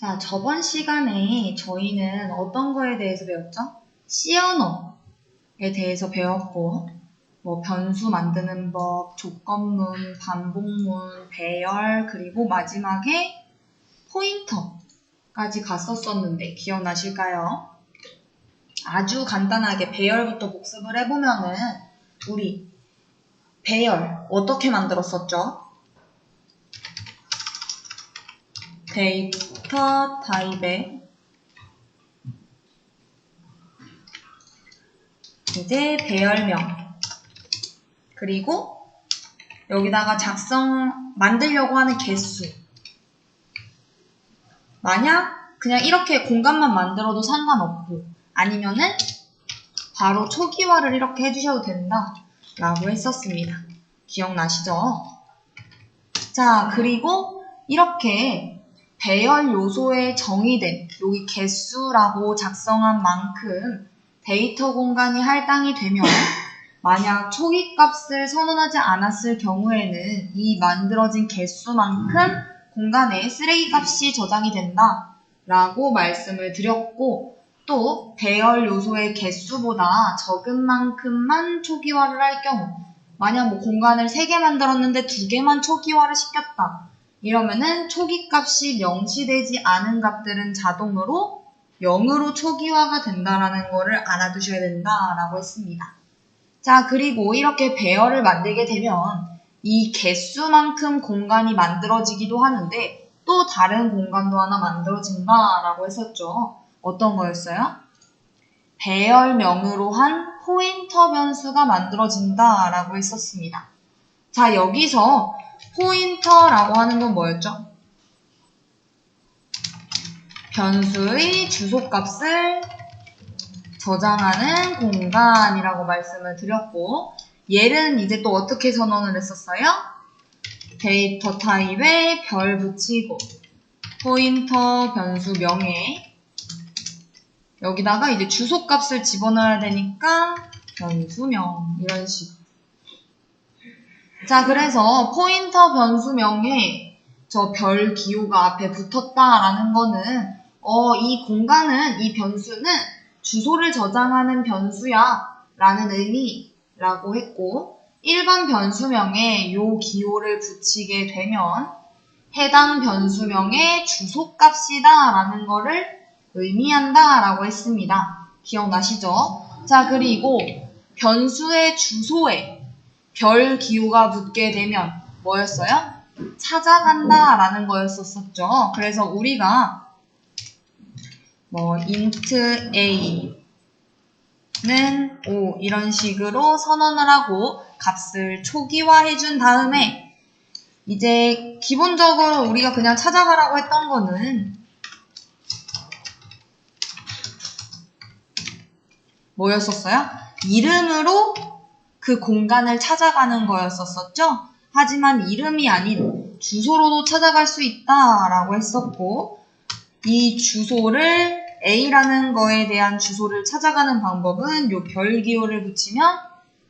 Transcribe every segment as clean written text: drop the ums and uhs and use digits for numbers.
자, 저번 시간에 저희는 어떤 거에 대해서 배웠죠? C 언어에 대해서 배웠고, 뭐 변수 만드는 법, 조건문, 반복문, 배열, 그리고 마지막에 포인터까지 갔었었는데 기억나실까요? 아주 간단하게 배열부터 복습을 해보면은 우리 배열 어떻게 만들었었죠? 데이터 타입에 이제 배열명 그리고 여기다가 만들려고 하는 개수. 만약 그냥 이렇게 공간만 만들어도 상관없고 아니면은 바로 초기화를 이렇게 해주셔도 된다 라고 했었습니다. 기억나시죠? 자, 그리고 이렇게 배열 요소에 정의된 여기 개수라고 작성한 만큼 데이터 공간이 할당이 되면 만약 초기 값을 선언하지 않았을 경우에는 이 만들어진 개수만큼 공간에 쓰레기 값이 저장이 된다 라고 말씀을 드렸고, 또 배열 요소의 개수보다 적은 만큼만 초기화를 할 경우, 만약 뭐 공간을 3개 만들었는데 2개만 초기화를 시켰다 이러면은 초기 값이 명시되지 않은 값들은 자동으로 0으로 초기화가 된다라는 거를 알아두셔야 된다라고 했습니다. 자, 그리고 이렇게 배열을 만들게 되면 이 개수만큼 공간이 만들어지기도 하는데 또 다른 공간도 하나 만들어진다라고 했었죠. 어떤 거였어요? 배열명으로 한 포인터 변수가 만들어진다라고 했었습니다. 자, 여기서 포인터라고 하는 건 뭐였죠? 변수의 주소값을 저장하는 공간이라고 말씀을 드렸고, 얘는 이제 또 어떻게 선언을 했었어요? 데이터 타입에 별 붙이고 포인터 변수명에 여기다가 이제 주소값을 집어넣어야 되니까 변수명 이런 식. 자, 그래서 포인터 변수명에 저 별 기호가 앞에 붙었다라는 거는 이 공간은, 이 변수는 주소를 저장하는 변수야 라는 의미라고 했고, 일반 변수명에 요 기호를 붙이게 되면 해당 변수명의 주소값이다 라는 거를 의미한다 라고 했습니다. 기억나시죠? 자, 그리고 변수의 주소에 별 기호가 붙게 되면 뭐였어요? 찾아간다 라는 거였었죠. 그래서 우리가 뭐 int a는 5 이런 식으로 선언을 하고 값을 초기화해 준 다음에 이제 기본적으로 우리가 그냥 찾아가라고 했던 거는 뭐였었어요? 이름으로 그 공간을 찾아가는 거였었죠? 하지만 이름이 아닌 주소로도 찾아갈 수 있다라고 했었고, 이 주소를 A라는 거에 대한 주소를 찾아가는 방법은 요 별 기호를 붙이면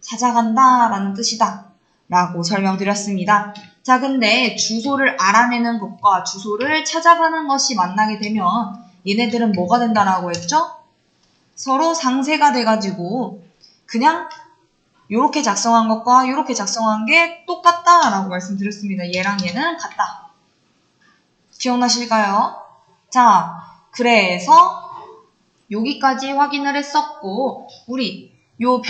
찾아간다라는 뜻이다 라고 설명드렸습니다. 자, 근데 주소를 알아내는 것과 주소를 찾아가는 것이 만나게 되면 얘네들은 뭐가 된다라고 했죠? 서로 상쇄가 돼가지고 그냥 요렇게 작성한 것과 요렇게 작성한 게 똑같다라고 말씀드렸습니다. 얘랑 얘는 같다. 기억나실까요? 자, 그래서 여기까지 확인을 했었고, 우리 요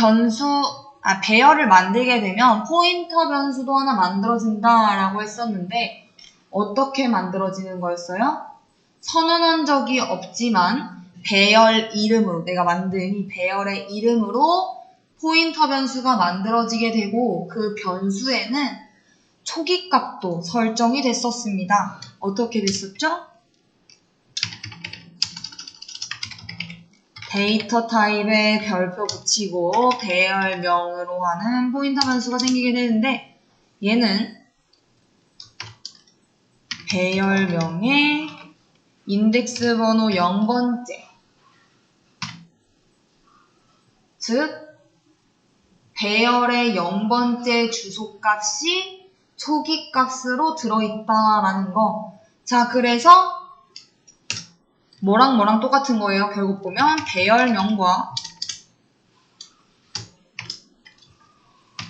배열을 만들게 되면 포인터 변수도 하나 만들어진다라고 했었는데 어떻게 만들어지는 거였어요? 선언한 적이 없지만 배열 이름으로, 내가 만든 이 배열의 이름으로 포인터 변수가 만들어지게 되고, 그 변수에는 초기 값도 설정이 됐었습니다. 어떻게 됐었죠? 데이터 타입에 별표 붙이고 배열명으로 하는 포인터 변수가 생기게 되는데, 얘는 배열명의 인덱스 번호 0번째, 즉 배열의 0번째 주소값이 초기 값으로 들어있다라는 거. 자, 그래서 뭐랑 뭐랑 똑같은 거예요? 결국 보면 배열명과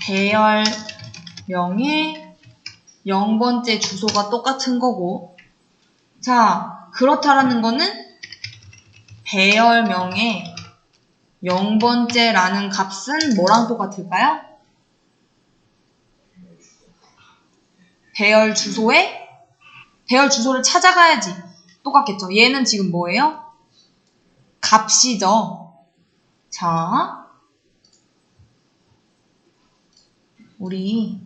배열명의 0번째 주소가 똑같은 거고, 자, 그렇다라는 거는 배열명의 0번째라는 값은 뭐랑 똑같을까요? 배열 주소를 찾아가야지 똑같겠죠. 얘는 지금 뭐예요? 값이죠. 자, 우리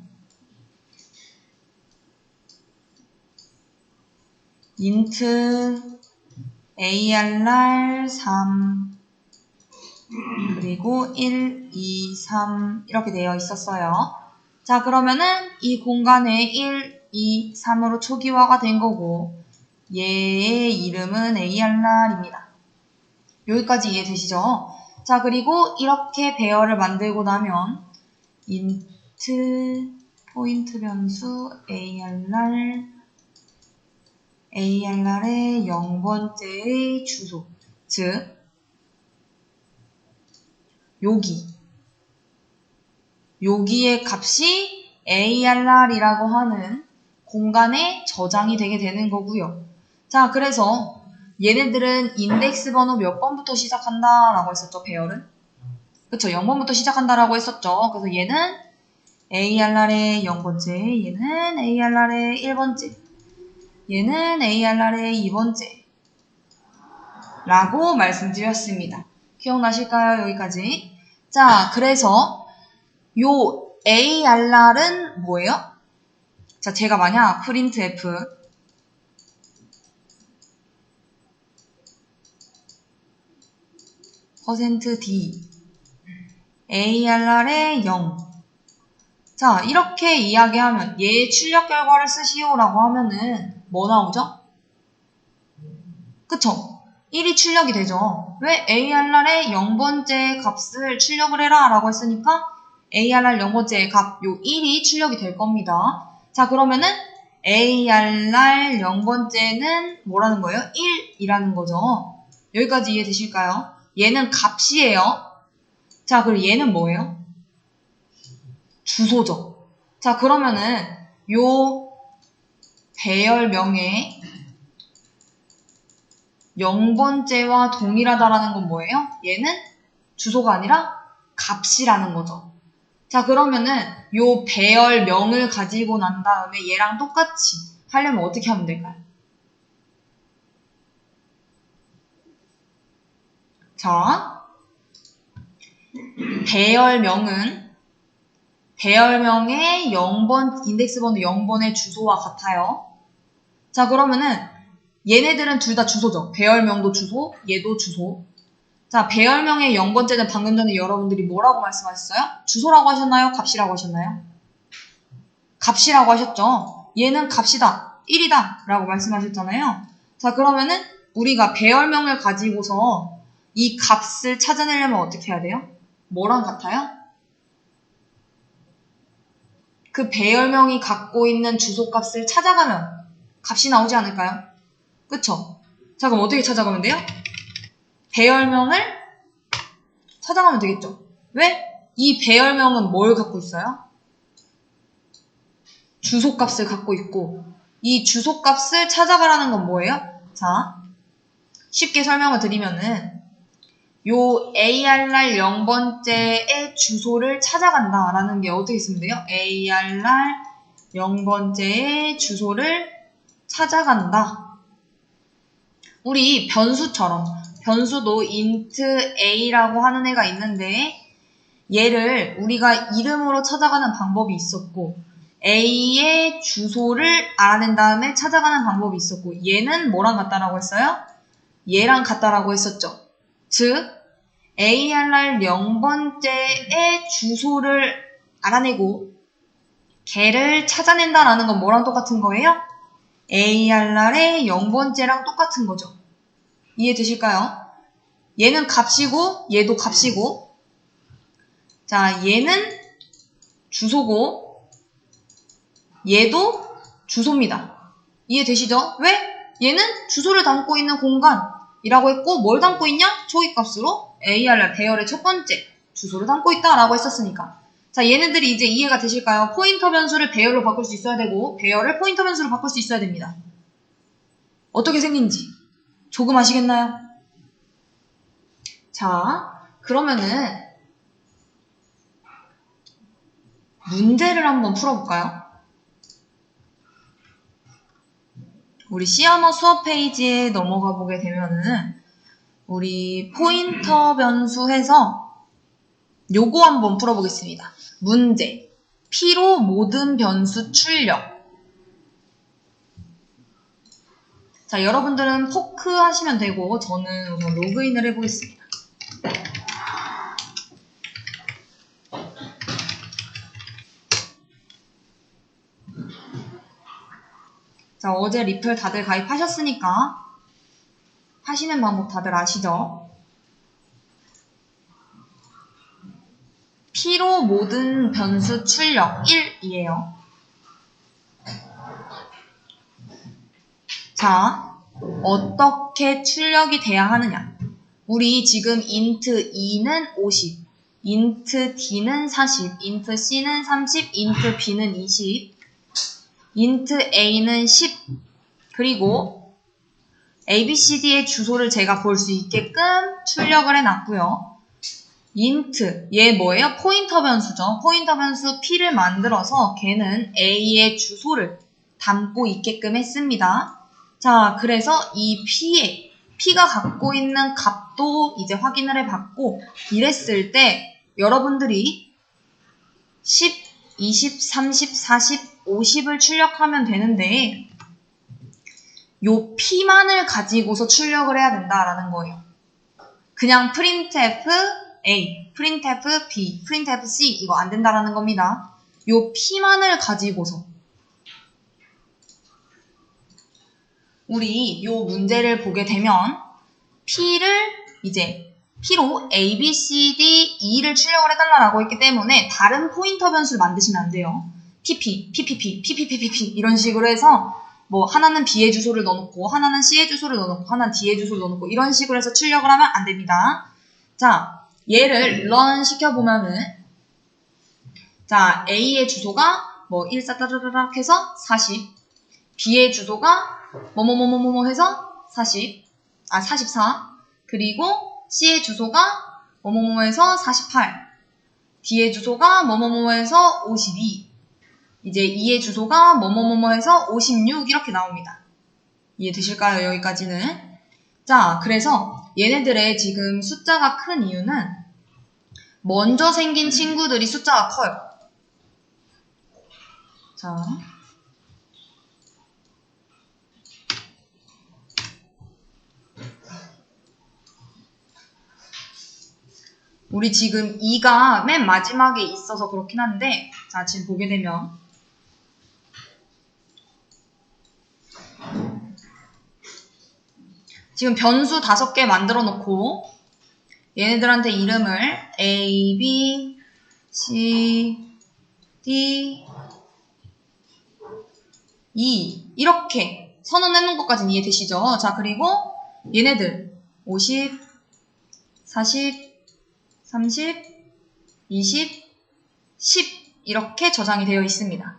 int arr 3 그리고 1, 2, 3 이렇게 되어 있었어요. 자, 그러면은 이 공간에 1, 2, 3으로 초기화가 된 거고 얘의 이름은 arr입니다. 여기까지 이해되시죠? 자, 그리고 이렇게 배열을 만들고 나면 int 포인트 변수 arr의 0번째의 주소, 즉 여기의 값이 arr이라고 하는 공간에 저장이 되게 되는 거고요. 자, 그래서 얘네들은 인덱스 번호 몇 번부터 시작한다 라고 했었죠, 배열은? 그쵸, 0번부터 시작한다라고 했었죠. 그래서 얘는 arr의 0번째, 얘는 arr의 1번째, 얘는 arr의 2번째 라고 말씀드렸습니다. 기억나실까요? 여기까지. 자, 그래서 요 arr은 뭐예요? 자, 제가 만약 printf %d arr의 0. 자, 이렇게 이야기하면 얘의 출력 결과를 쓰시오라고 하면은 뭐 나오죠? 그쵸? 1이 출력이 되죠. 왜? arr의 0번째 값을 출력을 해라 라고 했으니까 arr 0번째 값, 요 1이 출력이 될 겁니다. 자, 그러면은 arr 0번째는 뭐라는 거예요? 1이라는 거죠. 여기까지 이해되실까요? 얘는 값이에요. 자, 그리고 얘는 뭐예요? 주소죠. 자, 그러면은 요 배열명의 0번째와 동일하다라는 건 뭐예요? 얘는 주소가 아니라 값이라는 거죠. 자, 그러면은 요 배열명을 가지고 난 다음에 얘랑 똑같이 하려면 어떻게 하면 될까요? 자, 배열명의 0번, 인덱스 번호 0번의 주소와 같아요. 자, 그러면은 얘네들은 둘 다 주소죠. 배열명도 주소, 얘도 주소. 자, 배열명의 0번째는 방금 전에 여러분들이 뭐라고 말씀하셨어요? 주소라고 하셨나요? 값이라고 하셨나요? 값이라고 하셨죠. 얘는 값이다, 1이다 라고 말씀하셨잖아요. 자, 그러면은 우리가 배열명을 가지고서 이 값을 찾아내려면 어떻게 해야 돼요? 뭐랑 같아요? 그 배열명이 갖고 있는 주소값을 찾아가면 값이 나오지 않을까요? 그쵸? 자, 그럼 어떻게 찾아가면 돼요? 배열명을 찾아가면 되겠죠. 왜? 이 배열명은 뭘 갖고 있어요? 주소값을 갖고 있고, 이 주소값을 찾아가라는 건 뭐예요? 자, 쉽게 설명을 드리면은 요 arr 0번째의 주소를 찾아간다라는 게 어떻게 쓰면 돼요? arr 0번째의 주소를 찾아간다. 우리 변수처럼, 변수도 int a라고 하는 애가 있는데 얘를 우리가 이름으로 찾아가는 방법이 있었고 a의 주소를 알아낸 다음에 찾아가는 방법이 있었고 얘는 뭐랑 같다라고 했어요? 얘랑 같다라고 했었죠. 즉 arr 0번째의 주소를 알아내고 걔를 찾아낸다라는 건 뭐랑 똑같은 거예요? arr의 0번째랑 똑같은 거죠. 이해되실까요? 얘는 값이고 얘도 값이고, 자, 얘는 주소고 얘도 주소입니다. 이해되시죠? 왜? 얘는 주소를 담고 있는 공간, 이라고 했고 뭘 담고 있냐? 초기값으로 AR 배열의 첫 번째 주소를 담고 있다라고 했었으니까. 자, 얘네들이 이제 이해가 되실까요? 포인터 변수를 배열로 바꿀 수 있어야 되고 배열을 포인터 변수로 바꿀 수 있어야 됩니다. 어떻게 생긴지 조금 아시겠나요? 자, 그러면은 문제를 한번 풀어볼까요? 우리 C언어 수업 페이지에 넘어가 보게 되면은 우리 포인터 변수 해서 요거 한번 풀어보겠습니다. 문제. P로 모든 변수 출력. 자, 여러분들은 포크 하시면 되고 저는 우선 로그인을 해보겠습니다. 자, 어제 리플 다들 가입하셨으니까 하시는 방법 다들 아시죠? P로 모든 변수 출력 1이에요. 자, 어떻게 출력이 돼야 하느냐? 우리 지금 int 2는 50, int d는 40, int c는 30, int b는 20, int a는 10, 그리고 ABCD의 주소를 제가 볼 수 있게끔 출력을 해놨고요. int, 얘 뭐예요? 포인터 변수죠. 포인터 변수 P를 만들어서 걔는 A의 주소를 담고 있게끔 했습니다. 자, 그래서 이 P가 갖고 있는 값도 이제 확인을 해봤고 이랬을 때 여러분들이 10, 20, 30, 40, 50을 출력하면 되는데 요 P만을 가지고서 출력을 해야 된다라는 거예요. 그냥 printf A, printf B, printf C 이거 안 된다라는 겁니다. 요 P만을 가지고서 우리 요 문제를 보게 되면 P를 이제 P로 A, B, C, D, E를 출력을 해달라고 했기 때문에 다른 포인터 변수를 만드시면 안 돼요. PP, PPP, PPPPP 이런 식으로 해서 뭐 하나는 B의 주소를 넣어놓고 하나는 C의 주소를 넣어놓고 하나는 D의 주소를 넣어놓고 이런 식으로 해서 출력을 하면 안 됩니다. 자, 얘를 run 시켜보면은 자, A의 주소가 뭐 14따르르락 해서 40, B의 주소가 뭐뭐뭐뭐뭐 해서 44, 그리고 C의 주소가 뭐뭐뭐 해서 48, D의 주소가 뭐뭐뭐 해서 52, 이제 E의 주소가 뭐뭐뭐 해서 56 이렇게 나옵니다. 이해되실까요? 여기까지는. 자, 그래서 얘네들의 지금 숫자가 큰 이유는 먼저 생긴 친구들이 숫자가 커요. 자, 우리 지금 2가 맨 마지막에 있어서 그렇긴 한데 자, 지금 보게 되면 지금 변수 5개 만들어 놓고 얘네들한테 이름을 A, B, C, D, E 이렇게 선언해 놓은 것까지는 이해되시죠? 자, 그리고 얘네들 50, 40, 30, 20, 10 이렇게 저장이 되어 있습니다.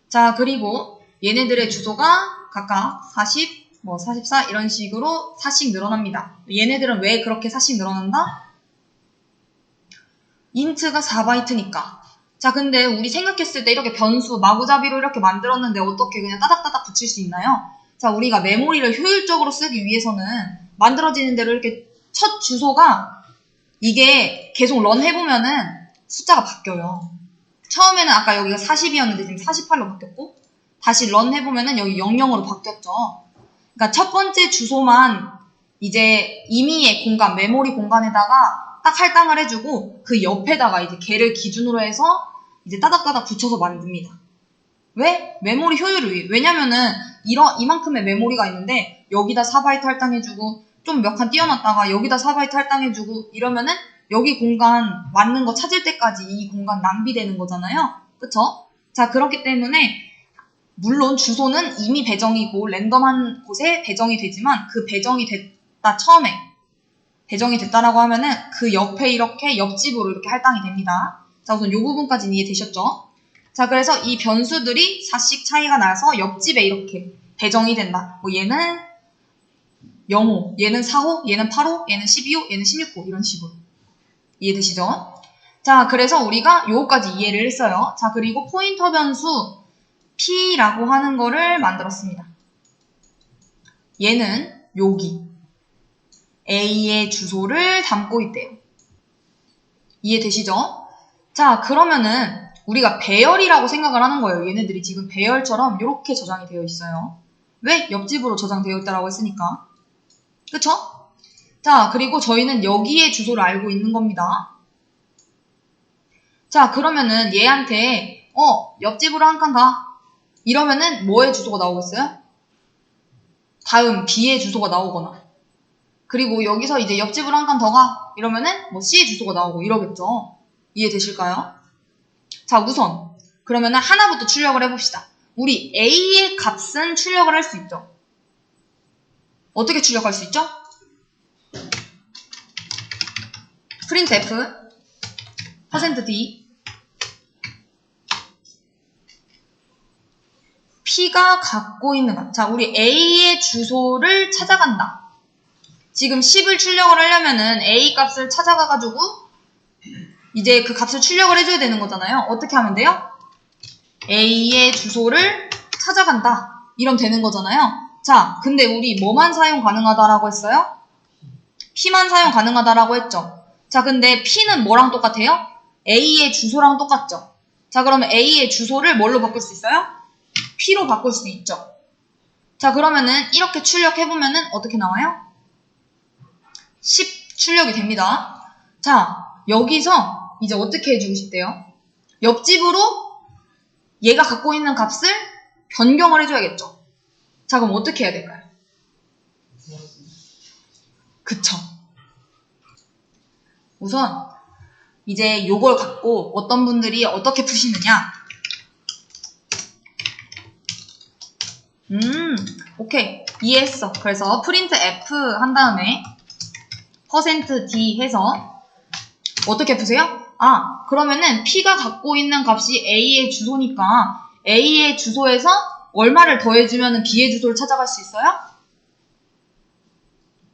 자, 그리고 얘네들의 주소가 각각 40, 44 이런 식으로 4씩 늘어납니다. 얘네들은 왜 그렇게 4씩 늘어난다? int가 4바이트니까. 자, 근데 우리 생각했을 때 이렇게 변수 마구잡이로 이렇게 만들었는데 어떻게 그냥 따닥따닥 붙일 수 있나요? 자, 우리가 메모리를 효율적으로 쓰기 위해서는 만들어지는 대로 이렇게 첫 주소가 이게 계속 런 해보면은 숫자가 바뀌어요. 처음에는 아까 여기가 40이었는데 지금 48로 바뀌었고 다시 런 해보면은 여기 00으로 바뀌었죠. 그러니까 첫 번째 주소만 이제 임의의 공간, 메모리 공간에다가 딱 할당을 해주고 그 옆에다가 이제 걔를 기준으로 해서 이제 따닥따닥 붙여서 만듭니다. 왜? 메모리 효율을 위해. 왜냐면은 이만큼의 메모리가 있는데 여기다 4바이트 할당해주고 좀 몇 칸 띄워놨다가 여기다 4바이트 할당해주고 이러면은 여기 공간 맞는 거 찾을 때까지 이 공간 낭비되는 거잖아요. 그쵸? 자, 그렇기 때문에 물론 주소는 이미 배정이고 랜덤한 곳에 배정이 되지만 그 배정이 됐다. 처음에 배정이 됐다라고 하면은 그 옆에 이렇게 옆집으로 이렇게 할당이 됩니다. 자, 우선 이 부분까지는 이해되셨죠? 자, 그래서 이 변수들이 4씩 차이가 나서 옆집에 이렇게 배정이 된다. 뭐 얘는 0호, 얘는 4호, 얘는 8호, 얘는 12호, 얘는 16호 이런 식으로. 이해되시죠? 자, 그래서 우리가 요거까지 이해를 했어요. 자, 그리고 포인터 변수 P라고 하는 거를 만들었습니다. 얘는 여기 A의 주소를 담고 있대요. 이해되시죠? 자, 그러면은 우리가 배열이라고 생각을 하는 거예요. 얘네들이 지금 배열처럼 이렇게 저장이 되어 있어요. 왜? 옆집으로 저장되어 있다라고 했으니까. 그쵸? 자, 그리고 저희는 여기에 주소를 알고 있는 겁니다. 자, 그러면은 얘한테 옆집으로 한 칸 가. 이러면은 뭐의 주소가 나오겠어요? 다음 B의 주소가 나오거나, 그리고 여기서 이제 옆집으로 한 칸 더 가. 이러면은 뭐 C의 주소가 나오고 이러겠죠. 이해되실까요? 자, 우선 그러면은 하나부터 출력을 해봅시다. 우리 A의 값은 출력을 할 수 있죠. 어떻게 출력할 수 있죠? printf %d P가 갖고 있는 값. 자, 우리 A의 주소를 찾아간다. 지금 10을 출력을 하려면은 A 값을 찾아가가지고 이제 그 값을 출력을 해줘야 되는 거잖아요. 어떻게 하면 돼요? A의 주소를 찾아간다. 이러면 되는 거잖아요. 자, 근데 우리 뭐만 사용 가능하다라고 했어요? P만 사용 가능하다라고 했죠. 자, 근데 P는 뭐랑 똑같아요? A의 주소랑 똑같죠. 자, 그러면 A의 주소를 뭘로 바꿀 수 있어요? P로 바꿀 수 있죠. 자, 그러면은 이렇게 출력해보면은 어떻게 나와요? 10 출력이 됩니다. 자, 여기서 이제 어떻게 해주고 싶대요? 옆집으로 얘가 갖고 있는 값을 변경을 해줘야겠죠. 자, 그럼 어떻게 해야 될까요? 그쵸. 우선 이제 요걸 갖고 어떤 분들이 어떻게 푸시느냐. 오케이. 이해했어. 그래서 printf 한 다음에 %d 해서 어떻게 푸세요? 아, 그러면은 P가 갖고 있는 값이 A의 주소니까 A의 주소에서 얼마를 더해주면 B의 주소를 찾아갈 수 있어요?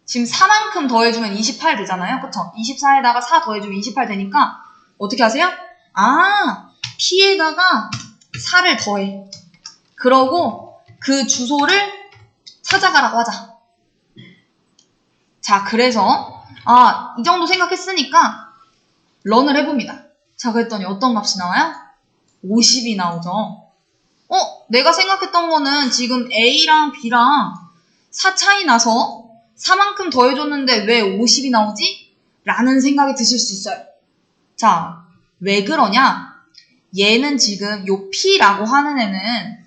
지금 4만큼 더해주면 28 되잖아요. 그쵸? 24에다가 4 더해주면 28 되니까 어떻게 하세요? 아, P에다가 4를 더해. 그러고 그 주소를 찾아가라고 하자. 자, 그래서 이 정도 생각했으니까 런을 해봅니다. 자, 그랬더니 어떤 값이 나와요? 50이 나오죠. 내가 생각했던 거는 지금 A랑 B랑 4 차이 나서 4만큼 더해줬는데 왜 50이 나오지? 라는 생각이 드실 수 있어요. 자, 왜 그러냐? 얘는 지금 요 P라고 하는 애는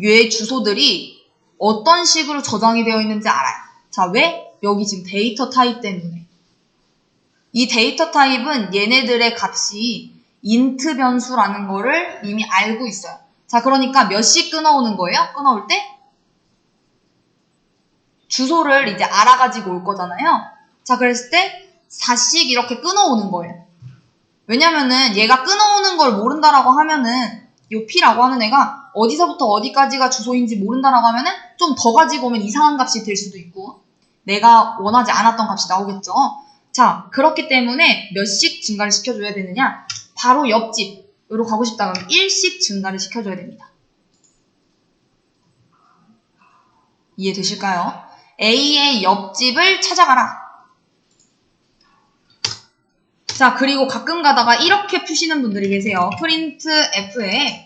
얘 주소들이 어떤 식으로 저장이 되어 있는지 알아요. 자, 왜? 여기 지금 데이터 타입 때문에. 이 데이터 타입은 얘네들의 값이 int 변수라는 거를 이미 알고 있어요. 자, 그러니까 몇씩 끊어오는 거예요? 끊어올 때? 주소를 이제 알아가지고 올 거잖아요. 자, 그랬을 때 4씩 이렇게 끊어오는 거예요. 왜냐면은 얘가 끊어오는 걸 모른다라고 하면은 요 P라고 하는 애가 어디서부터 어디까지가 주소인지 모른다라고 하면은 좀 더 가지고 오면 이상한 값이 될 수도 있고 내가 원하지 않았던 값이 나오겠죠. 자, 그렇기 때문에 몇씩 증가를 시켜줘야 되느냐? 바로 옆집으로 가고 싶다 그러면 1씩 증가를 시켜줘야 됩니다. 이해되실까요? A의 옆집을 찾아가라. 자, 그리고 가끔 가다가 이렇게 푸시는 분들이 계세요. printf에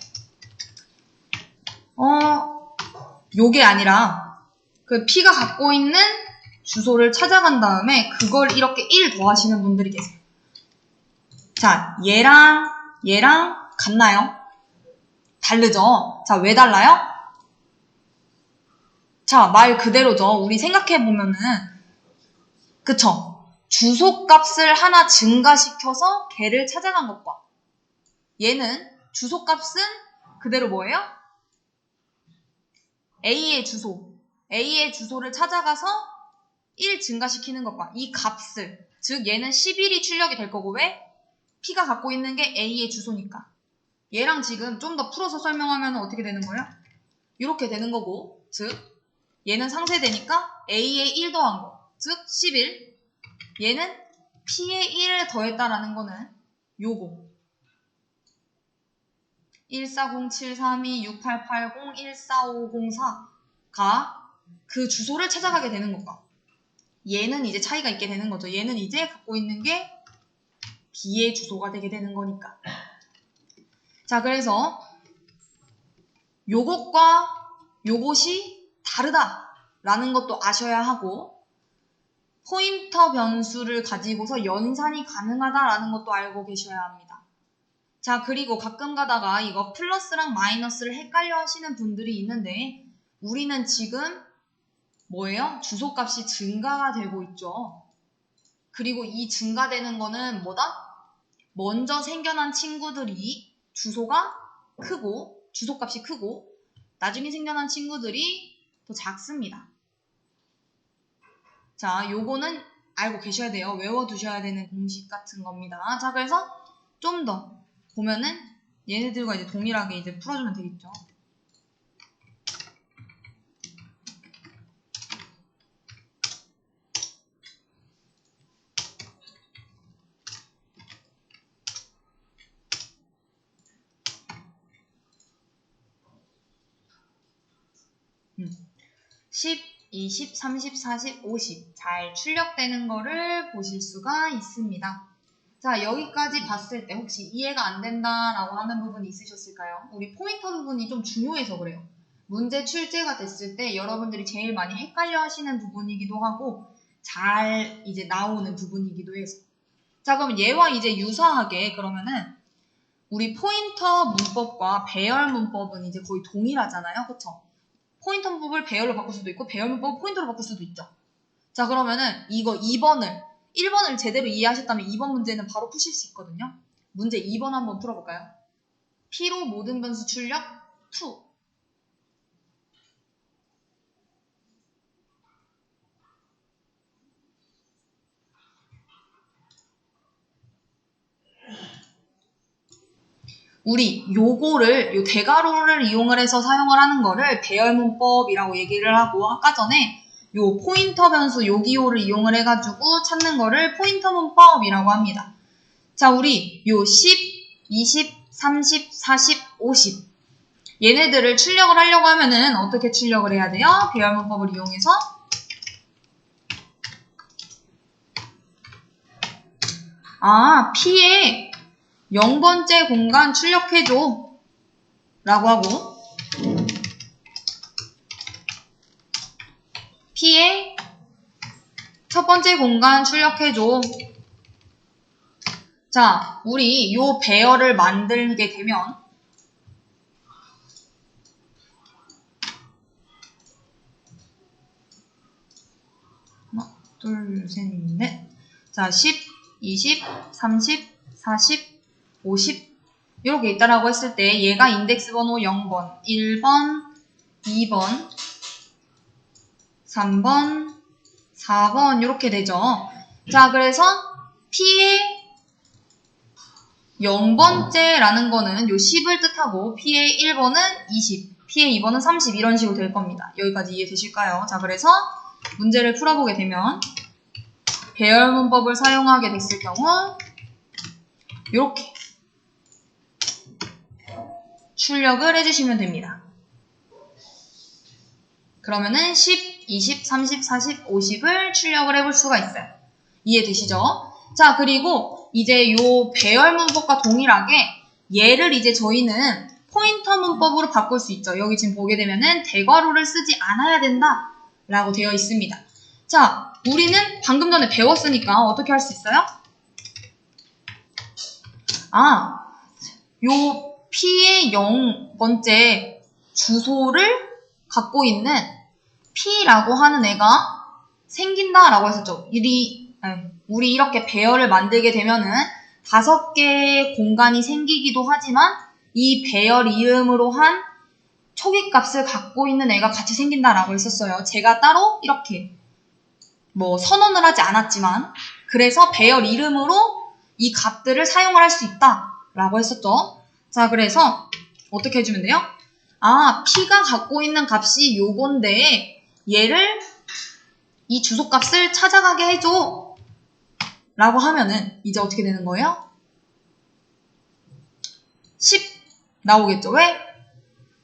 요게 아니라 그 P가 갖고 있는 주소를 찾아간 다음에 그걸 이렇게 1 더하시는 분들이 계세요. 자, 얘랑 같나요? 다르죠? 자, 왜 달라요? 자, 말 그대로죠. 우리 생각해보면은 그쵸? 주소값을 하나 증가시켜서 걔를 찾아간 것과 얘는 주소값은 그대로 뭐예요? A의 주소를 찾아가서 1 증가시키는 것과 이 값을, 즉 얘는 11이 출력이 될 거고, 왜? P가 갖고 있는 게 A의 주소니까. 얘랑 지금 좀 더 풀어서 설명하면 어떻게 되는 거예요? 이렇게 되는 거고, 즉 얘는 상쇄되니까 A의 1 더한 거, 즉 11. 얘는 P의 1을 더했다라는 거는 요거 140732688014504가 그 주소를 찾아가게 되는 것과, 얘는 이제 차이가 있게 되는 거죠. 얘는 이제 갖고 있는 게 B의 주소가 되게 되는 거니까. 자, 그래서 요것과 요것이 다르다라는 것도 아셔야 하고, 포인터 변수를 가지고서 연산이 가능하다라는 것도 알고 계셔야 합니다. 자, 그리고 가끔 가다가 이거 플러스랑 마이너스를 헷갈려 하시는 분들이 있는데, 우리는 지금 뭐예요? 주소값이 증가가 되고 있죠. 그리고 이 증가되는 거는 뭐다? 먼저 생겨난 친구들이 주소가 크고, 주소값이 크고, 나중에 생겨난 친구들이 더 작습니다. 자, 요거는 알고 계셔야 돼요. 외워두셔야 되는 공식 같은 겁니다. 자, 그래서 좀 더 보면은 얘네들과 이제 동일하게 이제 풀어주면 되겠죠. 음. 10, 20, 30, 40, 50 잘 출력되는 거를 보실 수가 있습니다. 자, 여기까지 봤을 때 혹시 이해가 안 된다라고 하는 부분이 있으셨을까요? 우리 포인터 부분이 좀 중요해서 그래요. 문제 출제가 됐을 때 여러분들이 제일 많이 헷갈려 하시는 부분이기도 하고, 잘 이제 나오는 부분이기도 해서. 자, 그럼 얘와 이제 유사하게 그러면은 우리 포인터 문법과 배열 문법은 이제 거의 동일하잖아요. 그쵸? 포인터 문법을 배열로 바꿀 수도 있고, 배열 문법을 포인터로 바꿀 수도 있죠. 자, 그러면은 이거 2번을, 1번을 제대로 이해하셨다면 2번 문제는 바로 푸실 수 있거든요. 문제 2번 한번 풀어볼까요? P로 모든 변수 출력 2. 우리 요거를, 요 대괄호를 이용을 해서 사용을 하는 거를 배열문법이라고 얘기를 하고, 아까 전에 요 포인터 변수 요기호를 이용을 해가지고 찾는 거를 포인터 문법이라고 합니다. 자, 우리 요 10, 20, 30, 40, 50 얘네들을 출력을 하려고 하면은 어떻게 출력을 해야 돼요? 배열문법을 이용해서 P에 0번째 공간 출력해줘 라고 하고, P에 첫 번째 공간 출력해줘. 자, 우리 요 배열을 만들게 되면 하나, 둘, 셋, 넷. 자, 10, 20, 30, 40, 50 이렇게 있다라고 했을 때 얘가 인덱스 번호 0번, 1번, 2번, 3번, 4번 이렇게 되죠. 자, 그래서 P의 0번째라는 거는 요 10을 뜻하고, P의 1번은 20, P의 2번은 30 이런 식으로 될 겁니다. 여기까지 이해되실까요? 자, 그래서 문제를 풀어보게 되면 배열 문법을 사용하게 됐을 경우 이렇게 출력을 해주시면 됩니다. 그러면은 10, 20, 30, 40, 50을 출력을 해볼 수가 있어요. 이해되시죠? 자, 그리고 이제 요 배열 문법과 동일하게 얘를 이제 저희는 포인터 문법으로 바꿀 수 있죠. 여기 지금 보게 되면은 대괄호를 쓰지 않아야 된다 라고 되어 있습니다. 자, 우리는 방금 전에 배웠으니까 어떻게 할 수 있어요? 요 P의 0번째 주소를 갖고 있는 P라고 하는 애가 생긴다라고 했었죠. 우리 이렇게 배열을 만들게 되면은 5개의 공간이 생기기도 하지만 이 배열 이름으로 한 초기값을 갖고 있는 애가 같이 생긴다라고 했었어요. 제가 따로 이렇게 뭐 선언을 하지 않았지만 그래서 배열 이름으로 이 값들을 사용을 할 수 있다 라고 했었죠. 자, 그래서 어떻게 해주면 돼요? 아, P가 갖고 있는 값이 요건데 얘를 이 주소값을 찾아가게 해줘 라고 하면은 이제 어떻게 되는 거예요? 10 나오겠죠? 왜?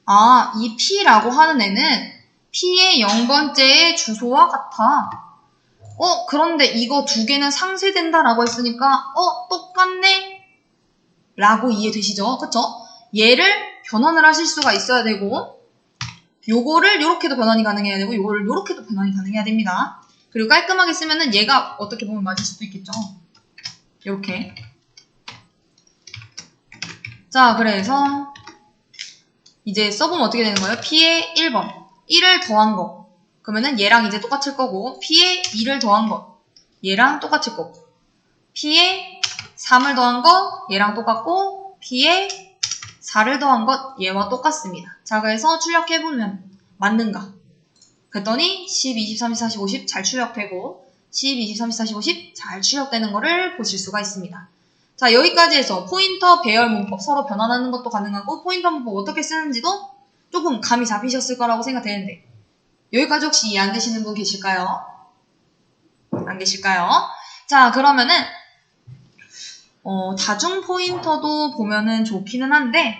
아, 이 P라고 하는 애는 P의 0번째의 주소와 같아. 그런데 이거 두 개는 상쇄된다라고 했으니까 똑같네? 라고 이해되시죠? 그쵸? 얘를 변환을 하실 수가 있어야 되고 요거를 요렇게도 변환이 가능해야 되고 요거를 요렇게도 변환이 가능해야 됩니다. 그리고 깔끔하게 쓰면은 얘가 어떻게 보면 맞을 수도 있겠죠? 요렇게. 자, 그래서 이제 써보면 어떻게 되는 거예요? P의 1번 1을 더한 거 그러면은 얘랑 이제 똑같을 거고 P의 2를 더한 거 얘랑 똑같을 거고 P의 3을 더한 거 얘랑 똑같고 P의 4를 더한 것 얘와 똑같습니다. 자, 그래서 출력해보면 맞는가? 그랬더니 10, 20, 30, 40, 50 잘 출력되고 10, 20, 30, 40, 50 잘 출력되는 거를 보실 수가 있습니다. 자, 여기까지 해서 포인터 배열 문법 서로 변환하는 것도 가능하고 포인터 문법 어떻게 쓰는지도 조금 감이 잡히셨을 거라고 생각되는데 여기까지 혹시 이해 안 되시는 분 계실까요? 안 계실까요? 자, 그러면은 다중 포인터도 보면은 좋기는 한데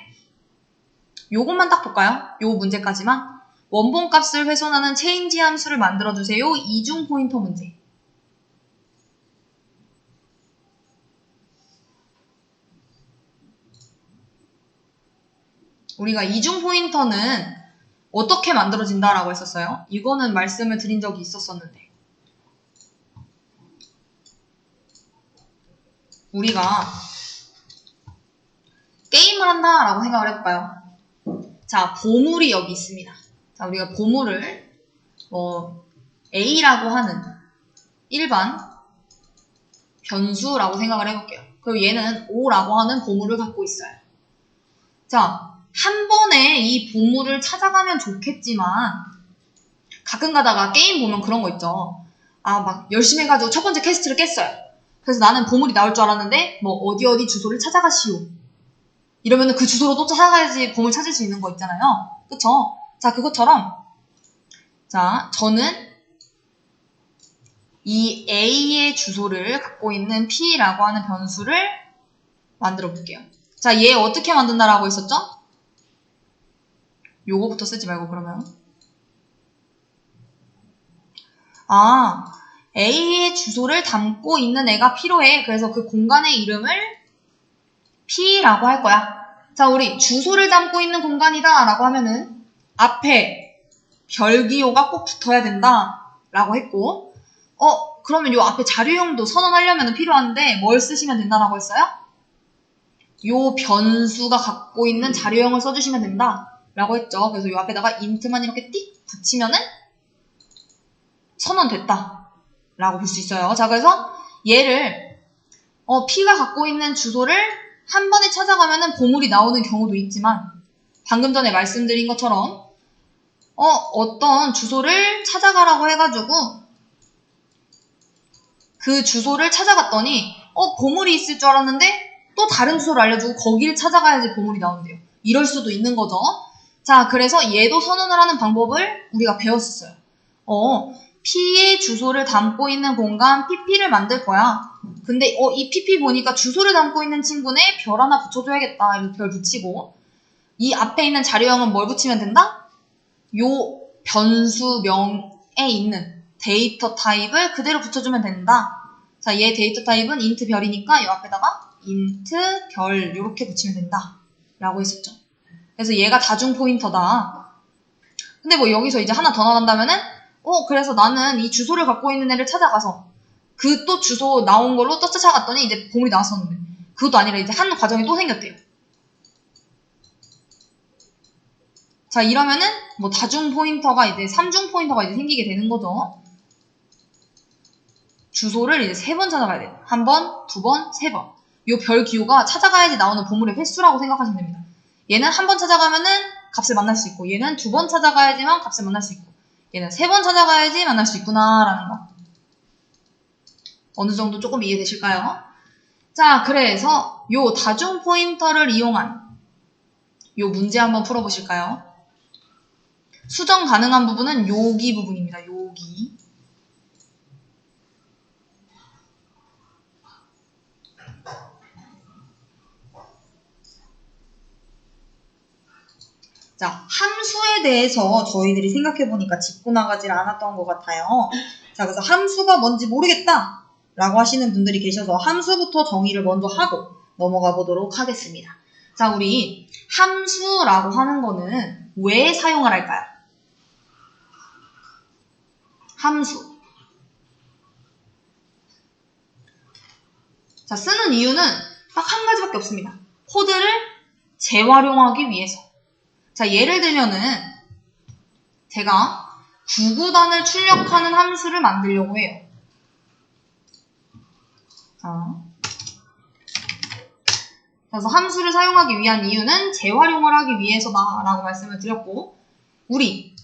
요것만 딱 볼까요? 요 문제까지만. 원본 값을 훼손하는 체인지 함수를 만들어주세요. 이중 포인터 문제. 우리가 이중 포인터는 어떻게 만들어진다라고 했었어요? 이거는 말씀을 드린 적이 있었었는데 우리가 게임을 한다라고 생각을 해볼까요? 자, 보물이 여기 있습니다. 자, 우리가 보물을 A라고 하는 일반 변수라고 생각을 해볼게요. 그리고 얘는 O라고 하는 보물을 갖고 있어요. 자, 한 번에 이 보물을 찾아가면 좋겠지만 가끔 가다가 게임 보면 그런 거 있죠. 아, 막 열심히 해가지고 첫 번째 퀘스트를 깼어요. 그래서 나는 보물이 나올 줄 알았는데 뭐 어디 주소를 찾아가시오. 이러면은 그 주소로 또 찾아가야지 보물 찾을 수 있는 거 있잖아요. 그쵸? 자, 그것처럼 자, 저는 이 A의 주소를 갖고 있는 P라고 하는 변수를 만들어 볼게요. 자, 얘 어떻게 만든다라고 했었죠? 요거부터 쓰지 말고 그러면 A의 주소를 담고 있는 애가 필요해. 그래서 그 공간의 이름을 P라고 할 거야. 자, 우리 주소를 담고 있는 공간이다 라고 하면은 앞에 별기호가 꼭 붙어야 된다 라고 했고 그러면 요 앞에 자료형도 선언하려면 필요한데 뭘 쓰시면 된다라고 했어요? 요 변수가 갖고 있는 자료형을 써주시면 된다 라고 했죠. 그래서 요 앞에다가 int만 이렇게 띡 붙이면은 선언됐다 라고 볼 수 있어요. 자, 그래서 얘를 P가 갖고 있는 주소를 한 번에 찾아가면은 보물이 나오는 경우도 있지만 방금 전에 말씀드린 것처럼 어떤 주소를 찾아가라고 해가지고 그 주소를 찾아갔더니 보물이 있을 줄 알았는데 또 다른 주소를 알려주고 거기를 찾아가야지 보물이 나온대요. 이럴 수도 있는 거죠. 자, 그래서 얘도 선언을 하는 방법을 우리가 배웠었어요. P의 주소를 담고 있는 공간 PP를 만들 거야. 근데 이 PP 보니까 주소를 담고 있는 친구네 별 하나 붙여줘야겠다. 이렇게 별 붙이고 이 앞에 있는 자료형은 뭘 붙이면 된다? 요 변수명에 있는 데이터 타입을 그대로 붙여주면 된다. 자, 얘 데이터 타입은 int 별이니까 이 앞에다가 int 별 이렇게 붙이면 된다. 라고 했었죠. 그래서 얘가 다중 포인터다. 근데 뭐 여기서 이제 하나 더 나간다면은 그래서 나는 이 주소를 갖고 있는 애를 찾아가서 그 또 주소 나온 걸로 또 찾아갔더니 이제 보물이 나왔었는데 그것도 아니라 이제 한 과정이 또 생겼대요. 자, 이러면은 뭐 다중 포인터가 이제 3중 포인터가 이제 생기게 되는 거죠. 주소를 이제 3번 찾아가야 돼요. 1번, 2번, 3번. 요 별 기호가 찾아가야지 나오는 보물의 횟수라고 생각하시면 됩니다. 얘는 1번 찾아가면은 값을 만날 수 있고 얘는 2번 찾아가야지만 값을 만날 수 있고 얘는 3번 찾아가야지 만날 수 있구나 라는 거. 어느 정도 조금 이해되실까요? 자, 그래서 요 다중 포인터를 이용한 요 문제 한번 풀어보실까요? 수정 가능한 부분은 여기 부분입니다. 여기. 자, 함수에 대해서 저희들이 생각해보니까 짚고 나가질 않았던 것 같아요. 자, 그래서 함수가 뭔지 모르겠다 라고 하시는 분들이 계셔서 함수부터 정의를 먼저 하고 넘어가 보도록 하겠습니다. 자, 우리 함수라고 하는 거는 왜 사용을 할까요? 함수. 자, 쓰는 이유는 딱 한 가지밖에 없습니다. 코드를 재활용하기 위해서. 자, 예를 들면은 제가 9구단을 출력하는 함수를 만들려고 해요. 자, 그래서 함수를 사용하기 위한 이유는 재활용을 하기 위해서다 라고 말씀을 드렸고, 우리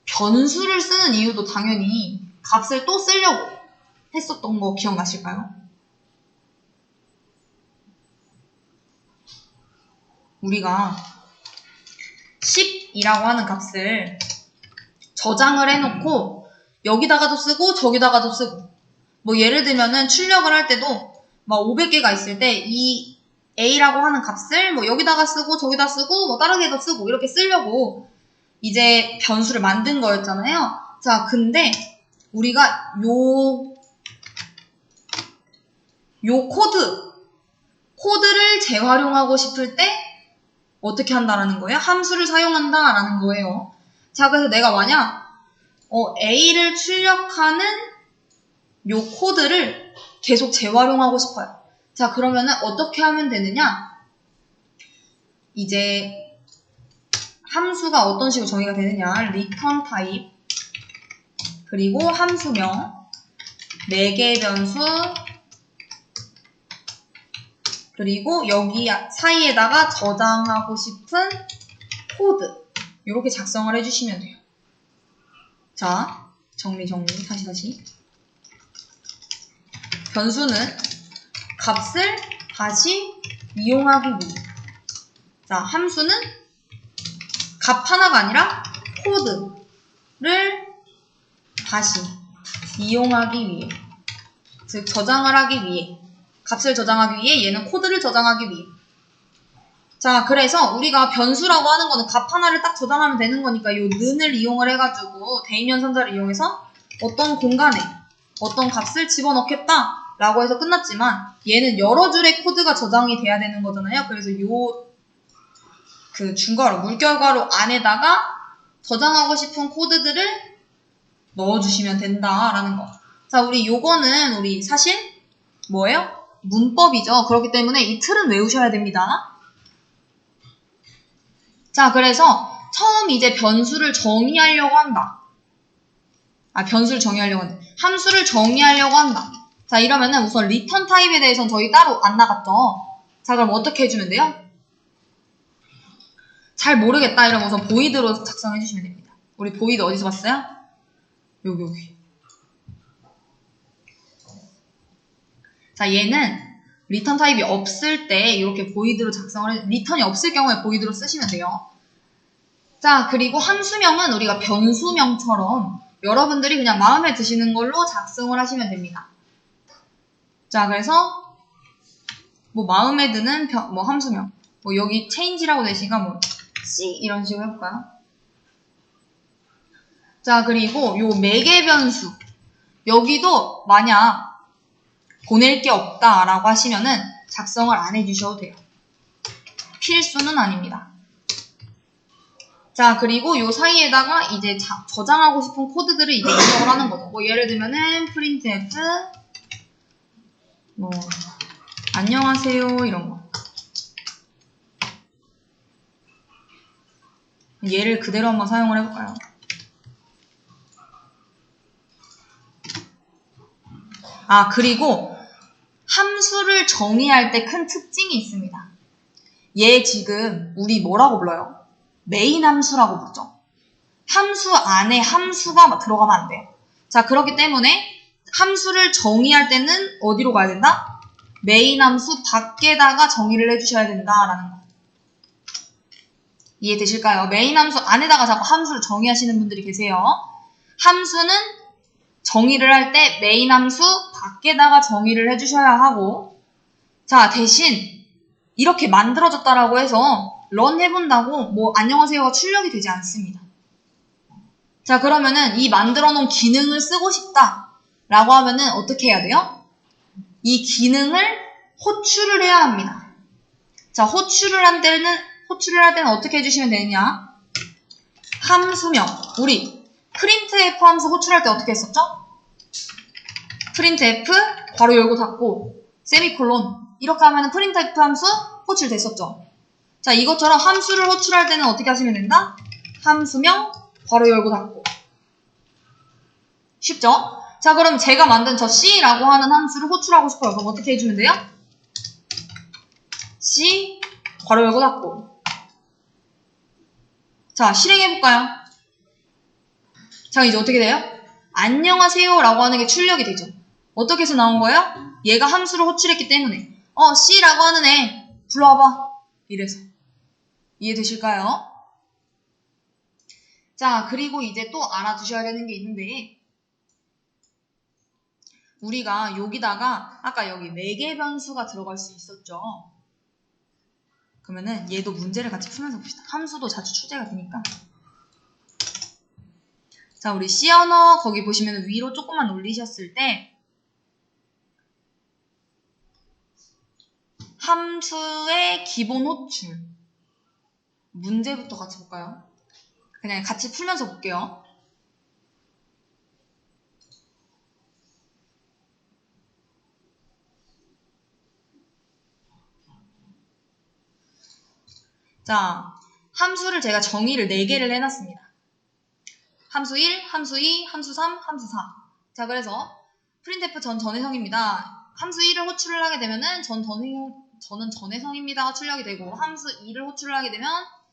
변수를 쓰는 이유도 당연히 값을 또 쓰려고 했었던 거 기억나실까요? 우리가 10이라고 하는 값을 저장을 해놓고 여기다가도 쓰고 저기다가도 쓰고, 뭐 예를 들면은 출력을 할 때도 막 500개가 있을 때 이 a라고 하는 값을 뭐 여기다가 쓰고 저기다 쓰고 뭐 다른 데도 쓰고 이렇게 쓰려고 이제 변수를 만든 거였잖아요. 자, 근데 우리가 요 코드를 재활용하고 싶을 때 어떻게 한다라는 거예요? 함수를 사용한다라는 거예요. 자, 그래서 내가 만약 A를 출력하는 요 코드를 계속 재활용하고 싶어요. 자, 그러면은 어떻게 하면 되느냐? 이제 함수가 어떤 식으로 정의가 되느냐? return type 그리고 함수명 4개의 변수 그리고 여기 사이에다가 저장하고 싶은 코드 이렇게 작성을 해주시면 돼요. 자, 정리 다시 변수는 값을 다시 이용하기 위해, 자, 함수는 값 하나가 아니라 코드를 다시 이용하기 위해, 즉 저장을 하기 위해, 값을 저장하기 위해, 얘는 코드를 저장하기 위해. 자, 그래서 우리가 변수라고 하는 거는 값 하나를 딱 저장하면 되는 거니까 요 는을 이용을 해가지고 대인연산자를 이용해서 어떤 공간에 어떤 값을 집어넣겠다 라고 해서 끝났지만, 얘는 여러 줄의 코드가 저장이 돼야 되는 거잖아요. 그래서 중괄호, 물결괄호 안에다가 저장하고 싶은 코드들을 넣어주시면 된다라는 거. 자, 요거는 우리 사실 뭐예요? 문법이죠. 그렇기 때문에 이 틀은 외우셔야 됩니다. 자, 그래서 처음 이제 변수를 정의하려고 한다. 함수를 정의하려고 한다. 자, 이러면은 우선 return 타입에 대해서는 저희 따로 안 나갔죠. 자, 그럼 어떻게 해주면 돼요? 잘 모르겠다 이러면 우선 void로 작성해 주시면 됩니다. 우리 void 어디서 봤어요? 여기. 자, 얘는 return 타입이 없을 때 이렇게 void로 return이 없을 경우에 void로 쓰시면 돼요. 자, 그리고 함수명은 우리가 변수명처럼 여러분들이 그냥 마음에 드시는 걸로 작성을 하시면 됩니다. 자, 그래서 뭐 마음에 드는 함수명, 뭐 여기 change라고 되시니까 뭐 C 이런 식으로 해볼까요? 자, 그리고 요 매개 변수 여기도 만약 보낼 게 없다라고 하시면은 작성을 안 해주셔도 돼요. 필수는 아닙니다. 자, 그리고 요 사이에다가 이제 저장하고 싶은 코드들을 이제 입력을 하는 거죠. 뭐 예를 들면은 printf 뭐 안녕하세요 이런 거. 얘를 그대로 한번 사용을 해볼까요? 아, 그리고 함수를 정의할 때 큰 특징이 있습니다. 얘 지금 우리 뭐라고 불러요? 메인 함수라고 부르죠. 함수 안에 함수가 들어가면 안 돼요. 자, 그렇기 때문에 함수를 정의할 때는 어디로 가야 된다? 메인 함수 밖에다가 정의를 해주셔야 된다라는 거. 이해되실까요? 메인 함수 안에다가 자꾸 함수를 정의하시는 분들이 계세요. 함수는 정의를 할 때 메인 함수 밖에다가 정의를 해주셔야 하고, 자, 대신 이렇게 만들어졌다라고 해서 런 해본다고 뭐 안녕하세요가 출력이 되지 않습니다. 자, 그러면은 이 만들어 놓은 기능을 쓰고 싶다라고 하면은 어떻게 해야 돼요? 이 기능을 호출을 해야 합니다. 자, 호출을 할 때는 어떻게 해주시면 되느냐? 함수명. 우리 printf 함수 호출할 때 어떻게 했었죠? printf 괄호 열고 닫고 세미콜론 이렇게 하면 printf 함수 호출됐었죠. 자, 이것처럼 함수를 호출할 때는 어떻게 하시면 된다? 함수명 괄호 열고 닫고. 쉽죠? 자, 그럼 제가 만든 저 c라고 하는 함수를 호출하고 싶어요. 그럼 어떻게 해주면 돼요? c 괄호 열고 닫고. 자, 실행해볼까요? 자, 이제 어떻게 돼요? 안녕하세요 라고 하는 게 출력이 되죠. 어떻게 해서 나온 거예요? 얘가 함수를 호출했기 때문에 C라고 하는 애 불러와봐 이래서. 이해되실까요? 자, 그리고 이제 또 알아두셔야 되는 게 있는데, 우리가 여기다가 아까 여기 4개 변수가 들어갈 수 있었죠. 그러면은 얘도 문제를 같이 풀면서 봅시다. 함수도 자주 출제가 되니까. 자, 우리 C 언어 거기 보시면 위로 조금만 올리셨을 때 함수의 기본 호출 문제부터 같이 볼까요? 그냥 같이 풀면서 볼게요. 자, 함수를 제가 정의를 4개를 해놨습니다. 함수 1, 함수 2, 함수 3, 함수 4. 자, 그래서 printf 전 전해성입니다. 함수 1을 호출을 하게 되면은 저는 전해성입니다가 출력이 되고, 함수 2를 호출을 하게 되면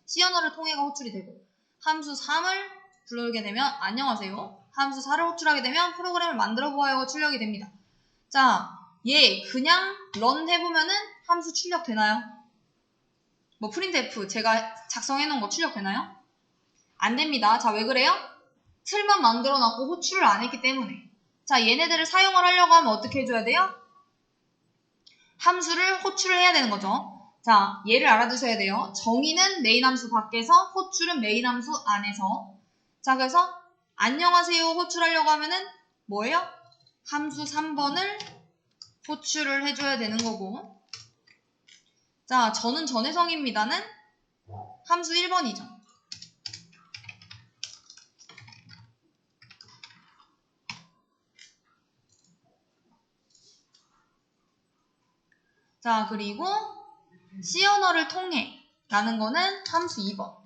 C 언어를 통해가 호출이 되고, 함수 3을 부르게 되면 안녕하세요. 함수 4를 호출하게 되면 프로그램을 만들어 보아요가 출력이 됩니다. 자, 얘 그냥 런 해보면은 함수 출력 되나요? 뭐 printf 제가 작성해 놓은 거 출력 되나요? 안 됩니다. 자, 왜 그래요? 틀만 만들어 놨고 호출을 안 했기 때문에. 자, 얘네들을 사용을 하려고 하면 어떻게 해줘야 돼요? 함수를 호출을 해야 되는 거죠. 자, 얘를 알아두셔야 돼요. 정의는 메인 함수 밖에서, 호출은 메인 함수 안에서. 자, 그래서 안녕하세요 호출하려고 하면은 뭐예요? 함수 3번을 호출을 해줘야 되는 거고, 자, 저는 전해성입니다는 함수 1번이죠. 자, 그리고 C 언어를 통해 라는 거는 함수 2번.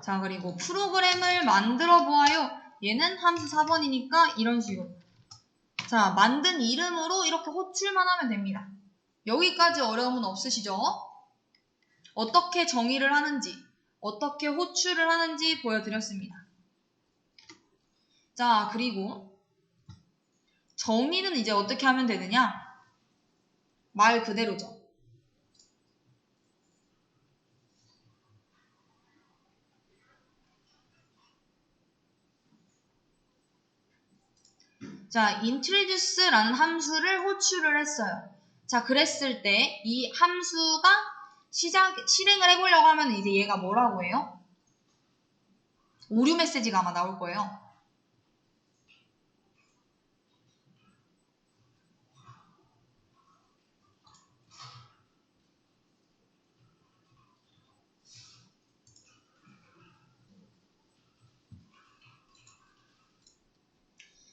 자, 그리고 프로그램을 만들어 보아요. 얘는 함수 4번이니까 이런 식으로. 자, 만든 이름으로 이렇게 호출만 하면 됩니다. 여기까지 어려움은 없으시죠? 어떻게 정의를 하는지, 어떻게 호출을 하는지 보여드렸습니다. 자, 그리고 정의는 이제 어떻게 하면 되느냐? 말 그대로죠. 자, introduce라는 함수를 호출을 했어요. 자, 그랬을 때 이 함수가 실행을 해보려고 하면 이제 얘가 뭐라고 해요? 오류 메시지가 아마 나올 거예요.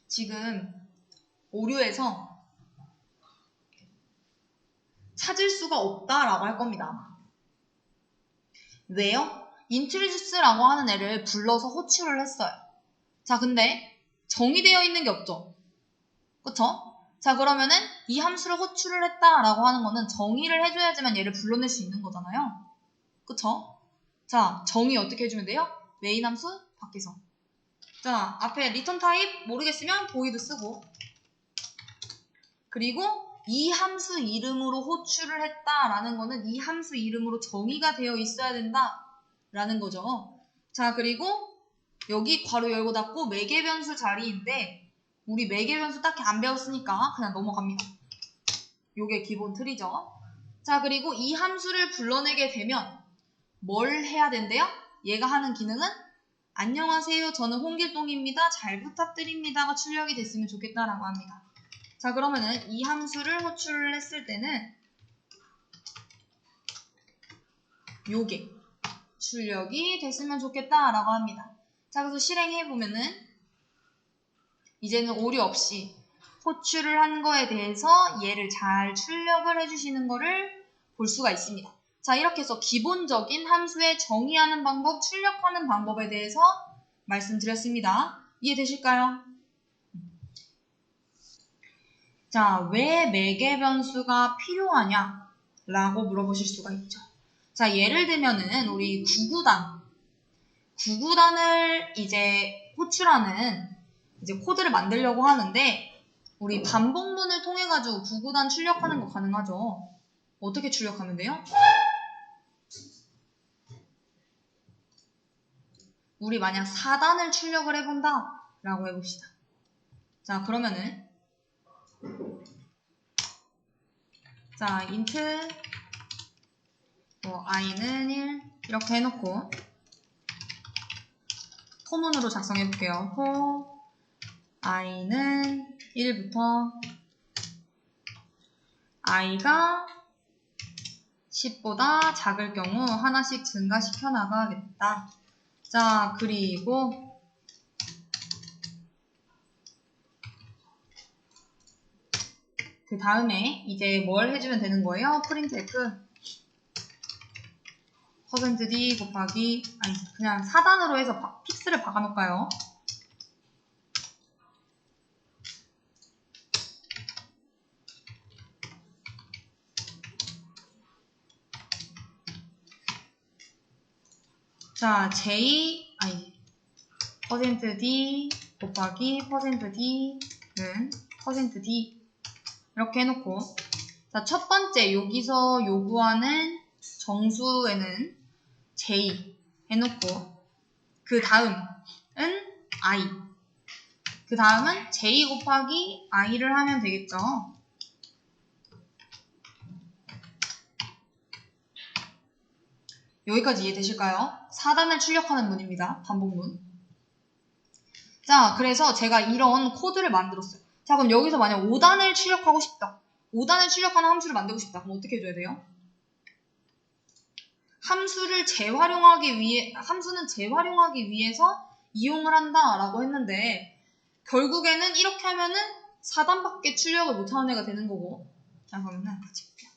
지금 오류에서 찾을 수가 없다라고 할 겁니다. 왜요? introduce라고 하는 애를 불러서 호출을 했어요. 자, 근데 정의되어 있는 게 없죠. 그쵸? 자, 그러면은 이 함수를 호출을 했다라고 하는 거는 정의를 해줘야지만 얘를 불러낼 수 있는 거잖아요. 그쵸? 자, 정의 어떻게 해주면 돼요? 메인 함수 밖에서. 자, 앞에 return type 모르겠으면 void 쓰고. 그리고 이 함수 이름으로 호출을 했다라는 거는 이 함수 이름으로 정의가 되어 있어야 된다라는 거죠. 자, 그리고 여기 괄호 열고 닫고 매개 변수 자리인데 우리 매개 변수 딱히 안 배웠으니까 그냥 넘어갑니다. 요게 기본 틀이죠. 자, 그리고 이 함수를 불러내게 되면 뭘 해야 된대요? 얘가 하는 기능은 안녕하세요. 저는 홍길동입니다. 잘 부탁드립니다가 출력이 됐으면 좋겠다라고 합니다. 자, 그러면은 이 함수를 호출을 했을 때는 요게 출력이 됐으면 좋겠다라고 합니다. 자, 그래서 실행해보면은 이제는 오류 없이 호출을 한 거에 대해서 얘를 잘 출력을 해주시는 거를 볼 수가 있습니다. 자, 이렇게 해서 기본적인 함수의 정의하는 방법, 출력하는 방법에 대해서 말씀드렸습니다. 이해되실까요? 자, 왜 매개 변수가 필요하냐? 라고 물어보실 수가 있죠. 자, 예를 들면은 우리 9구단을 이제 호출하는 이제 코드를 만들려고 하는데 우리 반복문을 통해 가지고 9구단 출력하는 거 가능하죠. 어떻게 출력하면 돼요? 우리 만약 4단을 출력을 해본다 라고 해봅시다. 자, 그러면은 자, int i는 1 이렇게 해놓고 포문으로 작성해볼게요. for i는 1부터 i가 10보다 작을 경우 하나씩 증가시켜 나가겠다. 자, 그리고 그 다음에 이제 뭘 해주면 되는 거예요? printf %d 곱하기 아니 그냥 4단으로 해서 픽스를 박아놓을까요? 자, %d 곱하기 %d는 %d 이렇게 해놓고 자, 첫 번째 여기서 요구하는 정수에는 j 해놓고 그 다음은 i 그 다음은 j 곱하기 i를 하면 되겠죠. 여기까지 이해되실까요? 4단을 출력하는 문입니다. 반복문. 자, 그래서 제가 이런 코드를 만들었어요. 자, 그럼 여기서 만약 5단을 출력하고 싶다. 5단을 출력하는 함수를 만들고 싶다. 그럼 어떻게 해줘야 돼요? 함수는 재활용하기 위해서 이용을 한다라고 했는데 결국에는 이렇게 하면은 4단밖에 출력을 못하는 애가 되는 거고. 자, 그러면은 같이 볼게요.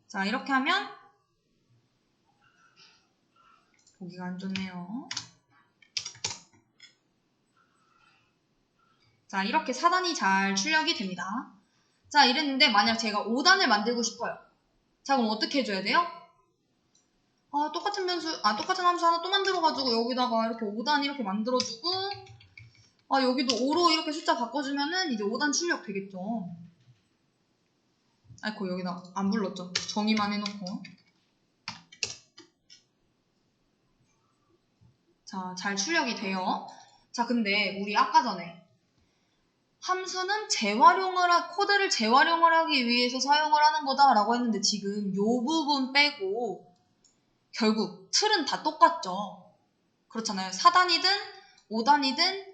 자, 이렇게 하면 보기가 안 좋네요. 자, 이렇게 4단이 잘 출력이 됩니다. 자, 이랬는데 만약 제가 5단을 만들고 싶어요. 자, 그럼 어떻게 해줘야 돼요? 똑같은 함수 하나 또 만들어가지고 여기다가 이렇게 5단 이렇게 만들어주고 여기도 5로 이렇게 숫자 바꿔주면은 이제 5단 출력 되겠죠. 아이고, 여기다 안 불렀죠. 정의만 해놓고. 자, 잘 출력이 돼요. 자, 근데 우리 아까 전에 함수는 코드를 재활용을 하기 위해서 사용을 하는 거다라고 했는데 지금 요 부분 빼고 결국 틀은 다 똑같죠. 그렇잖아요. 4단이든 5단이든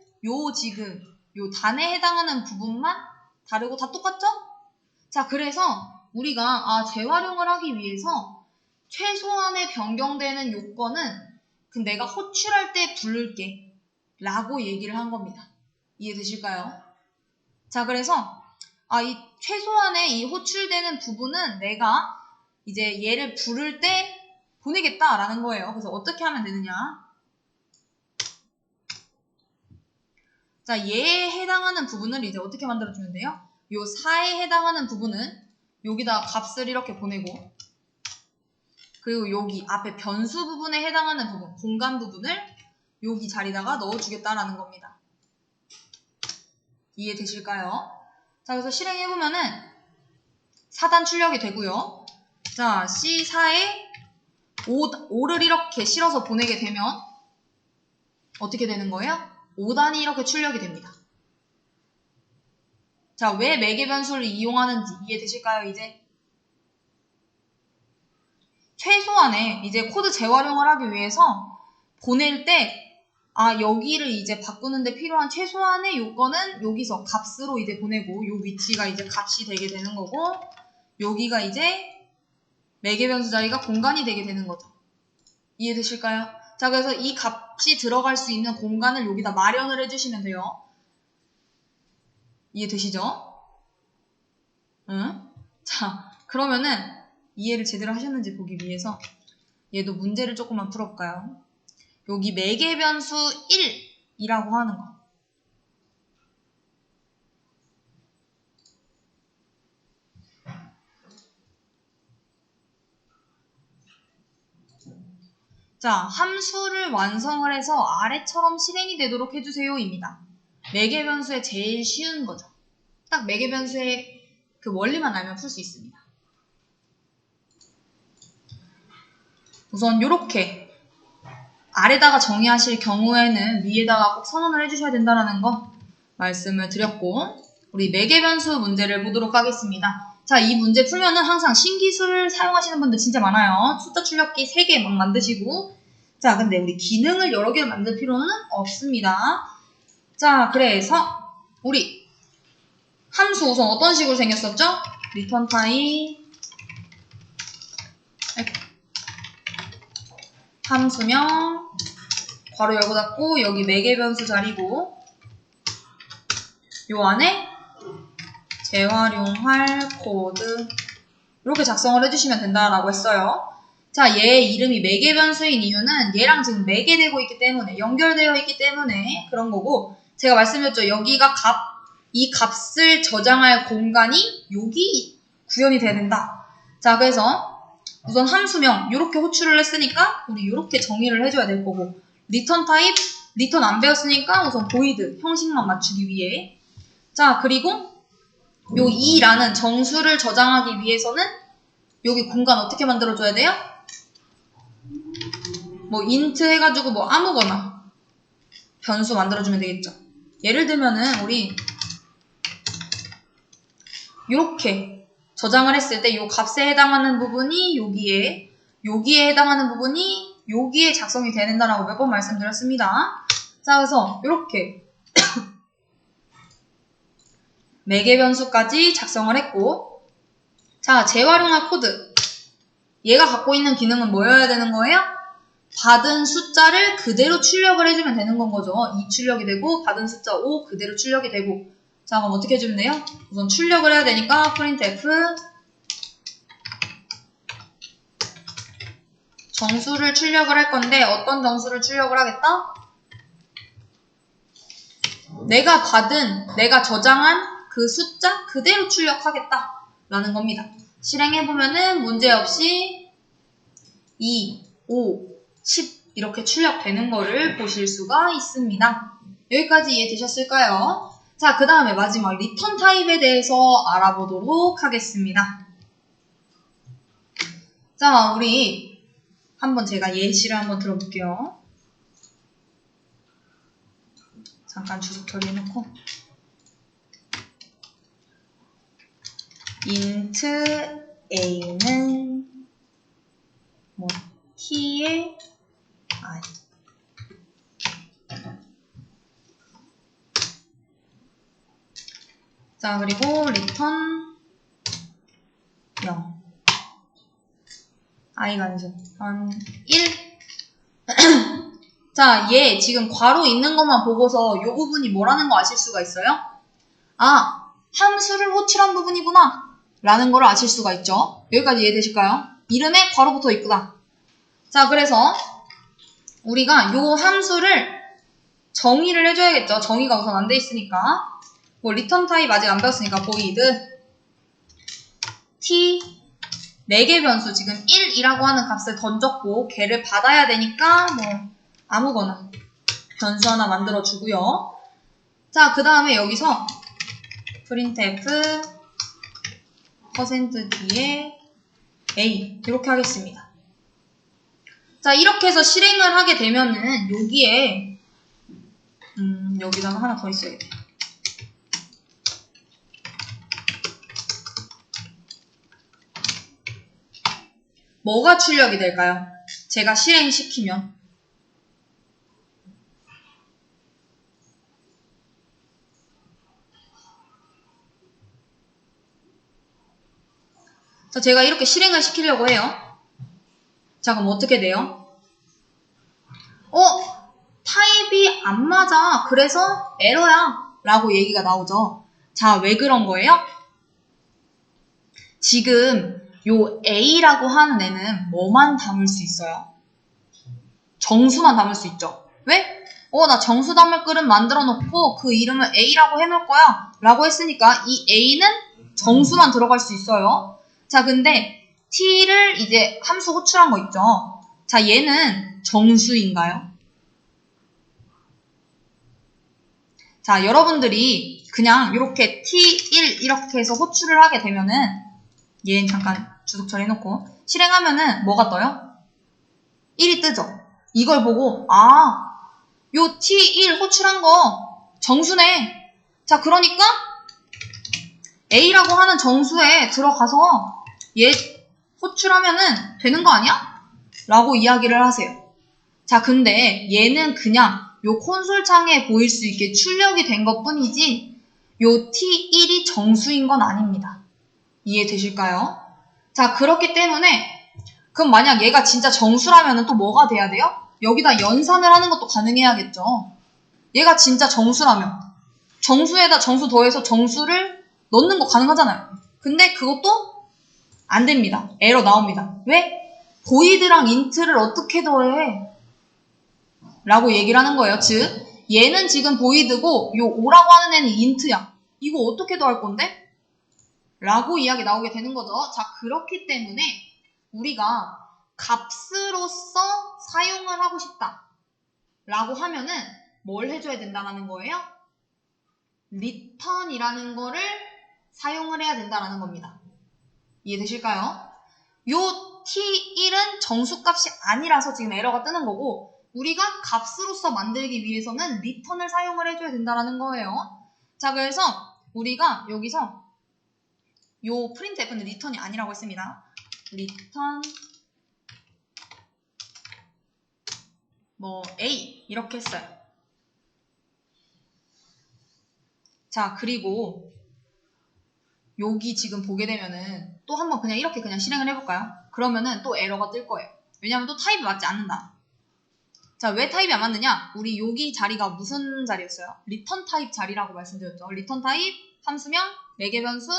지금 요 단에 해당하는 부분만 다르고 다 똑같죠? 자, 그래서 우리가 재활용을 하기 위해서 최소한의 변경되는 요건은 내가 호출할 때 부를게 라고 얘기를 한 겁니다. 이해되실까요? 자, 그래서 이 최소한의 이 호출되는 부분은 내가 이제 얘를 부를 때 보내겠다라는 거예요. 그래서 어떻게 하면 되느냐? 자, 얘에 해당하는 부분을 이제 어떻게 만들어주면 돼요? 요 4에 해당하는 부분은 여기다 값을 이렇게 보내고, 그리고 여기 앞에 변수 부분에 해당하는 부분, 공간 부분을 여기 자리다가 넣어주겠다라는 겁니다. 이해되실까요? 자, 그래서 실행해보면은 4단 출력이 되고요. 자, C4에 5를 이렇게 실어서 보내게 되면 어떻게 되는 거예요? 5단이 이렇게 출력이 됩니다. 자, 왜 매개 변수를 이용하는지 이해되실까요, 이제? 최소한의 이제 코드 재활용을 하기 위해서 보낼 때, 여기를 이제 바꾸는데 필요한 최소한의 요건은 여기서 값으로 이제 보내고, 요 위치가 이제 값이 되게 되는 거고, 여기가 이제 매개 변수 자리가 공간이 되게 되는 거죠. 이해되실까요? 자, 그래서 이 값이 들어갈 수 있는 공간을 여기다 마련을 해주시면 돼요. 이해되시죠? 응? 자, 그러면은 이해를 제대로 하셨는지 보기 위해서 얘도 문제를 조금만 풀어볼까요? 여기 매개 변수 1이라고 하는 거. 자, 함수를 완성을 해서 아래처럼 실행이 되도록 해주세요 입니다. 매개 변수의 제일 쉬운 거죠. 딱 매개 변수의 그 원리만 알면 풀 수 있습니다. 우선 이렇게 아래다가 정의하실 경우에는 위에다가 꼭 선언을 해주셔야 된다는 거 말씀을 드렸고, 우리 매개 변수 문제를 보도록 하겠습니다. 자, 이 문제 풀면은 항상 신기술 사용하시는 분들 진짜 많아요. 숫자 출력기 3개 막 만드시고, 자, 근데 우리 기능을 여러 개를 만들 필요는 없습니다. 자, 그래서 우리 함수 우선 어떤 식으로 생겼었죠? 리턴 타입 함수명 괄호 열고 닫고, 여기 매개 변수 자리고, 요 안에 재활용할 코드 이렇게 작성을 해주시면 된다라고 했어요. 자, 얘 이름이 매개 변수인 이유는 얘랑 지금 매개되고 있기 때문에, 연결되어 있기 때문에 그런 거고, 제가 말씀드렸죠. 여기가 이 값을 저장할 공간이 여기 구현이 돼야 된다. 자, 그래서 우선 함수명 이렇게 호출을 했으니까 우리 이렇게 정의를 해줘야 될 거고, 리턴 타입, 리턴 안 배웠으니까 우선 보이드 형식만 맞추기 위해, 자, 그리고 요 2라는 정수를 저장하기 위해서는 여기 공간 어떻게 만들어줘야 돼요? 뭐 인트 해가지고 뭐 아무거나 변수 만들어주면 되겠죠. 예를 들면은 우리 이렇게 저장을 했을 때 요 값에 해당하는 부분이 여기에 해당하는 부분이 여기에 작성이 된다라고 몇 번 말씀드렸습니다. 자, 그래서 이렇게 매개 변수까지 작성을 했고, 자, 재활용할 코드. 얘가 갖고 있는 기능은 뭐여야 되는 거예요? 받은 숫자를 그대로 출력을 해주면 되는 건 거죠. 2 출력이 되고, 받은 숫자 5 그대로 출력이 되고. 자, 그럼 어떻게 해주면 돼요? 우선 출력을 해야 되니까 printf 정수를 출력을 할 건데, 어떤 정수를 출력을 하겠다? 내가 저장한 그 숫자 그대로 출력하겠다 라는 겁니다. 실행해보면은 문제없이 2, 5, 10 이렇게 출력되는 거를 보실 수가 있습니다. 여기까지 이해되셨을까요? 자, 그 다음에 마지막 리턴 타입에 대해서 알아보도록 하겠습니다. 자, 우리 한번 제가 예시를 한번 들어볼게요. 잠깐 주석 처리해놓고, int a는 뭐 t의 i. 자, 그리고 return 0 i가 아니죠. 1 자, 얘 지금 괄호 있는 것만 보고서 이 부분이 뭐라는 거 아실 수가 있어요? 아, 함수를 호출한 부분이구나 라는 걸 아실 수가 있죠. 여기까지 이해되실까요? 이름에 괄호 붙어 있구나. 자, 그래서 우리가 요 함수를 정의를 해줘야겠죠. 정의가 우선 안 돼 있으니까. 뭐 리턴 타입 아직 안 배웠으니까 void t 4개 변수 지금 1이라고 하는 값을 던졌고 걔를 받아야 되니까 뭐 아무거나 변수 하나 만들어 주고요. 자, 그 다음에 여기서 printf %d에 a 이렇게 하겠습니다. 자, 이렇게 해서 실행을 하게 되면은 여기에 여기다가 하나 더 있어야 돼요. 뭐가 출력이 될까요? 제가 실행시키면 자, 제가 이렇게 실행을 시키려고 해요. 자, 그럼 어떻게 돼요? 타입이 안 맞아. 그래서 에러야. 라고 얘기가 나오죠. 자, 왜 그런 거예요? 지금 요 A라고 하는 애는 뭐만 담을 수 있어요? 정수만 담을 수 있죠. 왜? 나 정수 담을 그릇 만들어 놓고 그 이름을 A라고 해놓을 거야. 라고 했으니까 이 A는 정수만 들어갈 수 있어요. 자, 근데 T를 이제 함수 호출한 거 있죠. 자, 얘는 정수인가요? 자, 여러분들이 그냥 이렇게 T1 이렇게 해서 호출을 하게 되면은 얘는 잠깐 주석 처리해놓고 실행하면은 뭐가 떠요? 1이 뜨죠. 이걸 보고 요 T1 호출한 거 정수네. 자, 그러니까 A라고 하는 정수에 들어가서 얘 호출하면은 되는 거 아니야? 라고 이야기를 하세요. 자, 근데 얘는 그냥 요 콘솔 창에 보일 수 있게 출력이 된 것 뿐이지 요 T1이 정수인 건 아닙니다. 이해되실까요? 자, 그렇기 때문에 그럼 만약 얘가 진짜 정수라면 또 뭐가 돼야 돼요? 여기다 연산을 하는 것도 가능해야겠죠. 얘가 진짜 정수라면 정수에다 정수 더해서 정수를 넣는 거 가능하잖아요. 근데 그것도 안 됩니다. 에러 나옵니다. 왜? void랑 int를 어떻게 더해? 라고 얘기를 하는 거예요. 즉 얘는 지금 void고 요 5라고 하는 애는 int야. 이거 어떻게 더할 건데? 라고 이야기 나오게 되는 거죠. 자, 그렇기 때문에 우리가 값으로서 사용을 하고 싶다 라고 하면은 뭘 해줘야 된다는 거예요? return이라는 거를 사용을 해야 된다는 겁니다. 이해되실까요? 요 t1은 정수값이 아니라서 지금 에러가 뜨는 거고 우리가 값으로서 만들기 위해서는 return을 사용을 해줘야 된다는 거예요. 자, 그래서 우리가 여기서 요 printf는 return이 아니라고 했습니다. return A 이렇게 했어요. 자, 그리고 여기 지금 보게 되면은 또 한번 그냥 이렇게 그냥 실행을 해볼까요? 그러면은 또 에러가 뜰 거예요. 왜냐면 또 타입이 맞지 않는다. 자, 왜 타입이 안 맞느냐? 우리 여기 자리가 무슨 자리였어요? 리턴 타입 자리라고 말씀드렸죠. 리턴 타입, 함수명, 4개 변수,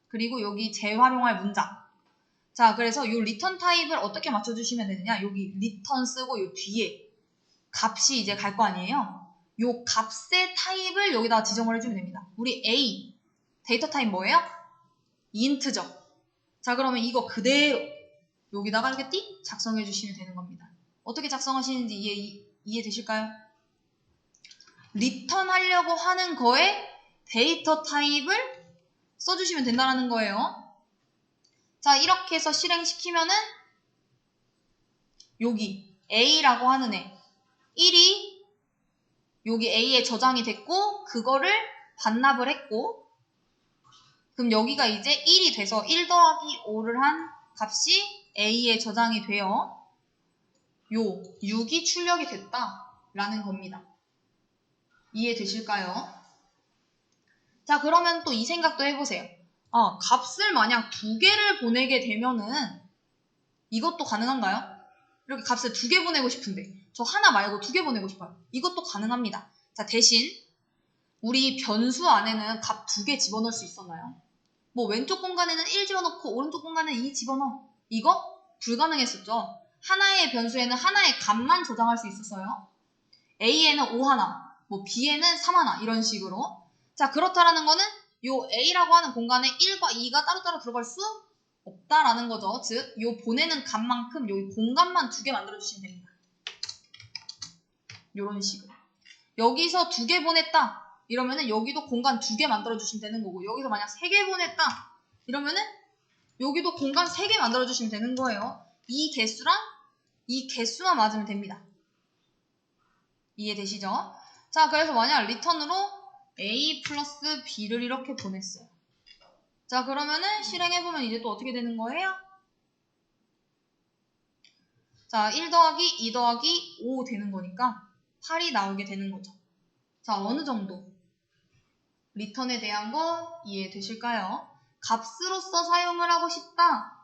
그리고 여기 재활용할 문장. 자, 그래서 요 리턴 타입을 어떻게 맞춰주시면 되느냐? 여기 리턴 쓰고 요 뒤에 값이 이제 갈 거 아니에요? 요 값의 타입을 여기다 지정을 해주면 됩니다. 우리 A, 데이터 타입 뭐예요? int죠. 자, 그러면 이거 그대로 여기다가 이렇게 띡 작성해 주시면 되는 겁니다. 어떻게 작성하시는지 이해되실까요? 리턴 하려고 하는 거에 데이터 타입을 써주시면 된다는 거예요. 자, 이렇게 해서 실행시키면은 여기 A라고 하는 애 1이 여기 A에 저장이 됐고 그거를 반납을 했고 그럼 여기가 이제 1이 돼서 1 더하기 5를 한 값이 A에 저장이 되어 요 6이 출력이 됐다라는 겁니다. 이해되실까요? 자, 그러면 또 이 생각도 해보세요. 값을 만약 2개를 보내게 되면은 이것도 가능한가요? 이렇게 값을 2개 보내고 싶은데 저 하나 말고 2개 보내고 싶어요. 이것도 가능합니다. 자, 대신 우리 변수 안에는 값 2개 집어넣을 수 있었나요? 뭐 왼쪽 공간에는 1 집어넣고 오른쪽 공간에 2 집어넣어. 이거 불가능했었죠. 하나의 변수에는 하나의 값만 저장할 수 있었어요. A에는 5 하나, 뭐 B에는 3하나 이런 식으로. 자, 그렇다라는 거는 요 A라고 하는 공간에 1과 2가 따로따로 들어갈 수 없다라는 거죠. 즉, 요 보내는 값만큼 요 공간만 2개 만들어주시면 됩니다. 요런 식으로. 여기서 2개 보냈다. 이러면은 여기도 공간 2개 만들어주시면 되는 거고, 여기서 만약 3개 보냈다. 이러면은 여기도 공간 3개 만들어주시면 되는 거예요. 이 개수랑 이 개수만 맞으면 됩니다. 이해되시죠? 자, 그래서 만약 리턴으로 A 플러스 B를 이렇게 보냈어요. 자, 그러면은 실행해보면 이제 또 어떻게 되는 거예요? 자, 1 더하기 2 더하기 5 되는 거니까 8이 나오게 되는 거죠. 자, 어느 정도 리턴에 대한 거 이해되실까요? 값으로서 사용을 하고 싶다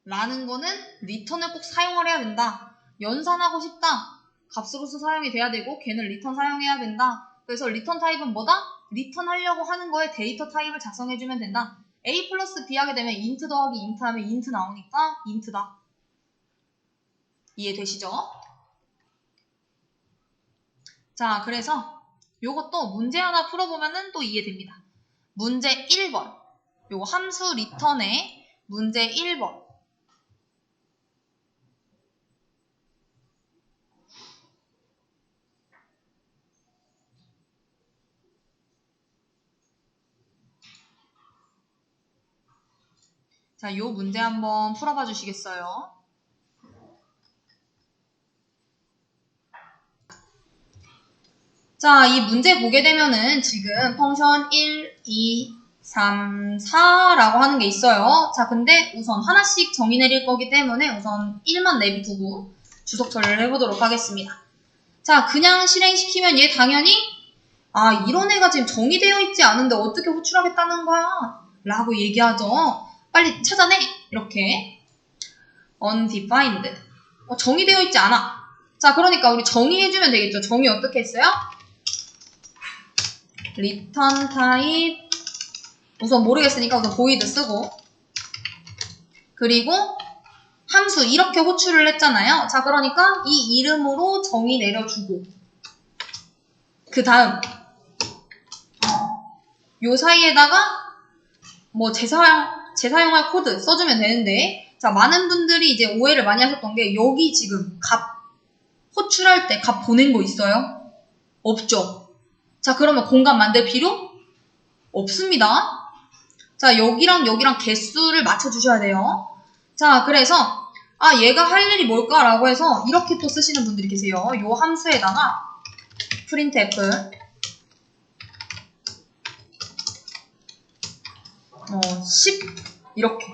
라는 거는 리턴을 꼭 사용을 해야 된다. 연산하고 싶다. 값으로서 사용이 돼야 되고 걔는 리턴 사용해야 된다. 그래서 리턴 타입은 뭐다? 리턴 하려고 하는 거에 데이터 타입을 작성해주면 된다. A 플러스 B 하게 되면 int 더하기 int 하면 int 나오니까 int다. 이해되시죠? 자, 그래서 요것도 문제 하나 풀어보면은 또 이해됩니다. 문제 1번. 요거 함수 리턴의 문제 1번. 자, 요 문제 한번 풀어봐 주시겠어요? 자, 이 문제 보게 되면은 지금 펑션 1, 2, 3, 4라고 하는 게 있어요. 자, 근데 우선 하나씩 정의 내릴 거기 때문에 우선 1만 내비두고 주석 처리를 해보도록 하겠습니다. 자, 그냥 실행시키면 얘 당연히 이런 애가 지금 정의되어 있지 않은데 어떻게 호출하겠다는 거야? 라고 얘기하죠. 빨리 찾아내! 이렇게 undefined 정의되어 있지 않아. 자, 그러니까 우리 정의해주면 되겠죠. 정의 어떻게 했어요? return type 우선 모르겠으니까 우선 void 쓰고 그리고 함수 이렇게 호출을 했잖아요. 자, 그러니까 이 이름으로 정의 내려주고 그 다음 요 사이에다가 뭐 재사용할 코드 써주면 되는데 자, 많은 분들이 이제 오해를 많이 하셨던 게 여기 지금 값 호출할 때 값 보낸 거 있어요? 없죠? 자, 그러면 공간 만들 필요 없습니다. 자, 여기랑 여기랑 개수를 맞춰주셔야 돼요. 자, 그래서 얘가 할 일이 뭘까라고 해서 이렇게 또 쓰시는 분들이 계세요. 요 함수에다가 printf 10 이렇게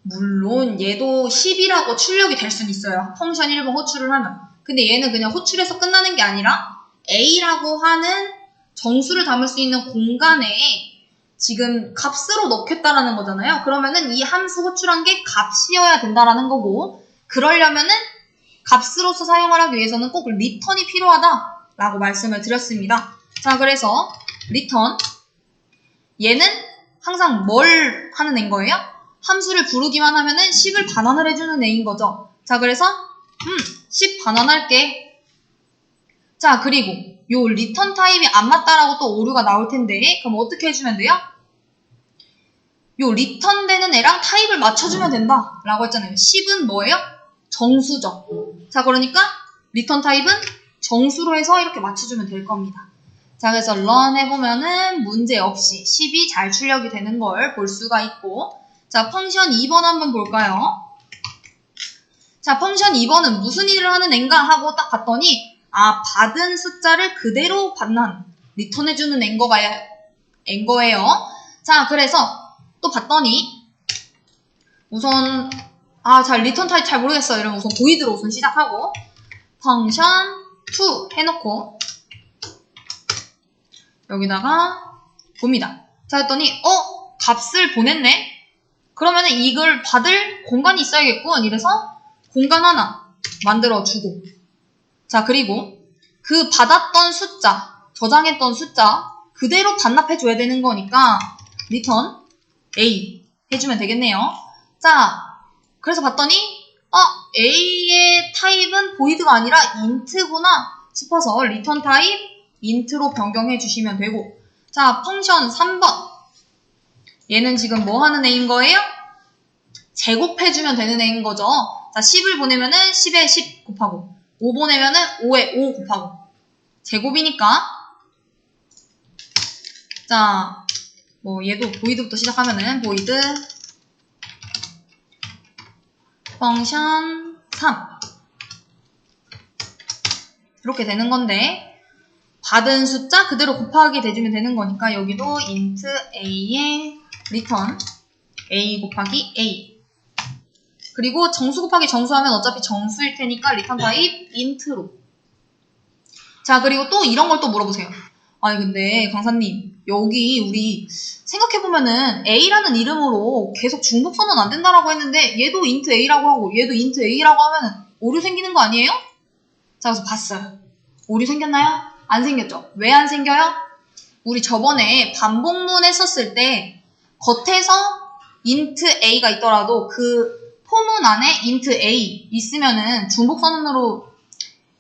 물론 얘도 10이라고 출력이 될 수는 있어요. 펑션 1번 호출을 하면. 근데 얘는 그냥 호출해서 끝나는 게 아니라 A라고 하는 정수를 담을 수 있는 공간에 지금 값으로 넣겠다라는 거잖아요. 그러면은 이 함수 호출한 게 값이어야 된다라는 거고 그러려면은 값으로서 사용을 하기 위해서는 꼭 리턴이 필요하다라고 말씀을 드렸습니다. 자, 그래서 리턴 얘는 항상 뭘 하는 애인 거예요? 함수를 부르기만 하면은 10을 반환을 해주는 애인 거죠. 자, 그래서 10 반환할게. 자, 그리고 요 리턴 타입이 안 맞다라고 또 오류가 나올 텐데 그럼 어떻게 해주면 돼요? 요 리턴 되는 애랑 타입을 맞춰주면 된다 라고 했잖아요. 10은 뭐예요? 정수죠. 자, 그러니까 리턴 타입은 정수로 해서 이렇게 맞춰주면 될 겁니다. 자, 그래서 run 해보면은 문제 없이 10이 잘 출력이 되는 걸 볼 수가 있고 자, 펑션 2번 한번 볼까요? 자, 펑션 2번은 무슨 일을 하는 앤가 하고 딱 봤더니 받은 숫자를 그대로 반환, 리턴해주는 앤 거예요. 자, 그래서 또 봤더니 우선 잘 리턴 타입 잘 모르겠어요. 이러면 우선 void로 우선 시작하고 펑션 2 해놓고 여기다가 봅니다. 자, 했더니 값을 보냈네? 그러면은 이걸 받을 공간이 있어야겠군. 이래서 공간 하나 만들어주고 자, 그리고 그 받았던 숫자, 저장했던 숫자 그대로 반납해줘야 되는 거니까 return A 해주면 되겠네요. 자, 그래서 봤더니 A의 타입은 void가 아니라 int구나. 싶어서 return 타입 int로 변경해 주시면 되고, 자, 펑션 3번. 얘는 지금 뭐 하는 애인 거예요? 제곱해주면 되는 애인 거죠. 자, 10을 보내면은 10에 10 곱하고, 5 보내면은 5에 5 곱하고. 제곱이니까. 자, 뭐 얘도 void부터 시작하면은 void 펑션 3 이렇게 되는 건데, 받은 숫자 그대로 곱하기 대주면 되는 거니까 여기도 int a의 return a 곱하기 a, 그리고 정수 곱하기 정수하면 어차피 정수일 테니까 return 타입 int로. 자, 그리고 또 이런 걸 또 물어보세요. 아니 근데 강사님, 여기 우리 생각해보면은 a라는 이름으로 계속 중복 선언 안 된다라고 했는데 얘도 int a라고 하고 얘도 int a라고 하면은 오류 생기는 거 아니에요? 자, 그래서 봤어요. 오류 생겼나요? 안 생겼죠? 왜 안 생겨요? 우리 저번에 반복문 했었을 때 겉에서 int a가 있더라도 그 포문 안에 int a 있으면은 중복 선언으로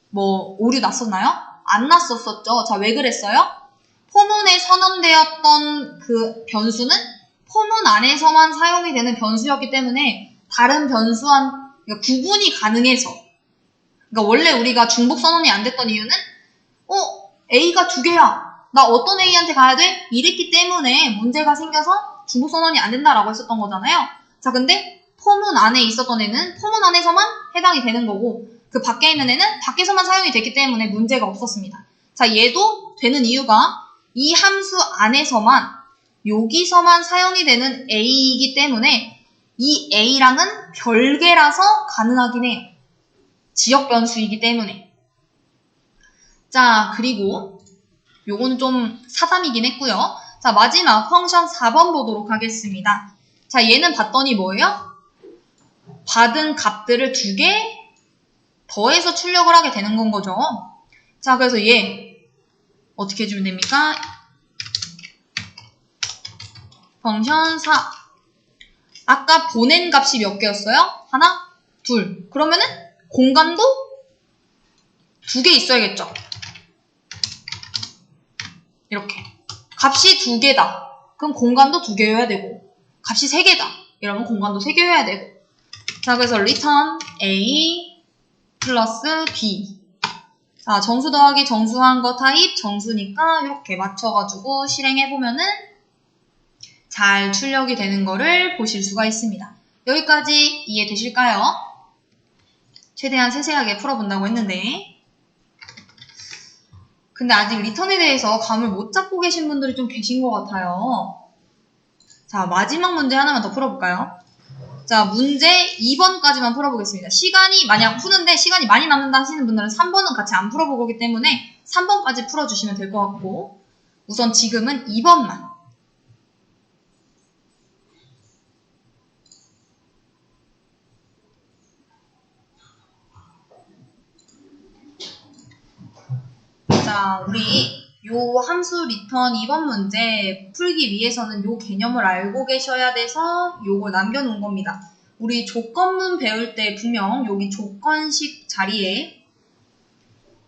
뭐 오류 났었나요? 안 났었었죠. 자, 왜 그랬어요? 포문에 선언되었던 그 변수는 포문 안에서만 사용이 되는 변수였기 때문에 다른 변수와 구분이 가능해서. 그러니까 원래 우리가 중복 선언이 안 됐던 이유는 A가 2개야. 나 어떤 A한테 가야 돼? 이랬기 때문에 문제가 생겨서 중복 선언이 안 된다라고 했었던 거잖아요. 자, 근데 포문 안에 있었던 애는 포문 안에서만 해당이 되는 거고, 그 밖에 있는 애는 밖에서만 사용이 됐기 때문에 문제가 없었습니다. 자, 얘도 되는 이유가 이 함수 안에서만, 여기서만 사용이 되는 A이기 때문에 이 A랑은 별개라서 가능하긴 해요. 지역 변수이기 때문에. 자, 그리고 요거는 좀 사담이긴 했고요. 자, 마지막 펑션 4번 보도록 하겠습니다. 자, 얘는 봤더니 뭐예요? 받은 값들을 2개 더해서 출력을 하게 되는 건 거죠. 자, 그래서 얘 어떻게 해주면 됩니까? 펑션 4. 아까 보낸 값이 몇 개였어요? 하나, 둘. 그러면은 공간도 2개 있어야겠죠. 이렇게. 값이 2개다. 그럼 공간도 2개여야 되고, 값이 3개다. 이러면 공간도 3개여야 되고. 자, 그래서 return a 플러스 b. 자, 정수 더하기 정수한 거 타입 정수니까 이렇게 맞춰가지고 실행해보면은 잘 출력이 되는 거를 보실 수가 있습니다. 여기까지 이해되실까요? 최대한 세세하게 풀어본다고 했는데, 근데 아직 리턴에 대해서 감을 못 잡고 계신 분들이 좀 계신 것 같아요. 자, 마지막 문제 하나만 더 풀어볼까요? 자, 문제 2번까지만 풀어보겠습니다. 시간이 만약 푸는데 시간이 많이 남는다 하시는 분들은 3번은 같이 안 풀어볼 거기 때문에 3번까지 풀어주시면 될 것 같고, 우선 지금은 2번만. 자, 우리 요 함수 리턴 2번 문제 풀기 위해서는 요 개념을 알고 계셔야 돼서 요거 남겨놓은 겁니다. 우리 조건문 배울 때 분명 여기 조건식 자리에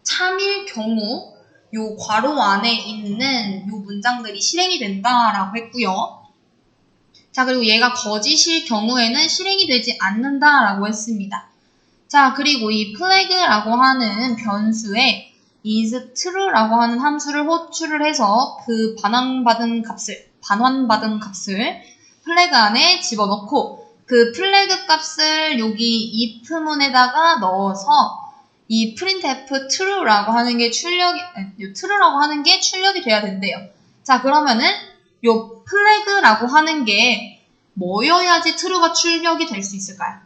참일 경우 요 괄호 안에 있는 요 문장들이 실행이 된다라고 했고요. 자, 그리고 얘가 거짓일 경우에는 실행이 되지 않는다라고 했습니다. 자, 그리고 이 플래그라고 하는 변수에 is true라고 하는 함수를 호출을 해서 그 반환받은 값을 플래그 안에 집어넣고, 그 플래그 값을 여기 if문에다가 넣어서 이 printf true라고 하는 게 true라고 하는 게 출력이 돼야 된대요. 자, 그러면은 요 플래그라고 하는 게 뭐여야지 true가 출력이 될 수 있을까요?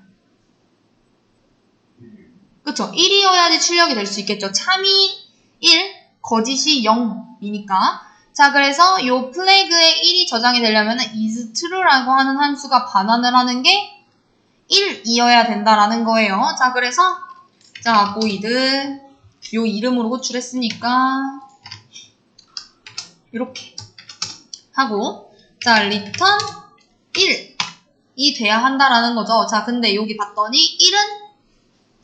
그쵸? 1이어야지 출력이 될 수 있겠죠. 참이 1, 거짓이 0이니까. 자, 그래서 요 플래그에 1이 저장이 되려면 is true라고 하는 함수가 반환을 하는 게 1이어야 된다라는 거예요. 자, 그래서 자, void 요 이름으로 호출했으니까 이렇게 하고, 자, return 1이 돼야 한다라는 거죠. 자, 근데 여기 봤더니 1은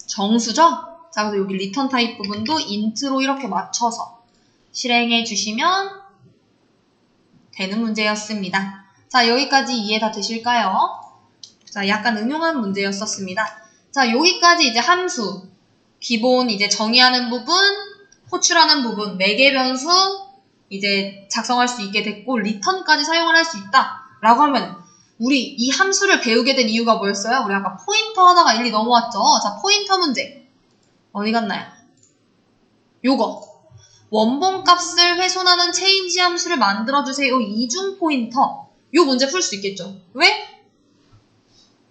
정수죠? 자, 그래서 여기 리턴 타입 부분도 int로 이렇게 맞춰서 실행해 주시면 되는 문제였습니다. 자, 여기까지 이해 다 되실까요? 자, 약간 응용한 문제였었습니다. 자, 여기까지 이제 함수, 기본 이제 정의하는 부분, 호출하는 부분, 매개 변수 이제 작성할 수 있게 됐고, 리턴까지 사용을 할 수 있다 라고 하면 우리 이 함수를 배우게 된 이유가 뭐였어요? 우리 아까 포인터 하다가 1, 2 넘어왔죠? 자, 포인터 문제 어디 갔나요? 요거 원본 값을 훼손하는 체인지 함수를 만들어주세요. 이중 포인터 요 문제 풀 수 있겠죠? 왜?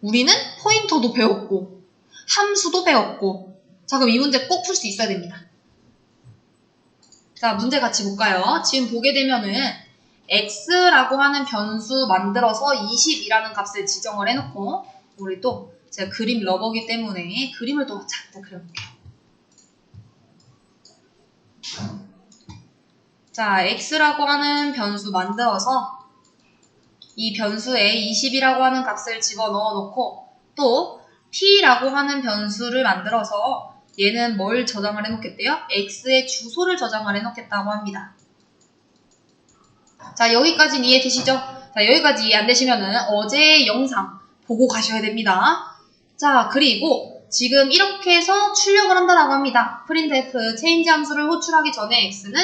우리는 포인터도 배웠고 함수도 배웠고 자, 그럼 이 문제 꼭 풀 수 있어야 됩니다. 자, 문제 같이 볼까요? 지금 보게 되면은 x라고 하는 변수 만들어서 20이라는 값을 지정을 해놓고 우리 또 제가 그림 러버기 때문에 그림을 또 잠깐 그려볼게요. 자, x라고 하는 변수 만들어서 이 변수에 20이라고 하는 값을 집어넣어 놓고 또 p라고 하는 변수를 만들어서 얘는 뭘 저장을 해놓겠대요? x의 주소를 저장을 해놓겠다고 합니다. 자, 여기까지는 이해되시죠? 자, 여기까지 이해 안 되시면은 어제의 영상 보고 가셔야 됩니다. 자, 그리고 지금 이렇게 해서 출력을 한다라고 합니다. printf 체인지 함수를 호출하기 전에 x는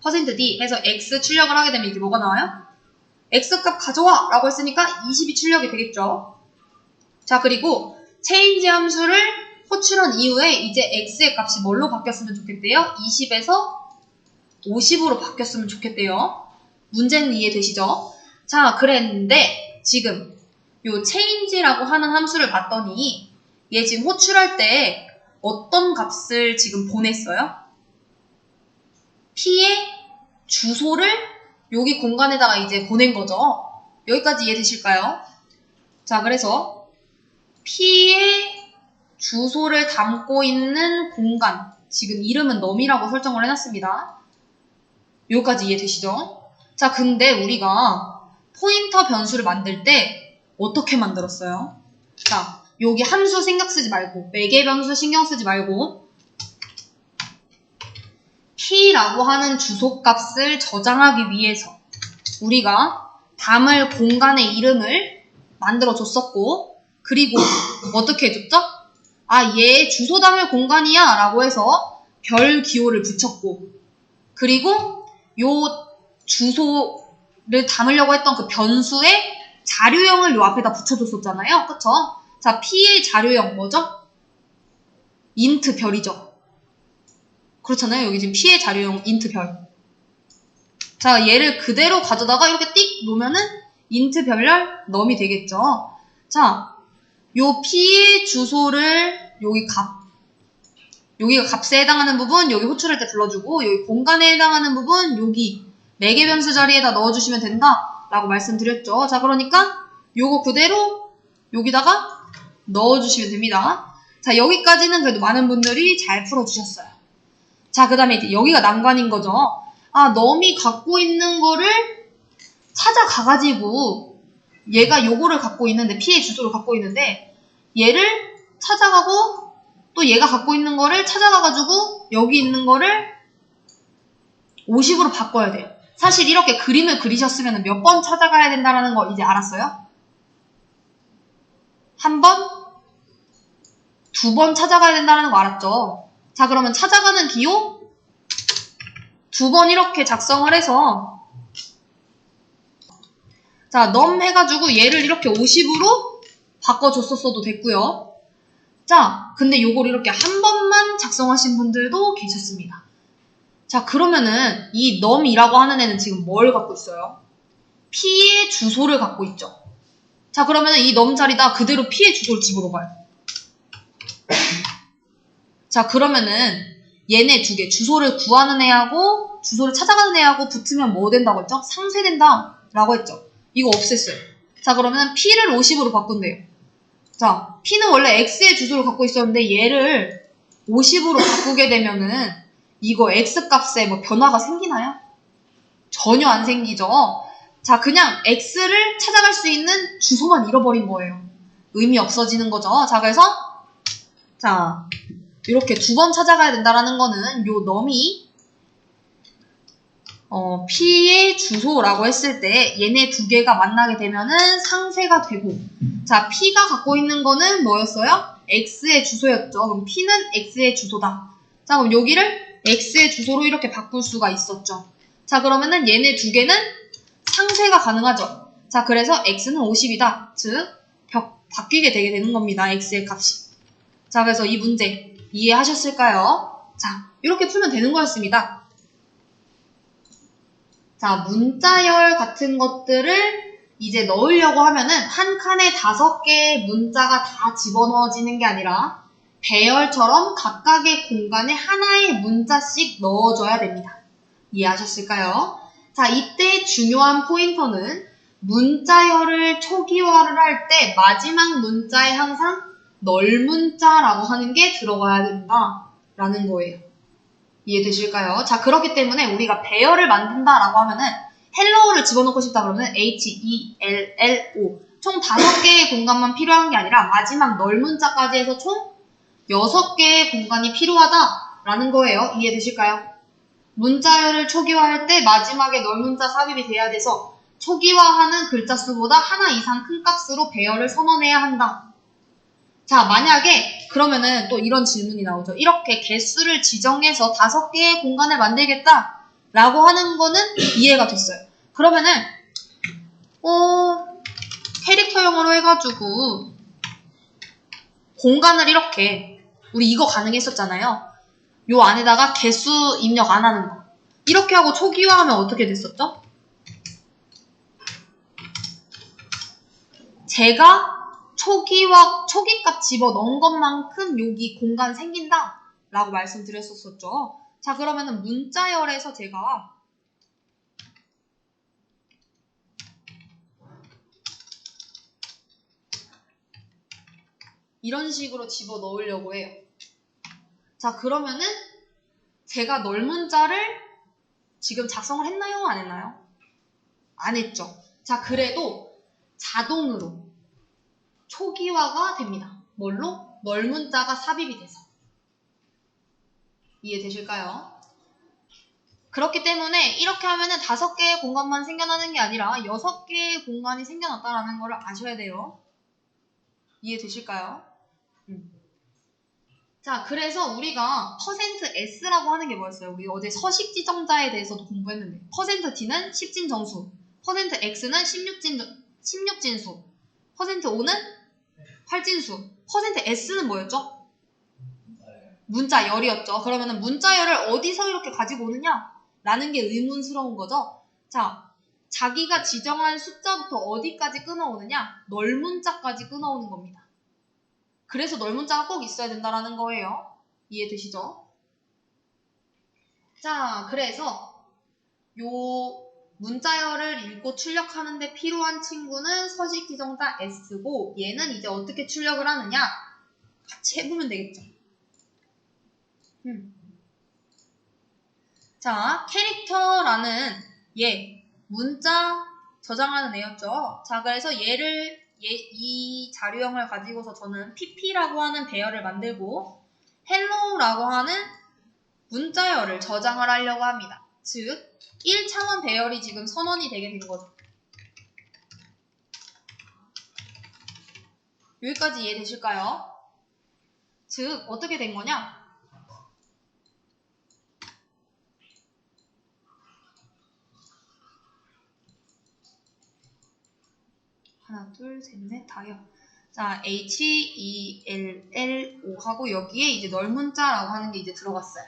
%d 해서 x 출력을 하게 되면 이제 뭐가 나와요? x값 가져와 라고 했으니까 20이 출력이 되겠죠. 자, 그리고 체인지 함수를 호출한 이후에 이제 x의 값이 뭘로 바뀌었으면 좋겠대요? 20에서 50으로 바뀌었으면 좋겠대요. 문제는 이해되시죠? 자, 그랬는데 지금 요 change라고 하는 함수를 봤더니 얘 지금 호출할 때 어떤 값을 지금 보냈어요? p의 주소를 여기 공간에다가 이제 보낸 거죠. 여기까지 이해되실까요? 자, 그래서 p의 주소를 담고 있는 공간, 지금 이름은 num이라고 설정을 해놨습니다. 여기까지 이해되시죠? 자, 근데 우리가 포인터 변수를 만들 때 어떻게 만들었어요? 자, 여기 함수 신경 쓰지 말고 매개 변수 신경 쓰지 말고 p라고 하는 주소값을 저장하기 위해서 우리가 담을 공간의 이름을 만들어 줬었고 그리고 어떻게 해줬죠? 아, 얘 주소 담을 공간이야 라고 해서 별 기호를 붙였고 그리고 요 주소를 담으려고 했던 그 변수의 자료형을 요 앞에다 붙여줬었잖아요. 그쵸? 자, p의 자료형 뭐죠? int 별이죠. 그렇잖아요. 여기 지금 p의 자료형 int 별. 자, 얘를 그대로 가져다가 이렇게 띡 놓으면은 int 별열 num이 되겠죠. 자, 요 p의 주소를 여기 여기가 값에 해당하는 부분 여기 호출할 때 불러주고 여기 공간에 해당하는 부분 여기 매개 변수 자리에다 넣어주시면 된다 라고 말씀드렸죠. 자, 그러니까 요거 그대로 여기다가 넣어주시면 됩니다. 자, 여기까지는 그래도 많은 분들이 잘 풀어주셨어요. 자, 그 다음에 이제 여기가 난관인 거죠. 아, num이 갖고 있는 거를 찾아가가지고 얘가 요거를 갖고 있는데 p의 주소를 갖고 있는데 얘를 찾아가고 또 얘가 갖고 있는 거를 찾아가가지고 여기 있는 거를 50으로 바꿔야 돼요. 사실 이렇게 그림을 그리셨으면 몇 번 찾아가야 된다는 거 이제 알았어요? 한 번? 2번 찾아가야 된다는 거 알았죠? 자, 그러면 찾아가는 기호 2번 이렇게 작성을 해서 자, num 해가지고 얘를 이렇게 50으로 바꿔줬었어도 됐고요. 자, 근데 요걸 이렇게 한 번만 작성하신 분들도 계셨습니다. 자, 그러면은 이 num이라고 하는 애는 지금 뭘 갖고 있어요? p의 주소를 갖고 있죠. 자, 그러면은 이 num 자리다 그대로 p의 주소를 집어넣어봐요. 자, 그러면은 얘네 두 개, 주소를 구하는 애하고 주소를 찾아가는 애하고 붙으면 뭐 된다고 했죠? 상쇄된다 라고 했죠. 이거 없앴어요. 자, 그러면 p를 50으로 바꾼대요. 자, p는 원래 x의 주소를 갖고 있었는데 얘를 50으로 바꾸게 되면은 이거 x 값에 뭐 변화가 생기나요? 전혀 안 생기죠. 자, 그냥 x를 찾아갈 수 있는 주소만 잃어버린 거예요. 의미 없어지는 거죠. 자, 그래서 자, 이렇게 두 번 찾아가야 된다라는 거는 요 넘이 P의 주소라고 했을 때 얘네 두 개가 만나게 되면은 상쇄가 되고, 자, P가 갖고 있는 거는 뭐였어요? X의 주소였죠. 그럼 P는 X의 주소다. 자, 그럼 여기를 X의 주소로 이렇게 바꿀 수가 있었죠. 자, 그러면은 얘네 두 개는 상쇄가 가능하죠. 자, 그래서 X는 50이다. 즉, 바뀌게 되게 되는 겁니다. X의 값이. 자, 그래서 이 문제 이해하셨을까요? 자, 이렇게 풀면 되는 거였습니다. 자, 문자열 같은 것들을 이제 넣으려고 하면은 한 칸에 5개의 문자가 다 집어넣어지는 게 아니라 배열처럼 각각의 공간에 하나의 문자씩 넣어줘야 됩니다. 이해하셨을까요? 자, 이때 중요한 포인터는 문자열을 초기화를 할 때 마지막 문자에 항상 널문자라고 하는 게 들어가야 된다라는 거예요. 이해되실까요? 자, 그렇기 때문에 우리가 배열을 만든다라고 하면은 헬로우를 집어넣고 싶다 그러면 HELLO 총 5개의 공간만 필요한 게 아니라 마지막 널문자까지 해서 총 6개의 공간이 필요하다라는 거예요. 이해되실까요? 문자열을 초기화할 때 마지막에 널문자 삽입이 돼야 돼서 초기화하는 글자 수보다 하나 이상 큰 값으로 배열을 선언해야 한다. 자, 만약에 그러면은 또 이런 질문이 나오죠. 이렇게 개수를 지정해서 5개의 공간을 만들겠다 라고 하는 거는 이해가 됐어요. 그러면은 캐릭터형으로 해가지고 공간을 이렇게, 우리 이거 가능했었잖아요. 요 안에다가 개수 입력 안 하는 거. 이렇게 하고 초기화하면 어떻게 됐었죠? 제가 초기값 집어넣은 것만큼 여기 공간 생긴다 라고 말씀드렸었죠. 자, 그러면은 문자열에서 제가 이런 식으로 집어넣으려고 해요. 자, 그러면은 제가 널문자를 지금 작성을 했나요? 안 했나요? 안 했죠. 자, 그래도 자동으로 초기화가 됩니다. 뭘로? 널문자가 삽입이 돼서. 이해되실까요? 그렇기 때문에 이렇게 하면은 5개의 공간만 생겨나는 게 아니라 6개의 공간이 생겨났다는 걸 아셔야 돼요. 이해되실까요? 자, 그래서 우리가 %s라고 하는 게 뭐였어요? 우리 어제 서식 지정자에 대해서도 공부했는데 %d는 10진 정수, %x는 16진수, %5는 8진수, %s는 뭐였죠? 문자열이었죠. 그러면은 문자열을 어디서 이렇게 가지고 오느냐? 라는 게 의문스러운 거죠. 자, 자기가 지정한 숫자부터 어디까지 끊어오느냐? 널문자까지 끊어오는 겁니다. 그래서 널문자가 꼭 있어야 된다는 거예요. 이해되시죠? 자, 그래서 요 문자열을 읽고 출력하는 데 필요한 친구는 서식 지정자 S고, 얘는 이제 어떻게 출력을 하느냐? 같이 해보면 되겠죠. 자, 캐릭터라는 얘 문자 저장하는 애였죠. 자, 그래서 이 자료형을 가지고서 저는 pp라고 하는 배열을 만들고 hello라고 하는 문자열을 저장을 하려고 합니다. 즉 1차원 배열이 지금 선언이 되게 된 거죠. 여기까지 이해되실까요? 즉 어떻게 된 거냐? 하나, 둘, 셋, 넷, 다요. 자, HELLO 하고 여기에 이제 널문자라고 하는 게 이제 들어갔어요.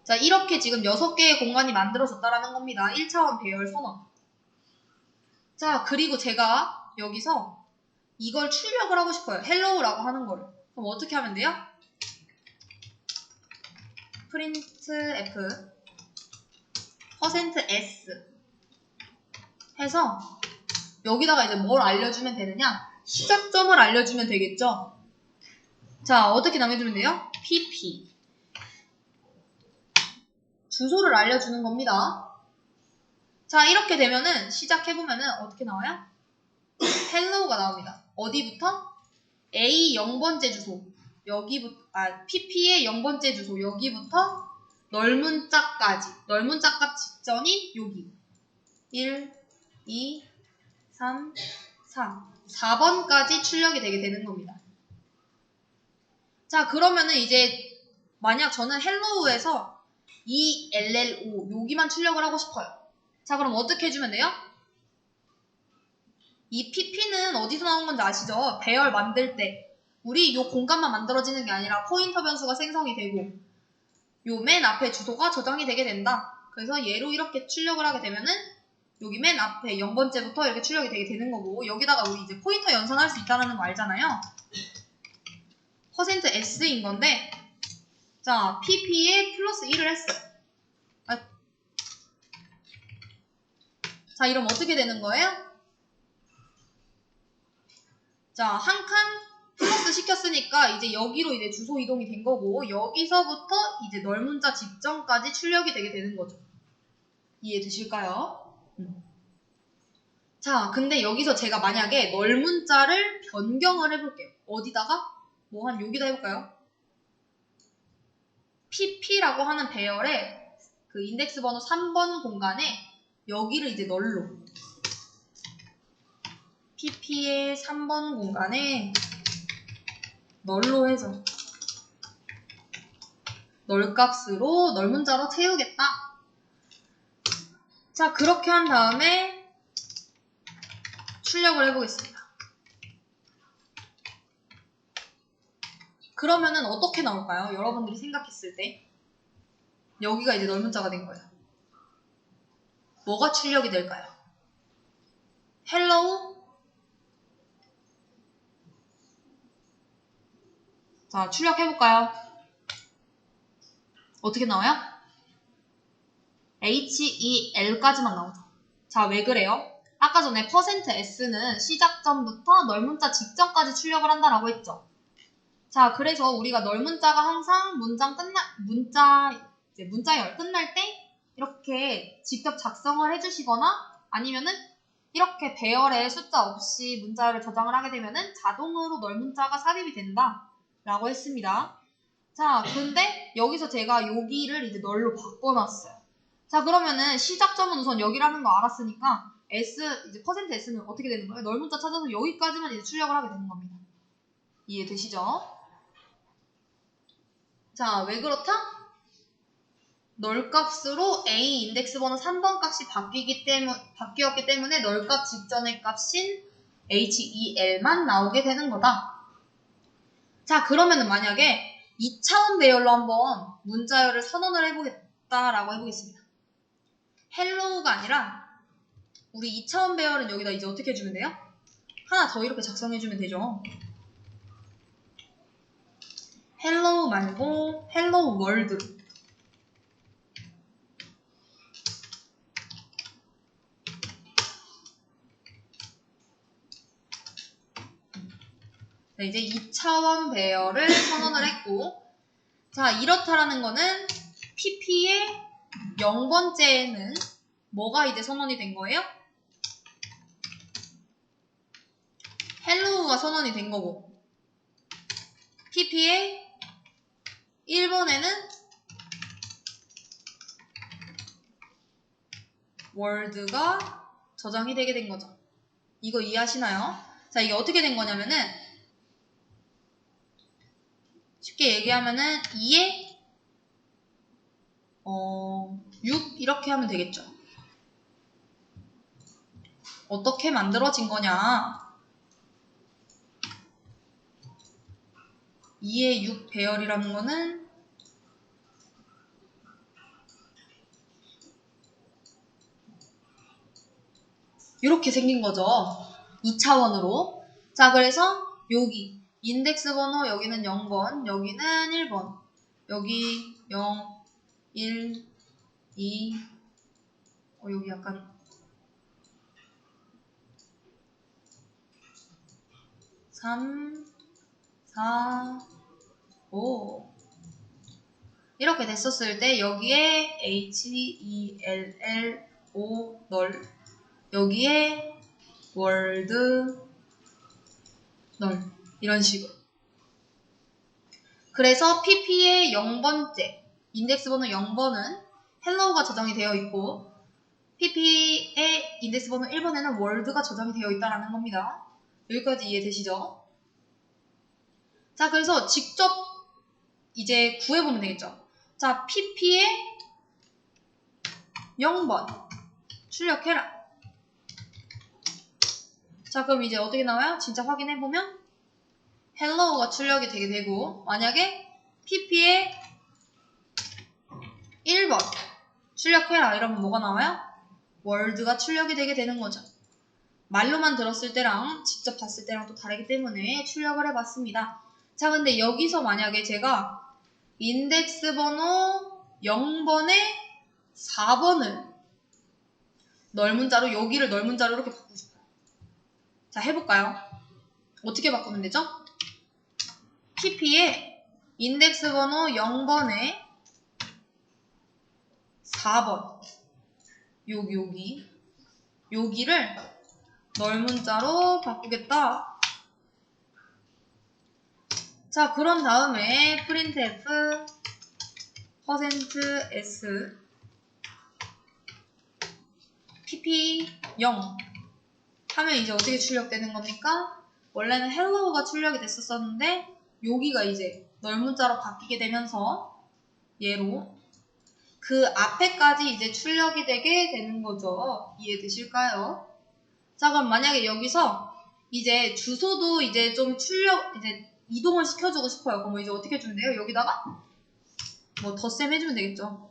자, 이렇게 지금 6개의 공간이 만들어졌다라는 겁니다. 1차원 배열 선언. 자, 그리고 제가 여기서 이걸 출력을 하고 싶어요. hello라고 하는 거를. 그럼 어떻게 하면 돼요? printf %s 해서 여기다가 이제 뭘 알려주면 되느냐? 시작점을 알려주면 되겠죠? 자, 어떻게 남겨주면 돼요? pp 주소를 알려주는 겁니다. 자, 이렇게 되면은 시작해보면은 어떻게 나와요? hello가 나옵니다. 어디부터? A 0번째 주소 여기부터 PP의 0번째 주소 여기부터 넓은 짝까지 넓은 짝값 직전인 여기 1, 2, 3, 4 4번까지 출력이 되게 되는 겁니다. 자, 그러면은 이제 만약 저는 헬로우에서 ELLO 여기만 출력을 하고 싶어요. 자, 그럼 어떻게 해주면 돼요? 이 PP는 어디서 나온 건지 아시죠? 배열 만들 때 우리 요 공간만 만들어지는 게 아니라 포인터 변수가 생성이 되고 요 맨 앞에 주소가 저장이 되게 된다. 그래서 얘로 이렇게 출력을 하게 되면은 여기 맨 앞에 0번째부터 이렇게 출력이 되게 되는 거고 여기다가 우리 이제 포인터 연산할 수 있다는 거 알잖아요. %s인 건데 자, pp에 플러스 1을 했어요. 자, 이러면 어떻게 되는 거예요? 자, 한 칸 플러스 시켰으니까 이제 여기로 이제 주소 이동이 된 거고 여기서부터 이제 널문자 직전까지 출력이 되게 되는 거죠. 이해되실까요? 자, 근데 여기서 제가 만약에 널문자를 변경을 해볼게요. 어디다가? 뭐 한 여기다 해볼까요? pp라고 하는 배열에 그 인덱스 번호 3번 공간에 여기를 이제 널로 pp의 3번 공간에 널로 해서 널값으로 널문자로 채우겠다. 자, 그렇게 한 다음에 출력을 해보겠습니다. 그러면은 어떻게 나올까요? 여러분들이 생각했을 때 여기가 이제 널문자가 된 거예요. 뭐가 출력이 될까요? hello? 자, 출력해볼까요? 어떻게 나와요? HEL까지만 나오죠. 자, 왜 그래요? 아까 전에 %s는 시작점부터 널문자 직전까지 출력을 한다라고 했죠. 자, 그래서 우리가 널문자가 항상 문자열 끝날 때 이렇게 직접 작성을 해주시거나 아니면은 이렇게 배열에 숫자 없이 문자열을 저장을 하게 되면은 자동으로 널문자가 삽입이 된다 라고 했습니다. 자, 근데 여기서 제가 여기를 이제 널로 바꿔놨어요. 자, 그러면은 시작점은 우선 여기라는 거 알았으니까 이제 %s는 어떻게 되는 거예요? 널문자 찾아서 여기까지만 이제 출력을 하게 되는 겁니다. 이해되시죠? 자, 왜 그렇다? 널값으로 A 인덱스 번호 3번 값이 바뀌었기 때문에 널값 직전의 값인 HEL만 나오게 되는 거다. 자, 그러면은 만약에 2차원 배열로 한번 문자열을 선언을 해보겠다라고 해보겠습니다. 헬로우가 아니라 우리 2차원 배열은 여기다 이제 어떻게 해주면 돼요? 하나 더 이렇게 작성해주면 되죠. 헬로우 말고 헬로우 월드. 네, 이제 2차원 배열을 선언을 했고 자, 이렇다라는 거는 pp의 0번째에는 뭐가 이제 선언이 된 거예요? 헬로우가 선언이 된 거고 pp의 1번에는 월드가 저장이 되게 된 거죠. 이거 이해하시나요? 자, 이게 어떻게 된 거냐면은 쉽게 얘기하면은 2에 6 이렇게 하면 되겠죠. 어떻게 만들어진 거냐? 2에 6 배열이라는 거는 이렇게 생긴 거죠. 2차원으로. 자, 그래서 여기 인덱스 번호 여기는 0번, 여기는 1번. 여기 0, 1, 2, 여기 약간 3, 4, 5 이렇게 됐었을 때 여기에 HELLO 널 여기에 월드 널 이런 식으로. 그래서 pp의 0번째, 인덱스 번호 0번은 hello가 저장이 되어 있고 pp의 인덱스 번호 1번에는 world가 저장이 되어 있다는 겁니다. 여기까지 이해되시죠? 자, 그래서 직접 이제 구해보면 되겠죠. 자, pp의 0번 출력해라. 자, 그럼 이제 어떻게 나와요? 진짜 확인해보면 hello가 출력이 되게 되고, 만약에 pp의 1번 출력해라 이러면 뭐가 나와요? world가 출력이 되게 되는 거죠. 말로만 들었을 때랑 직접 봤을 때랑 또 다르기 때문에 출력을 해봤습니다. 자, 근데 여기서 만약에 제가 인덱스 번호 0번에 4번을 널문자로, 여기를 널문자로 이렇게 바꾸고 싶어요. 자, 해볼까요? 어떻게 바꾸면 되죠? pp의 인덱스 번호 0번에 4번 여기를 널문자로 바꾸겠다. 자, 그런 다음에 printf %s pp 0 하면 이제 어떻게 출력되는 겁니까? 원래는 hello가 출력이 됐었는데 여기가 이제 널문자로 바뀌게 되면서 얘로 그 앞에까지 이제 출력이 되게 되는 거죠. 이해되실까요? 자, 그럼 만약에 여기서 이제 주소도 이제 좀 이제 이동을 시켜주고 싶어요. 그럼 이제 어떻게 해주면 돼요? 여기다가 뭐 덧셈 해주면 되겠죠.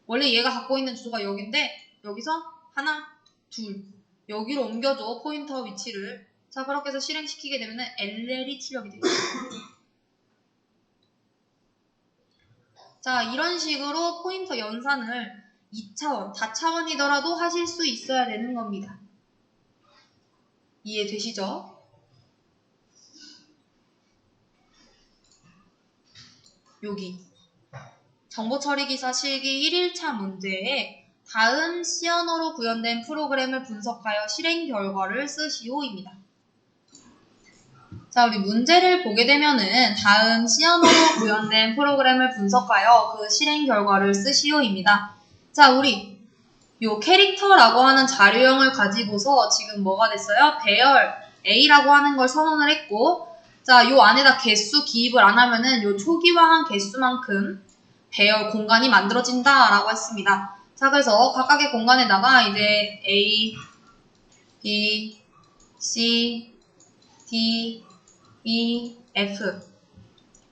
원래 얘가 갖고 있는 주소가 여기인데 여기서 하나, 둘 여기로 옮겨줘. 포인터 위치를. 자, 그렇게 해서 실행시키게 되면 LL이 출력이 돼요. 자, 이런 식으로 포인터 연산을 2차원, 다차원이더라도 하실 수 있어야 되는 겁니다. 이해되시죠? 여기 정보처리기사 실기 1일차 문제에 다음 C 언어로 구현된 프로그램을 분석하여 실행 결과를 쓰시오입니다. 자, 우리 문제를 보게 되면은 다음 C 언어로 구현된 프로그램을 분석하여 그 실행 결과를 쓰시오입니다. 자, 우리 요 캐릭터라고 하는 자료형을 가지고서 지금 뭐가 됐어요? 배열 A라고 하는 걸 선언을 했고, 자, 요 안에다 개수 기입을 안 하면은 요 초기화한 개수만큼 배열 공간이 만들어진다라고 했습니다. 자, 그래서 각각의 공간에다가 이제 A, B, C, D, E, F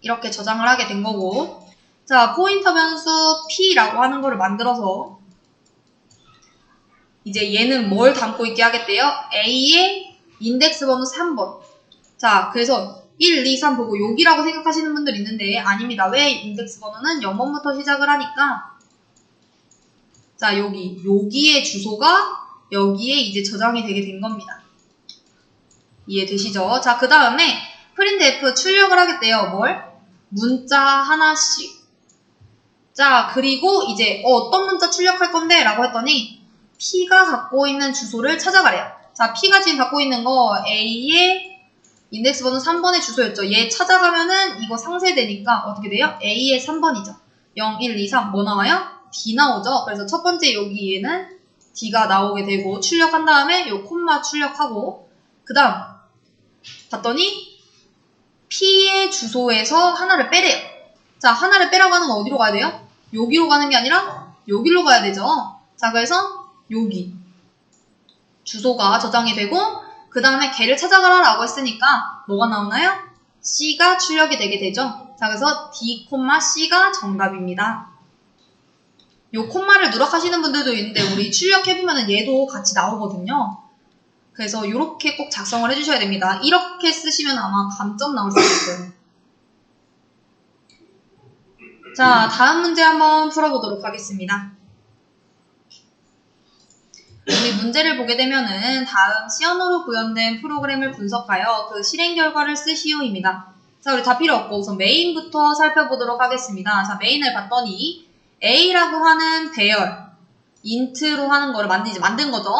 이렇게 저장을 하게 된 거고, 자, 포인터 변수 P라고 하는 거를 만들어서 이제 얘는 뭘 담고 있게 하겠대요? A의 인덱스 번호 3번. 자, 그래서 1, 2, 3 보고 여기라고 생각하시는 분들 있는데 아닙니다. 왜 인덱스 번호는 0번부터 시작을 하니까 자, 여기의 주소가 여기에 이제 저장이 되게 된 겁니다. 이해되시죠? 자, 그 다음에 printf 출력을 하겠대요. 뭘? 문자 하나씩. 자, 그리고 이제 어떤 문자 출력할 건데? 라고 했더니 P가 갖고 있는 주소를 찾아가래요. 자, P가 지금 갖고 있는 거 A의 인덱스 번호 3번의 주소였죠. 얘 찾아가면은 이거 상쇄되니까 어떻게 돼요? A의 3번이죠. 0, 1, 2, 3 뭐 나와요? D 나오죠. 그래서 첫 번째 여기에는 D가 나오게 되고 출력한 다음에 요 콤마 출력하고 그 다음 봤더니 P의 주소에서 하나를 빼래요. 자, 하나를 빼라고 하는 건 어디로 가야 돼요? 여기로 가는 게 아니라 여기로 가야 되죠. 자, 그래서 여기 주소가 저장이 되고 그 다음에 걔를 찾아가라 라고 했으니까 뭐가 나오나요? C가 출력이 되게 되죠. 자, 그래서 D, C가 정답입니다. 요 콤마를 누락하시는 분들도 있는데 우리 출력해보면 얘도 같이 나오거든요. 그래서 이렇게 꼭 작성을 해주셔야 됩니다. 이렇게 쓰시면 아마 감점 나올 수도 있어요. 자, 다음 문제 한번 풀어보도록 하겠습니다. 우리 문제를 보게 되면은 다음 C 언어로 구현된 프로그램을 분석하여 그 실행 결과를 쓰시오입니다. 자, 우리 다 필요 없고 우선 메인부터 살펴보도록 하겠습니다. 자, 메인을 봤더니 A라고 하는 배열, int로 하는 거를 만든 거죠.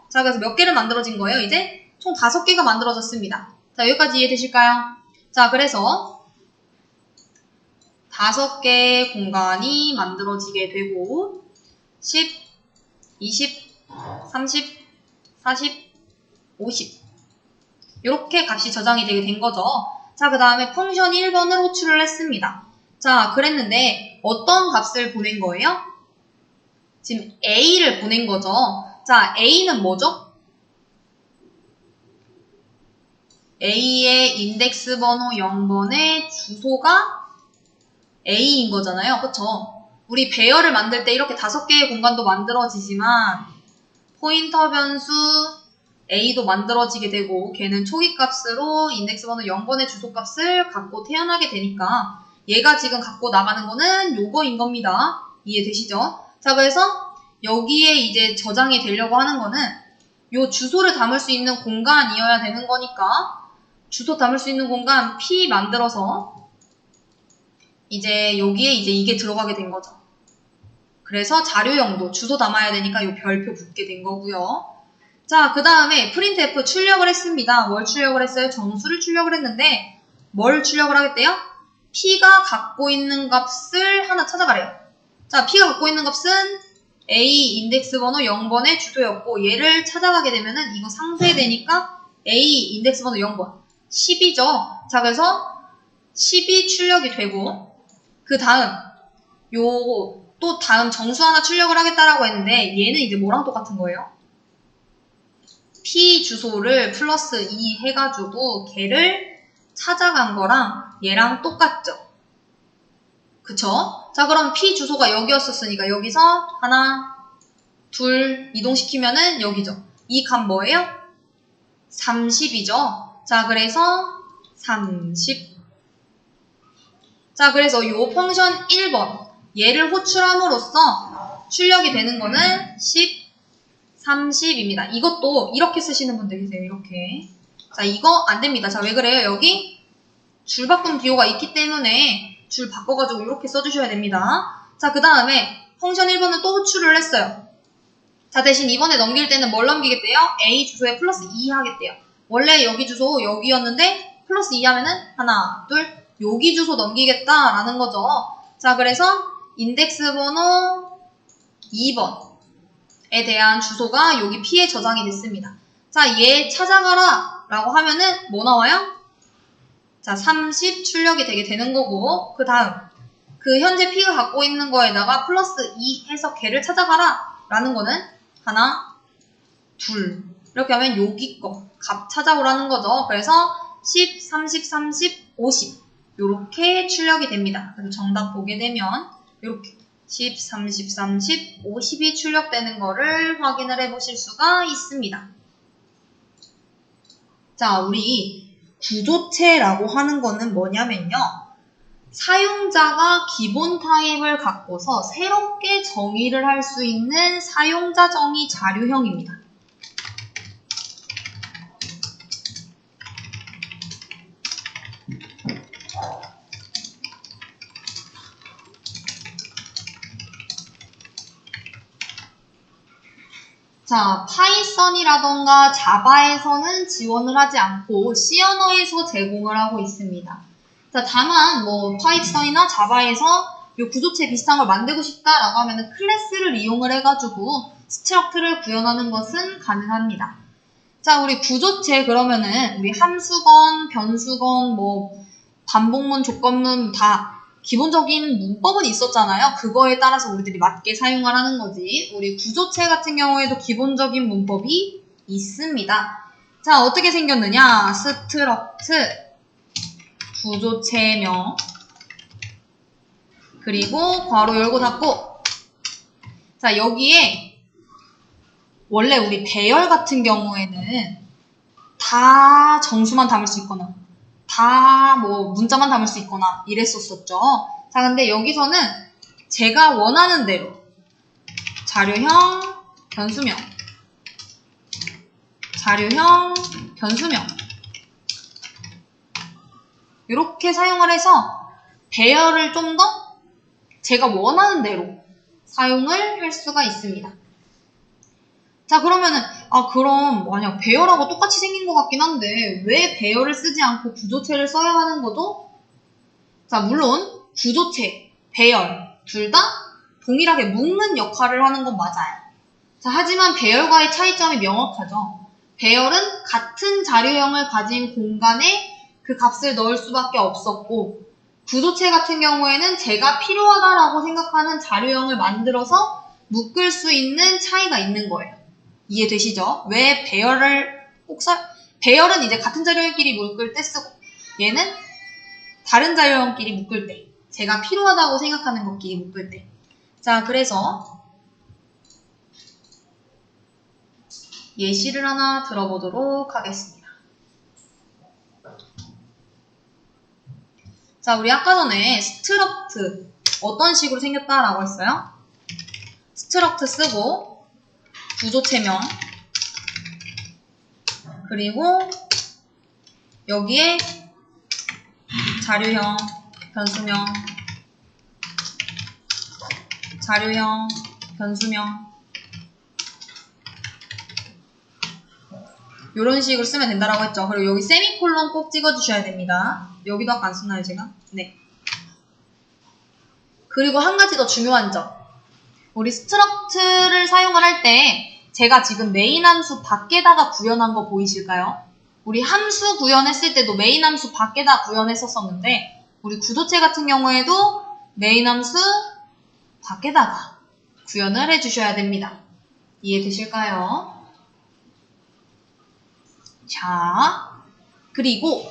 자, 그래서 몇 개를 만들어진 거예요? 이제 총 5개가 만들어졌습니다. 자, 여기까지 이해되실까요? 자, 그래서 5개의 공간이 만들어지게 되고 10, 20, 30, 40, 50 이렇게 값이 저장이 되게 된 거죠. 자, 그 다음에 펑션 1번을 호출을 했습니다. 자, 그랬는데 어떤 값을 보낸 거예요? 지금 A를 보낸 거죠. 자, A는 뭐죠? A의 인덱스 번호 0번의 주소가 A인 거잖아요. 그쵸? 우리 배열을 만들 때 이렇게 5개의 공간도 만들어지지만 포인터 변수 A도 만들어지게 되고 걔는 초기값으로 인덱스 번호 0번의 주소값을 갖고 태어나게 되니까 얘가 지금 갖고 나가는 거는 요거인 겁니다. 이해되시죠? 자, 그래서 여기에 이제 저장이 되려고 하는 거는 요 주소를 담을 수 있는 공간이어야 되는 거니까 주소 담을 수 있는 공간 P 만들어서 이제 여기에 이제 이게 들어가게 된 거죠. 그래서 자료형도 주소 담아야 되니까 요 별표 붙게 된 거고요. 자, 그 다음에 printf 출력을 했습니다. 뭘 출력을 했어요? 정수를 출력을 했는데 뭘 출력을 하겠대요? P가 갖고 있는 값을 하나 찾아가래요. 자, P가 갖고 있는 값은 A 인덱스 번호 0번의 주소였고 얘를 찾아가게 되면은 이거 상쇄 되니까 A 인덱스 번호 0번 10이죠. 자, 그래서 10이 출력이 되고 그 다음 요 또 다음 정수 하나 출력을 하겠다라고 했는데 얘는 이제 뭐랑 똑같은 거예요? P 주소를 플러스 2 해가지고 걔를 찾아간 거랑 얘랑 똑같죠. 그쵸? 자, 그럼 P 주소가 여기였었으니까 여기서 하나, 둘 이동시키면은 여기죠. 이 값 뭐예요? 30이죠. 자, 그래서 30. 자, 그래서 요 펑션 1번 얘를 호출함으로써 출력이 되는 거는 10, 30입니다. 이것도 이렇게 쓰시는 분들 계세요. 이렇게. 자, 이거 안 됩니다. 자, 왜 그래요? 여기 줄 바꾼 비호가 있기 때문에 줄 바꿔가지고 이렇게 써주셔야 됩니다. 자, 그 다음에 펑션 1번은 또 호출을 했어요. 자, 대신 이번에 넘길 때는 뭘 넘기겠대요? A 주소에 플러스 2 하겠대요. 원래 여기 주소 여기였는데 플러스 2 하면은 하나, 둘, 여기 주소 넘기겠다라는 거죠. 자, 그래서 인덱스 번호 2번에 대한 주소가 여기 P에 저장이 됐습니다. 자, 얘 찾아가라 라고 하면은 뭐 나와요? 자, 30 출력이 되게 되는 거고 그 다음 그 현재 P가 갖고 있는 거에다가 플러스 2 해서 걔를 찾아가라 라는 거는 하나, 둘 이렇게 하면 여기 거 값 찾아오라는 거죠. 그래서 10, 30, 30, 50 요렇게 출력이 됩니다. 그래서 정답 보게 되면 요렇게 10, 30, 30, 50이 출력되는 거를 확인을 해 보실 수가 있습니다. 자, 우리 구조체라고 하는 거는 뭐냐면요. 사용자가 기본 타입을 갖고서 새롭게 정의를 할 수 있는 사용자 정의 자료형입니다. 자, 파이썬이라던가 자바에서는 지원을 하지 않고 C 언어에서 제공을 하고 있습니다. 자, 다만 뭐 파이썬이나 자바에서 요 구조체 비슷한 걸 만들고 싶다라고 하면은 클래스를 이용을 해가지고 스트럭트를 구현하는 것은 가능합니다. 자, 우리 구조체 그러면은 우리 함수건, 변수건, 뭐 반복문, 조건문 다 기본적인 문법은 있었잖아요. 그거에 따라서 우리들이 맞게 사용을 하는 거지. 우리 구조체 같은 경우에도 기본적인 문법이 있습니다. 자, 어떻게 생겼느냐? 스트럭트, 구조체명, 그리고 괄호 열고 닫고. 자, 여기에 원래 우리 배열 같은 경우에는 다 정수만 담을 수 있거나 다 뭐 문자만 담을 수 있거나 이랬었었죠. 자, 근데 여기서는 제가 원하는 대로 자료형, 변수명, 자료형, 변수명 이렇게 사용을 해서 배열을 좀 더 제가 원하는 대로 사용을 할 수가 있습니다. 자, 그러면은, 그럼, 만약 배열하고 똑같이 생긴 것 같긴 한데, 왜 배열을 쓰지 않고 구조체를 써야 하는 거죠? 자, 물론, 구조체, 배열, 둘 다 동일하게 묶는 역할을 하는 건 맞아요. 자, 하지만 배열과의 차이점이 명확하죠. 배열은 같은 자료형을 가진 공간에 그 값을 넣을 수밖에 없었고, 구조체 같은 경우에는 제가 필요하다라고 생각하는 자료형을 만들어서 묶을 수 있는 차이가 있는 거예요. 이해되시죠? 왜 배열은 이제 같은 자료형끼리 묶을 때 쓰고, 얘는 다른 자료형끼리 묶을 때, 제가 필요하다고 생각하는 것끼리 묶을 때. 자, 그래서 예시를 하나 들어보도록 하겠습니다. 자, 우리 아까 전에 스트럭트 어떤 식으로 생겼다라고 했어요? 스트럭트 쓰고 구조체명 그리고 여기에 자료형, 변수명, 자료형, 변수명 이런 식으로 쓰면 된다라고 했죠. 그리고 여기 세미콜론 꼭 찍어주셔야 됩니다. 여기도 아까 안 썼나요, 제가? 네. 그리고 한 가지 더 중요한 점. 우리 스트럭트를 사용을 할 때 제가 지금 메인 함수 밖에다가 구현한 거 보이실까요? 우리 함수 구현했을 때도 메인 함수 밖에다 구현했었었는데 우리 구조체 같은 경우에도 메인 함수 밖에다가 구현을 해주셔야 됩니다. 이해되실까요? 자, 그리고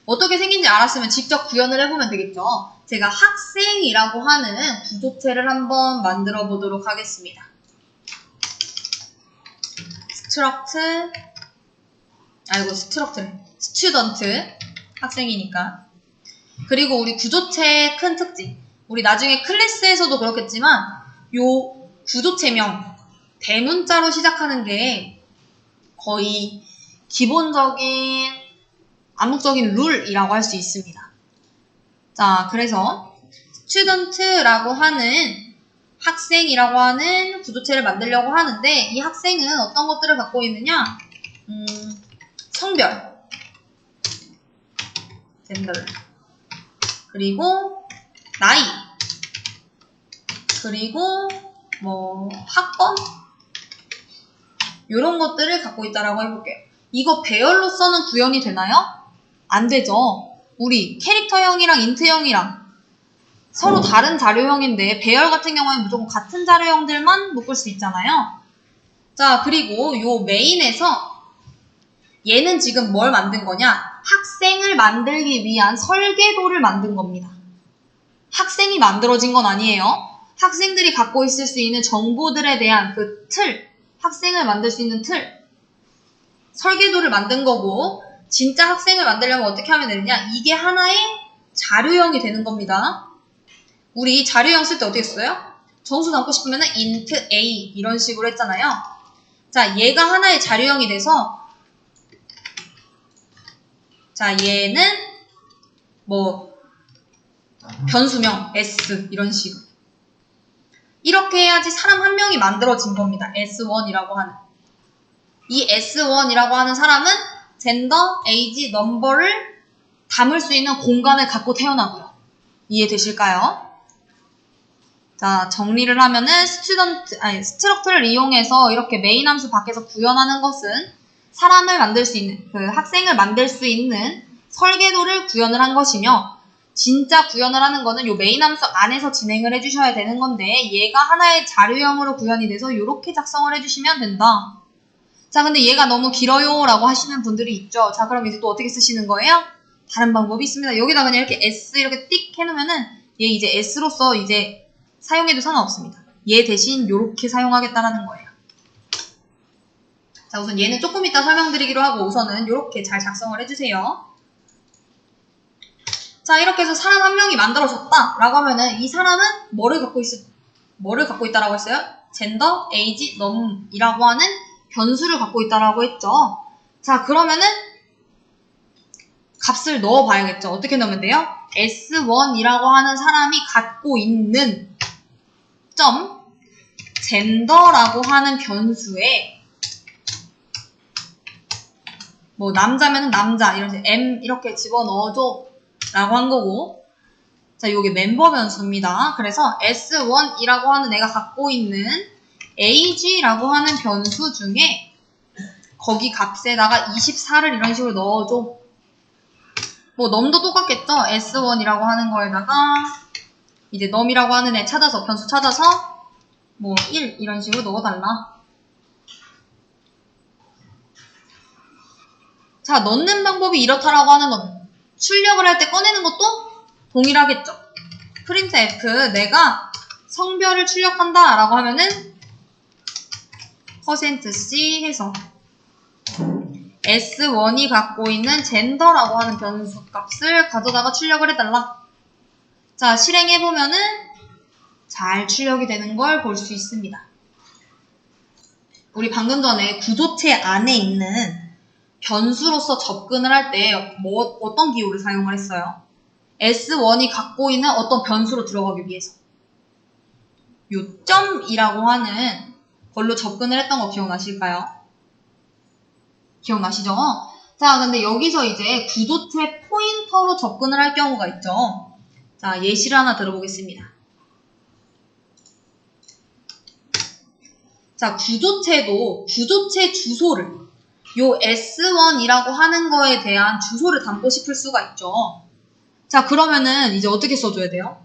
어떻게 생긴지 알았으면 직접 구현을 해보면 되겠죠. 제가 학생이라고 하는 구조체를 한번 만들어 보도록 하겠습니다. 스튜던트 학생이니까. 그리고 우리 구조체의 큰 특징, 우리 나중에 클래스에서도 그렇겠지만 요 구조체명 대문자로 시작하는 게 거의 기본적인 암묵적인 룰이라고 할 수 있습니다. 자, 그래서 스튜던트라고 하는 학생이라고 하는 구조체를 만들려고 하는데 이 학생은 어떤 것들을 갖고 있느냐? 성별, 젠더, 그리고 나이, 그리고 뭐 학번 이런 것들을 갖고 있다라고 해볼게요. 이거 배열로서는 구현이 되나요? 안 되죠. 우리 캐릭터형이랑 인트형이랑 서로 다른 자료형인데 배열 같은 경우에는 무조건 같은 자료형들만 묶을 수 있잖아요. 자, 그리고 요 메인에서 얘는 지금 뭘 만든 거냐? 학생을 만들기 위한 설계도를 만든 겁니다. 학생이 만들어진 건 아니에요. 학생들이 갖고 있을 수 있는 정보들에 대한 그 틀, 학생을 만들 수 있는 틀, 설계도를 만든 거고 진짜 학생을 만들려면 어떻게 하면 되느냐? 이게 하나의 자료형이 되는 겁니다. 우리 자료형 쓸 때 어떻게 써요? 정수 담고 싶으면 int a 이런 식으로 했잖아요. 자, 얘가 하나의 자료형이 돼서 자, 얘는 뭐 변수명 s 이런 식으로 이렇게 해야지 사람 한 명이 만들어진 겁니다. S1이라고 하는 이 S1이라고 하는 사람은 젠더, 에이지, 넘버를 담을 수 있는 공간을 갖고 태어나고요. 이해되실까요? 자, 정리를 하면은 스트럭트를 이용해서 이렇게 메인 함수 밖에서 구현하는 것은 사람을 만들 수 있는, 그 학생을 만들 수 있는 설계도를 구현을 한 것이며 진짜 구현을 하는 거는 요 메인 함수 안에서 진행을 해주셔야 되는 건데 얘가 하나의 자료형으로 구현이 돼서 이렇게 작성을 해주시면 된다. 자, 근데 얘가 너무 길어요 라고 하시는 분들이 있죠. 자, 그럼 이제 또 어떻게 쓰시는 거예요? 다른 방법이 있습니다. 여기다 그냥 이렇게 S 이렇게 띡 해놓으면은 얘 이제 S로서 이제 사용해도 상관없습니다. 얘 대신 이렇게 사용하겠다라는 거예요. 자, 우선 얘는 조금 이따 설명드리기로 하고 우선은 이렇게 잘 작성을 해주세요. 자, 이렇게 해서 사람 한 명이 만들어졌다 라고 하면은 이 사람은 뭐를 갖고 있다라고 했어요? 젠더, 에이지, 넘이라고 하는 변수를 갖고 있다라고 했죠. 자, 그러면은 값을 넣어봐야겠죠. 어떻게 넣으면 돼요? S1이라고 하는 사람이 갖고 있는 점 젠더라고 하는 변수에 뭐 남자면 남자 이렇게 M 이렇게 집어넣어줘 라고 한 거고, 자 요게 멤버 변수입니다. 그래서 S1이라고 하는 애가 갖고 있는 AG라고 하는 변수 중에 거기 값에다가 24를 이런 식으로 넣어줘. 뭐 num도 똑같겠죠? S1이라고 하는 거에다가 이제 num이라고 하는 애 찾아서 변수 찾아서 뭐 1 이런 식으로 넣어달라. 자, 넣는 방법이 이렇다라고 하는 건 출력을 할 때 꺼내는 것도 동일하겠죠. printf 내가 성별을 출력한다 라고 하면은 %c 해서 S1이 갖고 있는 젠더라고 하는 변수 값을 가져다가 출력을 해달라. 자, 실행해보면은 잘 출력이 되는 걸 볼 수 있습니다. 우리 방금 전에 구조체 안에 있는 변수로서 접근을 할 때 어떤 기호를 사용을 했어요? S1이 갖고 있는 어떤 변수로 들어가기 위해서. 요 점이라고 하는 걸로 접근을 했던 거 기억나실까요? 기억나시죠? 자, 근데 여기서 이제 구조체 포인터로 접근을 할 경우가 있죠. 자, 예시를 하나 들어보겠습니다. 자, 구조체도 구조체 주소를 요 S1이라고 하는 거에 대한 주소를 담고 싶을 수가 있죠. 자, 그러면은 이제 어떻게 써줘야 돼요?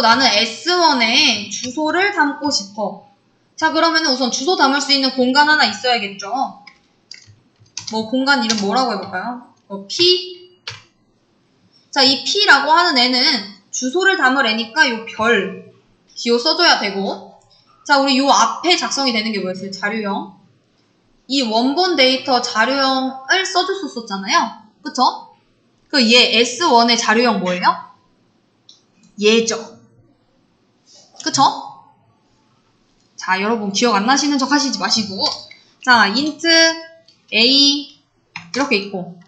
나는 S1에 주소를 담고 싶어. 자, 그러면은 우선 주소 담을 수 있는 공간 하나 있어야겠죠. 뭐 공간 이름 뭐라고 해볼까요? P. 자, 이 P라고 하는 애는 주소를 담을 애니까 요 별 기호 써줘야 되고, 자, 우리 요 앞에 작성이 되는 게 뭐였어요? 자료형. 이 원본 데이터 자료형을 써줬었잖아요. 그쵸? 얘 S1의 자료형 뭐예요? 얘죠. 그쵸? 자, 여러분 기억 안 나시는 척 하시지 마시고, 자, int a 이렇게 있고,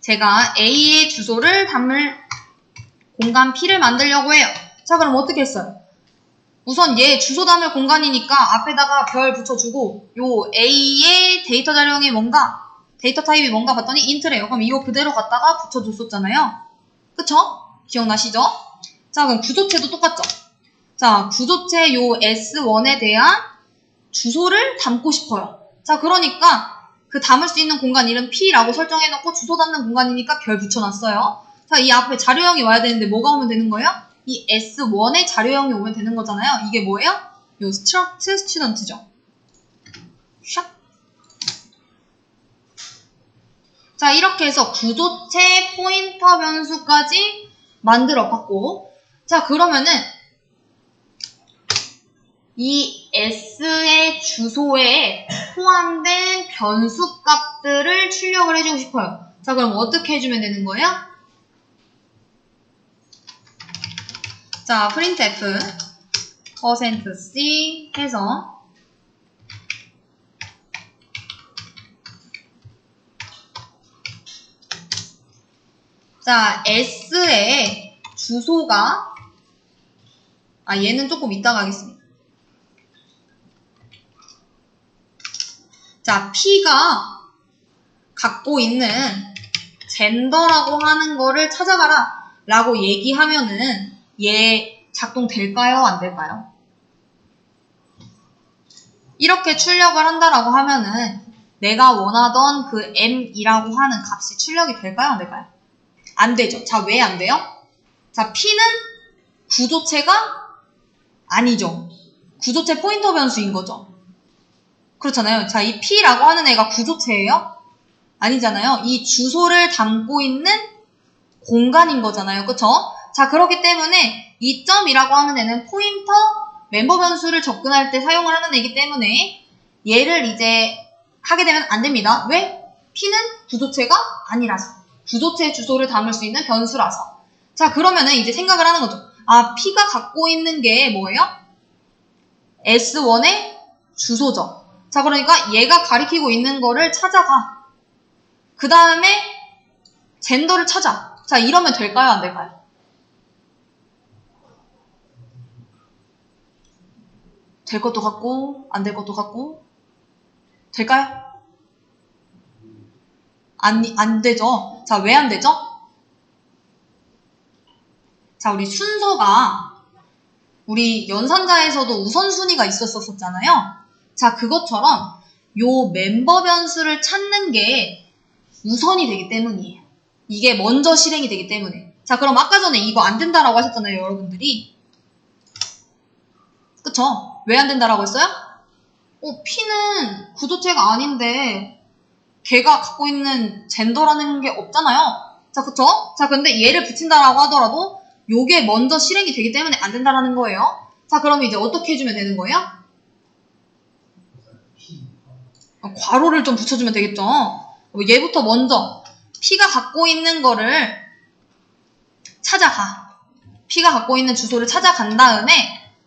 제가 a의 주소를 담을 공간 P를 만들려고 해요. 자, 그럼 어떻게 했어요? 우선 얘 주소 담을 공간이니까 앞에다가 별 붙여주고, 요 a의 데이터 자료형이 뭔가, 데이터 타입이 뭔가 봤더니 int래요. 그럼 이거 그대로 갖다가 붙여줬었잖아요. 그쵸? 기억나시죠? 자, 그럼 구조체도 똑같죠? 자, 구조체 요 S1에 대한 주소를 담고 싶어요. 자, 그러니까 그 담을 수 있는 공간 이름 P라고 설정해놓고 주소 담는 공간이니까 별 붙여놨어요. 자, 이 앞에 자료형이 와야 되는데 뭐가 오면 되는 거예요? 이 S1의 자료형이 오면 되는 거잖아요. 이게 뭐예요? 요 struct student죠. 샥. 자, 이렇게 해서 구조체 포인터 변수까지 만들어 봤고, 자, 그러면은 이 S의 주소에 포함된 변수 값들을 출력을 해주고 싶어요. 자, 그럼 어떻게 해주면 되는 거예요? 자, printf %c 해서 자, S의 주소가 얘는 조금 이따가 하겠습니다. 자, P가 갖고 있는 젠더라고 하는 거를 찾아가라 라고 얘기하면은 얘 작동될까요? 안 될까요? 이렇게 출력을 한다라고 하면은 내가 원하던 그 M이라고 하는 값이 출력이 될까요? 안 될까요? 안 되죠. 자, 왜 안 돼요? 자, P는 구조체가 아니죠. 구조체 포인터 변수인 거죠. 그렇잖아요. 자, 이 P라고 하는 애가 구조체예요? 아니잖아요. 이 주소를 담고 있는 공간인 거잖아요. 그쵸? 자, 그렇기 때문에 이 점이라고 하는 애는 포인터 멤버 변수를 접근할 때 사용을 하는 애이기 때문에 얘를 이제 하게 되면 안 됩니다. 왜? P는 구조체가 아니라서. 구조체 주소를 담을 수 있는 변수라서. 자, 그러면은 이제 생각을 하는 거죠. P가 갖고 있는 게 뭐예요? S1의 주소죠. 자, 그러니까 얘가 가리키고 있는 거를 찾아가. 그 다음에 젠더를 찾아. 자, 이러면 될까요? 안 될까요? 될 것도 같고 안 될 것도 같고. 될까요? 안 되죠. 자, 왜 안 되죠? 자, 우리 순서가 우리 연산자에서도 우선순위가 있었었잖아요. 자, 그것처럼 요 멤버 변수를 찾는 게 우선이 되기 때문이에요. 이게 먼저 실행이 되기 때문에. 자, 그럼 아까 전에 이거 안 된다라고 하셨잖아요, 여러분들이. 그쵸? 왜 안 된다라고 했어요? P는 구조체가 아닌데 걔가 갖고 있는 젠더라는 게 없잖아요. 자, 그쵸? 자, 근데 얘를 붙인다라고 하더라도 요게 먼저 실행이 되기 때문에 안 된다라는 거예요. 자, 그럼 이제 어떻게 해주면 되는 거예요? 괄호를 좀 붙여주면 되겠죠. 얘부터 먼저 P가 갖고 있는 거를 찾아가. P가 갖고 있는 주소를 찾아간 다음에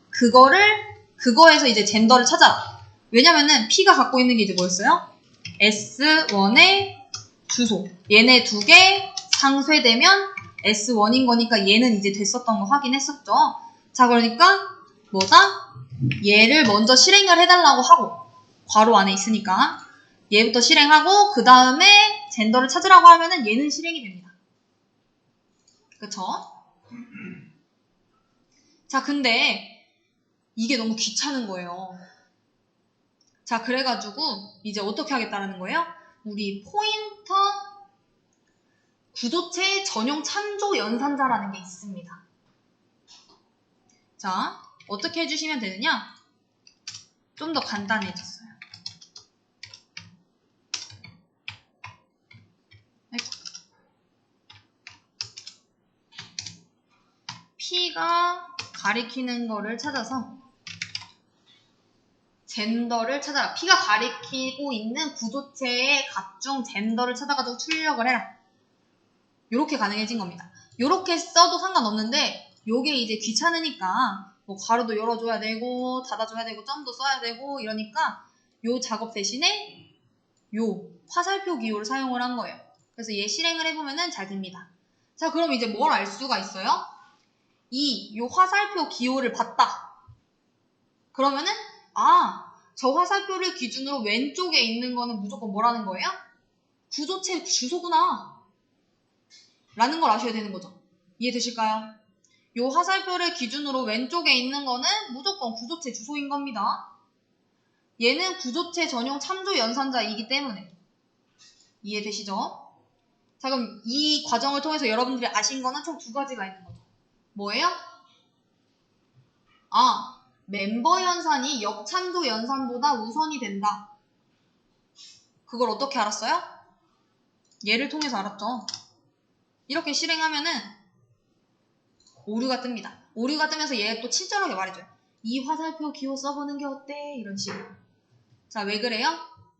그거에서 이제 젠더를 찾아라. 왜냐면은 P가 갖고 있는 게 이제 뭐였어요? S1의 주소. 얘네 두 개 상쇄되면 S1인 거니까 얘는 이제 됐었던 거 확인했었죠. 자, 그러니까 뭐다? 얘를 먼저 실행을 해달라고 하고, 괄호 안에 있으니까 얘부터 실행하고 그 다음에 젠더를 찾으라고 하면은 얘는 실행이 됩니다. 그쵸? 자, 근데 이게 너무 귀찮은 거예요. 자, 그래가지고 이제 어떻게 하겠다라는 거예요? 우리 포인터 구조체 전용 참조 연산자라는 게 있습니다. 자, 어떻게 해주시면 되느냐? 좀 더 간단해졌어요. P가 가리키는 거를 찾아서 젠더를 찾아라. P가 가리키고 있는 구조체의 각종 젠더를 찾아가지고 출력을 해라. 요렇게 가능해진 겁니다. 요렇게 써도 상관없는데 요게 이제 귀찮으니까 뭐 괄호도 열어줘야 되고 닫아줘야 되고 점도 써야 되고 이러니까 요 작업 대신에 요 화살표 기호를 사용을 한 거예요. 그래서 얘 실행을 해보면은 잘 됩니다. 자, 그럼 이제 뭘 알 수가 있어요? 요 화살표 기호를 봤다. 그러면은 저 화살표를 기준으로 왼쪽에 있는 거는 무조건 뭐라는 거예요? 구조체 주소구나 라는 걸 아셔야 되는 거죠. 이해되실까요? 요 화살표를 기준으로 왼쪽에 있는 거는 무조건 구조체 주소인 겁니다. 얘는 구조체 전용 참조 연산자이기 때문에. 이해되시죠? 자, 그럼 이 과정을 통해서 여러분들이 아신 거는 총 두 가지가 있는 거죠. 뭐예요? 멤버 연산이 역참조 연산보다 우선이 된다. 그걸 어떻게 알았어요? 얘를 통해서 알았죠. 이렇게 실행하면은 오류가 뜹니다. 오류가 뜨면서 얘 또 친절하게 말해줘요. 이 화살표 기호 써보는 게 어때? 이런 식으로. 자, 왜 그래요?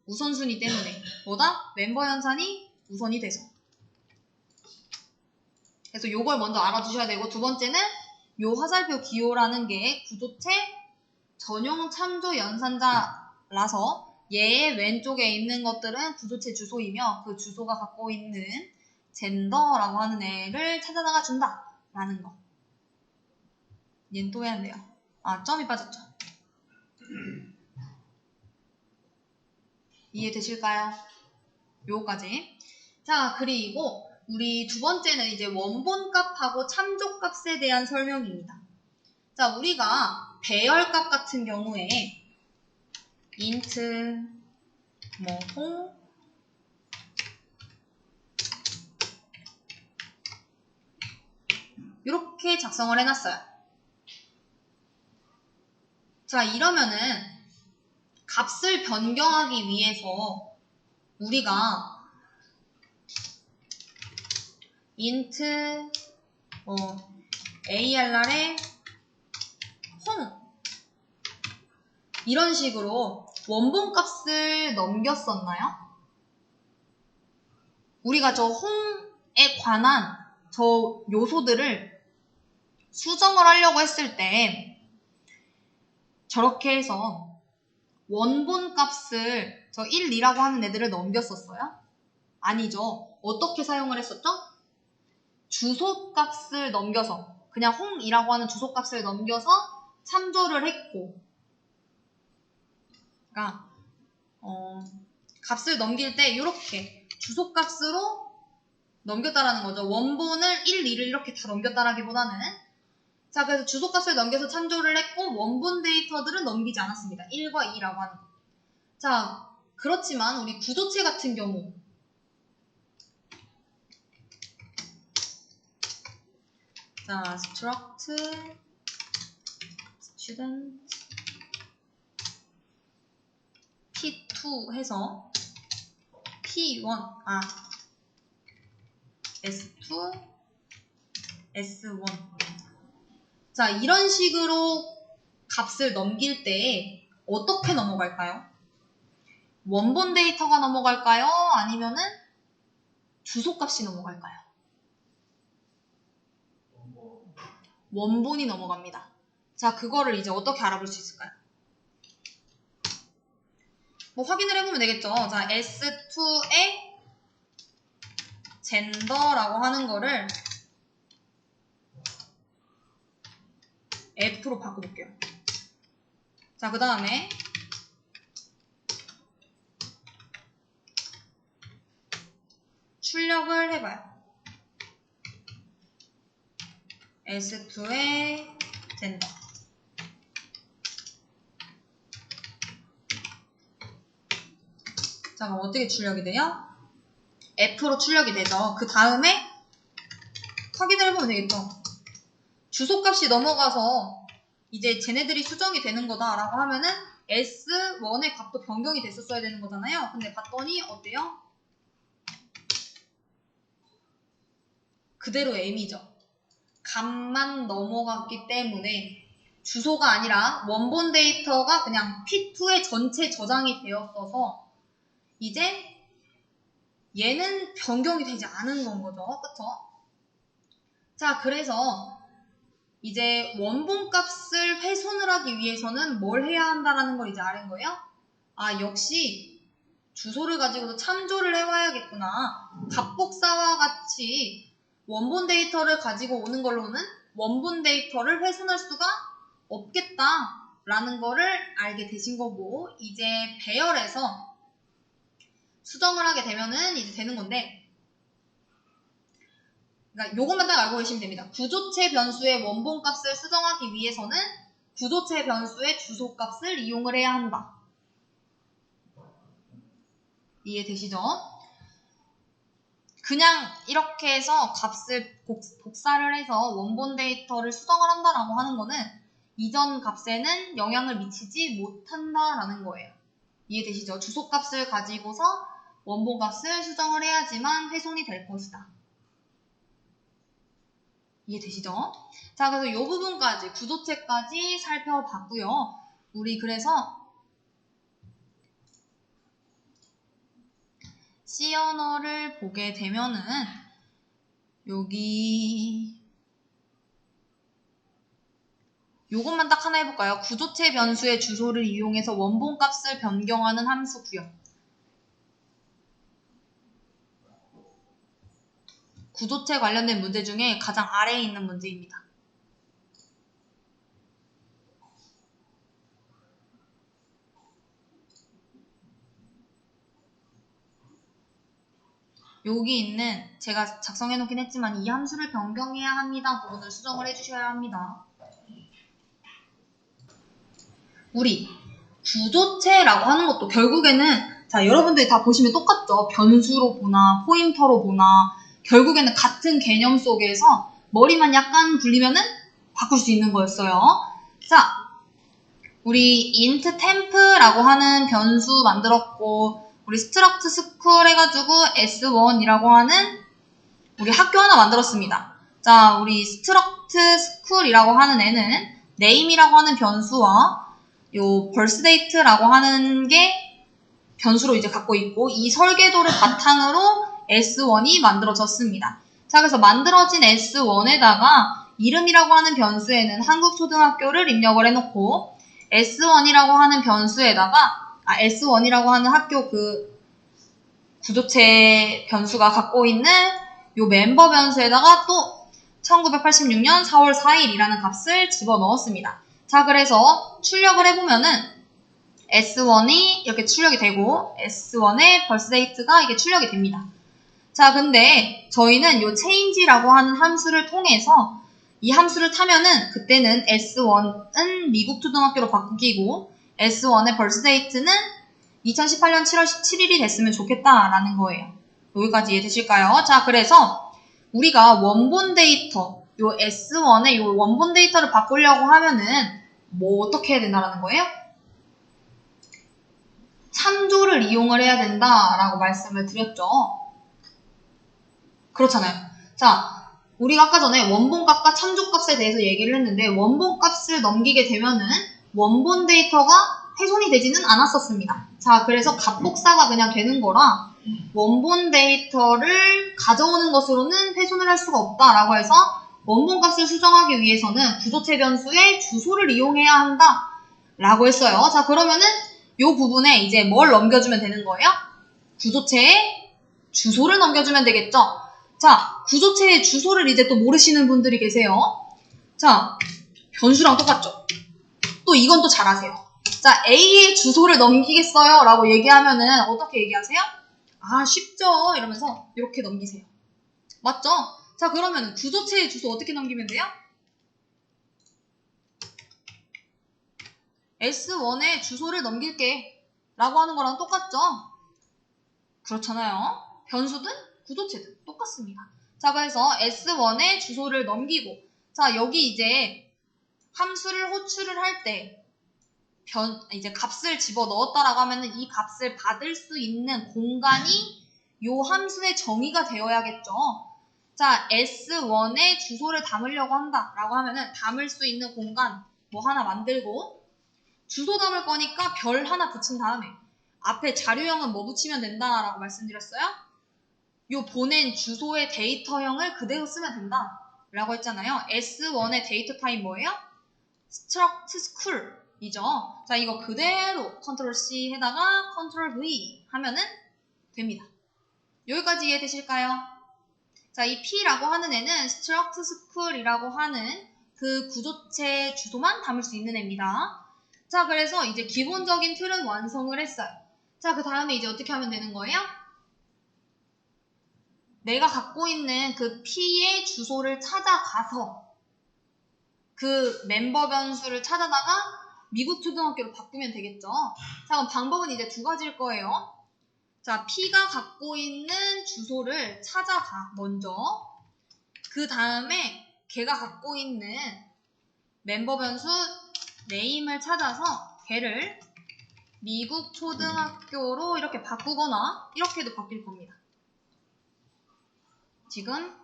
우선순위 때문에. 뭐다? 멤버 연산이 우선이 돼서. 그래서 요걸 먼저 알아두셔야 되고, 두 번째는 요 화살표 기호라는 게 구조체 전용 참조 연산자라서 얘의 왼쪽에 있는 것들은 구조체 주소이며 그 주소가 갖고 있는 젠더라고 하는 애를 찾아다가 준다 라는 거. 얘는 또 해야 돼요. 점이 빠졌죠. 이해되실까요? 요거까지. 자, 그리고 우리 두 번째는 이제 원본값하고 참조값에 대한 설명입니다. 자, 우리가 배열값 같은 경우에 int 홍 이렇게 작성을 해놨어요. 자, 이러면은 값을 변경하기 위해서 우리가 int arr에 홍 이런 식으로 원본값을 넘겼었나요? 우리가 저 홍에 관한 저 요소들을 수정을 하려고 했을 때 저렇게 해서 원본값을 저 1, 2라고 하는 애들을 넘겼었어요? 아니죠. 어떻게 사용을 했었죠? 주소값을 넘겨서 그냥 홍이라고 하는 주소값을 넘겨서 참조를 했고 값을 넘길 때 이렇게 주소값으로 넘겼다라는 거죠. 원본을 1, 2를 이렇게 다 넘겼다라기보다는 자, 그래서 주소값을 넘겨서 참조를 했고 원본 데이터들은 넘기지 않았습니다. 1과 2라고 하는 거. 자, 그렇지만 우리 구조체 같은 경우 자, struct student p2 해서 p1 s2 s1 자, 이런 식으로 값을 넘길 때 어떻게 넘어갈까요? 원본 데이터가 넘어갈까요? 아니면은 주소값이 넘어갈까요? 원본이 넘어갑니다. 자, 그거를 이제 어떻게 알아볼 수 있을까요? 뭐 확인을 해보면 되겠죠. 자, S2의 젠더라고 하는 거를 F로 바꿔볼게요. 자, 그 다음에 출력을 해봐요. S2의 젠더. 자, 그럼 어떻게 출력이 돼요? F로 출력이 되죠. 그 다음에 확인을 해보면 되겠죠. 주소값이 넘어가서 이제 쟤네들이 수정이 되는 거다라고 하면은 S1의 값도 변경이 됐었어야 되는 거잖아요. 근데 봤더니 어때요? 그대로 M이죠. 값만 넘어갔기 때문에 주소가 아니라 원본 데이터가 그냥 P2에 전체 저장이 되었어서 이제 얘는 변경이 되지 않은 건 거죠. 그쵸? 자, 그래서 이제 원본 값을 훼손을 하기 위해서는 뭘 해야 한다라는 걸 이제 아는 거예요? 역시 주소를 가지고도 참조를 해와야겠구나. 값복사와 같이 원본 데이터를 가지고 오는 걸로는 원본 데이터를 훼손할 수가 없겠다라는 거를 알게 되신 거고, 이제 배열해서 수정을 하게 되면은 이제 되는 건데, 그러니까 요것만 딱 알고 계시면 됩니다. 구조체 변수의 원본 값을 수정하기 위해서는 구조체 변수의 주소 값을 이용을 해야 한다. 이해되시죠? 그냥 이렇게 해서 값을 복사를 해서 원본 데이터를 수정을 한다라고 하는 거는 이전 값에는 영향을 미치지 못한다라는 거예요. 이해되시죠? 주소 값을 가지고서 원본 값을 수정을 해야지만 훼손이 될 것이다. 이해되시죠? 자, 그래서 이 부분까지, 구조체까지 살펴봤고요. 우리 그래서 C 언어를 보게 되면은 여기 요것만 딱 하나 해볼까요? 구조체 변수의 주소를 이용해서 원본 값을 변경하는 함수고요. 구조체 관련된 문제 중에 가장 아래에 있는 문제입니다. 여기 있는 제가 작성해 놓긴 했지만 이 함수를 변경해야 합니다 부분을 수정을 해주셔야 합니다. 우리 구조체라고 하는 것도 결국에는 자, 여러분들이 다 보시면 똑같죠. 변수로 보나 포인터로 보나 결국에는 같은 개념 속에서 머리만 약간 굴리면은 바꿀 수 있는 거였어요. 자, 우리 int temp라고 하는 변수 만들었고, 우리 struct school 해가지고 s1이라고 하는 우리 학교 하나 만들었습니다. 자, 우리 struct school이라고 하는 애는 name이라고 하는 변수와 요 birthdate라고 하는 게 변수로 이제 갖고 있고, 이 설계도를 바탕으로 S1이 만들어졌습니다. 자, 그래서 만들어진 S1에다가 이름이라고 하는 변수에는 한국초등학교를 입력을 해놓고, S1이라고 하는 변수에다가, S1이라고 하는 학교 그 구조체 변수가 갖고 있는 요 멤버 변수에다가 또 1986년 4월 4일이라는 값을 집어넣었습니다. 자, 그래서 출력을 해보면은 S1이 이렇게 출력이 되고 S1의 birthdate가 이게 출력이 됩니다. 자, 근데 저희는 요 change라고 하는 함수를 통해서 이 함수를 타면은 그때는 S1은 미국 초등학교로 바뀌고 S1의 birthdate는 2018년 7월 17일이 됐으면 좋겠다라는 거예요. 여기까지 이해되실까요? 자, 그래서 우리가 원본 데이터, 요 S1의 요 원본 데이터를 바꾸려고 하면은 뭐 어떻게 해야 된다라는 거예요? 참조를 이용을 해야 된다라고 말씀을 드렸죠. 그렇잖아요. 자, 우리가 아까 전에 원본값과 참조값에 대해서 얘기를 했는데 원본값을 넘기게 되면은 원본 데이터가 훼손이 되지는 않았었습니다. 자, 그래서 값복사가 그냥 되는 거라 원본 데이터를 가져오는 것으로는 훼손을 할 수가 없다라고 해서 원본값을 수정하기 위해서는 구조체 변수의 주소를 이용해야 한다라고 했어요. 자, 그러면은 이 부분에 이제 뭘 넘겨주면 되는 거예요? 구조체의 주소를 넘겨주면 되겠죠? 자, 구조체의 주소를 이제 또 모르시는 분들이 계세요. 자, 변수랑 똑같죠? 또 이건 또 잘 아세요. 자, A의 주소를 넘기겠어요 라고 얘기하면은 어떻게 얘기하세요? 아, 쉽죠? 이러면서 이렇게 넘기세요. 맞죠? 자, 그러면 구조체의 주소 어떻게 넘기면 돼요? S1의 주소를 넘길게 라고 하는 거랑 똑같죠? 그렇잖아요. 변수든 구조체든 똑같습니다. 자, 그래서 S1의 주소를 넘기고 자, 여기 이제 함수를 호출을 할 때 이제 값을 집어 넣었다라고 하면은 이 값을 받을 수 있는 공간이 요 함수의 정의가 되어야겠죠. 자, S1의 주소를 담으려고 한다라고 하면은 담을 수 있는 공간 뭐 하나 만들고 주소 담을 거니까 별 하나 붙인 다음에 앞에 자료형은 뭐 붙이면 된다라고 말씀드렸어요? 요 보낸 주소의 데이터형을 그대로 쓰면 된다라고 했잖아요. S1의 데이터 타입 뭐예요? struct school 이죠. 자, 이거 그대로 컨트롤 C 해다가 컨트롤 V 하면은 됩니다. 여기까지 이해되실까요? 자, 이 P라고 하는 애는 struct school이라고 하는 그 구조체 주소만 담을 수 있는 애입니다. 자, 그래서 이제 기본적인 틀은 완성을 했어요. 자, 그 다음에 이제 어떻게 하면 되는 거예요? 내가 갖고 있는 그 P의 주소를 찾아가서 그 멤버 변수를 찾아다가 미국 초등학교로 바꾸면 되겠죠. 자, 그럼 방법은 이제 두 가지일 거예요. 자, P가 갖고 있는 주소를 찾아가, 먼저. 그 다음에 걔가 갖고 있는 멤버 변수 네임을 찾아서 걔를 미국 초등학교로 이렇게 바꾸거나 이렇게도 바뀔 겁니다. 지금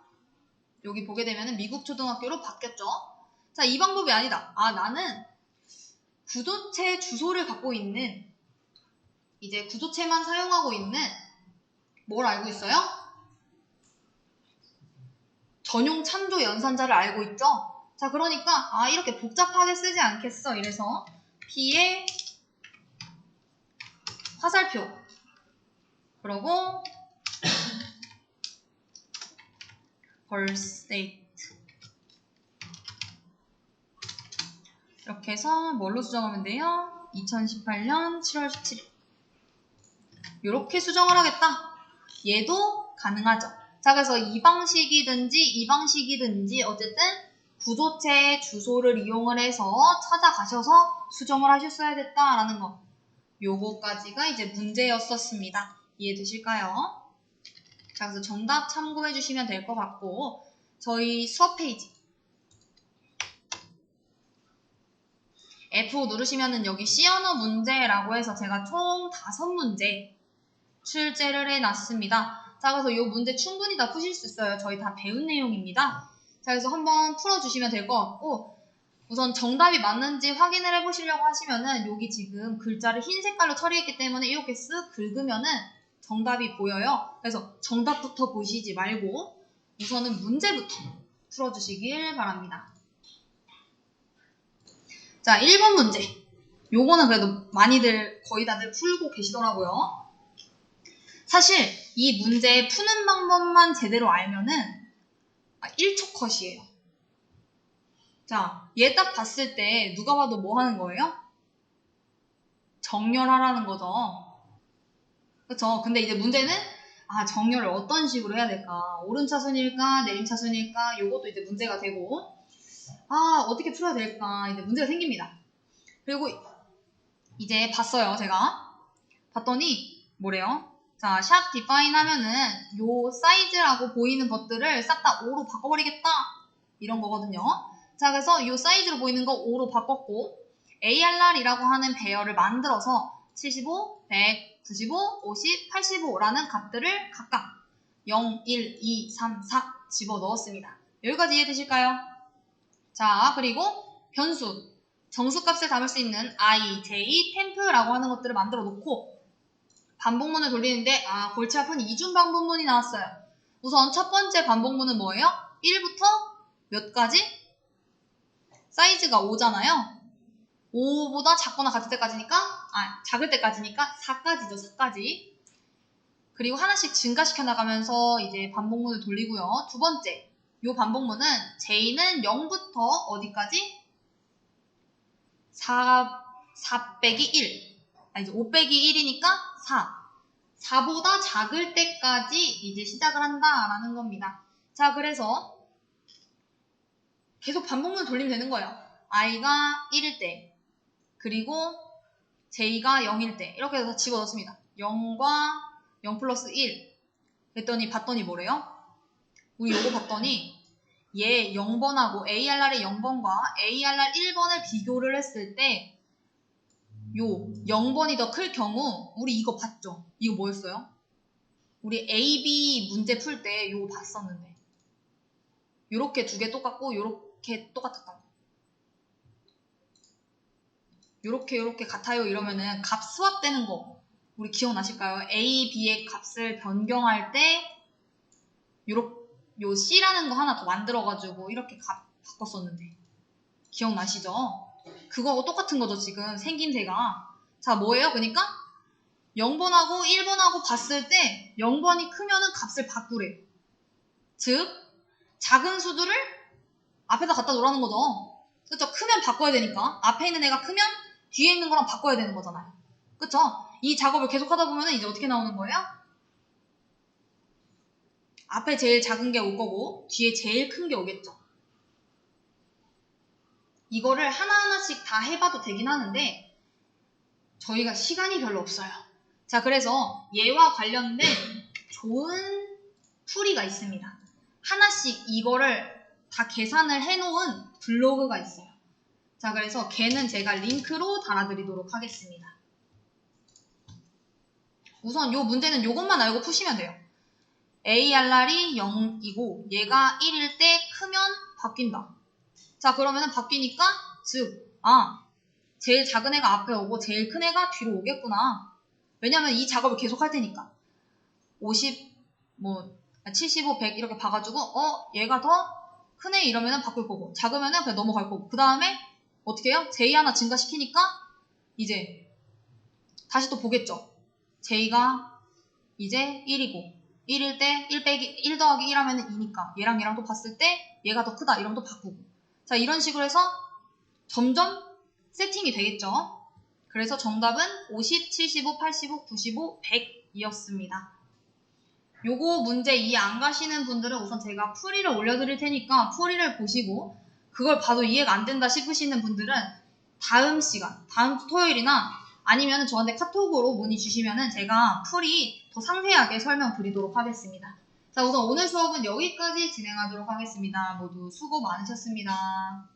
여기 보게 되면 미국 초등학교로 바뀌었죠. 자, 이 방법이 아니다. 아, 나는 구조체 주소를 갖고 있는 이제 구조체만 사용하고 있는 뭘 알고 있어요? 전용 참조 연산자를 알고 있죠? 자, 그러니까 아, 이렇게 복잡하게 쓰지 않겠어. 이래서 P의 화살표 그리고 birthday 이렇게 해서 뭘로 수정하면 돼요? 2018년 7월 17일 이렇게 수정을 하겠다. 얘도 가능하죠. 자, 그래서 이 방식이든지 어쨌든 구조체의 주소를 이용을 해서 찾아가셔서 수정을 하셨어야 됐다라는 거. 요거까지가 이제 문제였었습니다. 이해되실까요? 자, 그래서 정답 참고해 주시면 될 것 같고 저희 수업 페이지 F5 누르시면은 여기 C 언어 문제라고 해서 제가 총 5문제 출제를 해놨습니다. 자, 그래서 이 문제 충분히 다 푸실 수 있어요. 저희 다 배운 내용입니다. 자, 그래서 한번 풀어주시면 될 것 같고 우선 정답이 맞는지 확인을 해보시려고 하시면은 여기 지금 글자를 흰 색깔로 처리했기 때문에 이렇게 쓱 긁으면은 정답이 보여요. 그래서 정답부터 보시지 말고 우선은 문제부터 풀어주시길 바랍니다. 자, 1번 문제. 요거는 그래도 많이들 거의 다들 풀고 계시더라고요. 사실 이 문제 푸는 방법만 제대로 알면은 1초 컷이에요. 자, 얘 딱 봤을 때 누가 봐도 뭐 하는 거예요? 정렬하라는 거죠. 그쵸? 근데 이제 문제는 정렬을 어떤 식으로 해야 될까? 오른차순일까? 내림차순일까? 요것도 이제 문제가 되고 어떻게 풀어야 될까? 이제 문제가 생깁니다. 그리고 이제 봤어요, 제가. 봤더니 뭐래요? 자, 샵 define 하면은 요 사이즈라고 보이는 것들을 싹 다 5로 바꿔버리겠다. 이런 거거든요. 자, 그래서 요 사이즈로 보이는 거 5로 바꿨고 ARR이라고 하는 배열을 만들어서 75, 100, 95, 50, 85라는 값들을 각각 0, 1, 2, 3, 4 집어넣었습니다. 여기까지 이해되실까요? 자, 그리고 변수, 정수값을 담을 수 있는 i, j, temp라고 하는 것들을 만들어 놓고 반복문을 돌리는데 골치 아픈 이중 반복문이 나왔어요. 우선 첫 번째 반복문은 뭐예요? 1부터 몇 가지? 사이즈가 5잖아요. 5보다 작거나 같을 때까지니까 작을 때까지니까 4까지죠. 4까지. 그리고 하나씩 증가시켜 나가면서 이제 반복문을 돌리고요. 두 번째, 요 반복문은 j는 0부터 어디까지? 4 빼기 1. 이제 5 빼기 1이니까 4. 4보다 작을 때까지 이제 시작을 한다라는 겁니다. 자, 그래서 계속 반복문을 돌리면 되는 거예요. i가 1일 때, 그리고 j가 0일 때 이렇게 해서 집어넣습니다. 0과 0 플러스 1 봤더니 뭐래요? 우리 요거 봤더니 얘 0번하고 ARR의 0번과 ARR 1번을 비교를 했을 때 요 0번이 더 클 경우 우리 이거 봤죠? 이거 뭐였어요? 우리 AB 문제 풀 때 요거 봤었는데 요렇게 두 개 똑같고 요렇게 똑같았던 거. 요렇게 같아요 이러면은 값 스왑되는 거 우리 기억나실까요? A, B의 값을 변경할 때 요 C라는 거 하나 더 만들어가지고 이렇게 값 바꿨었는데 기억나시죠? 그거하고 똑같은 거죠 지금 생김새가. 자, 뭐예요? 그러니까 0번하고 1번하고 봤을 때 0번이 크면은 값을 바꾸래. 즉 작은 수들을 앞에다 갖다 놓으라는 거죠. 그쵸? 크면 바꿔야 되니까 앞에 있는 애가 크면 뒤에 있는 거랑 바꿔야 되는 거잖아요. 그쵸? 이 작업을 계속 하다 보면 이제 어떻게 나오는 거예요? 앞에 제일 작은 게 올 거고 뒤에 제일 큰 게 오겠죠. 이거를 하나하나씩 다 해봐도 되긴 하는데 저희가 시간이 별로 없어요. 자, 그래서 얘와 관련된 좋은 풀이가 있습니다. 하나씩 이거를 다 계산을 해놓은 블로그가 있어요. 자, 그래서 걔는 제가 링크로 달아드리도록 하겠습니다. 우선 요 문제는 요것만 알고 푸시면 돼요. ARR이 0이고 얘가 1일 때 크면 바뀐다. 자, 그러면은 바뀌니까 즉 제일 작은 애가 앞에 오고 제일 큰 애가 뒤로 오겠구나. 왜냐면 이 작업을 계속 할 테니까 50, 75, 100 이렇게 봐가지고 얘가 더 크네 이러면은 바꿀 거고 작으면은 그냥 넘어갈 거고 그 다음에 어떻게 해요? J 하나 증가시키니까 이제 다시 또 보겠죠. J가 이제 1이고 1일 때 1 더하기 1 하면은 2니까 얘랑 또 봤을 때 얘가 더 크다 이러면 또 바꾸고 자, 이런 식으로 해서 점점 세팅이 되겠죠. 그래서 정답은 50, 75, 85, 95, 100이었습니다. 요거 문제 이해 안 가시는 분들은 우선 제가 풀이를 올려드릴 테니까 풀이를 보시고 그걸 봐도 이해가 안 된다 싶으시는 분들은 다음 시간, 다음 주 토요일이나 아니면 저한테 카톡으로 문의 주시면은 제가 풀이 더 상세하게 설명드리도록 하겠습니다. 자, 우선 오늘 수업은 여기까지 진행하도록 하겠습니다. 모두 수고 많으셨습니다.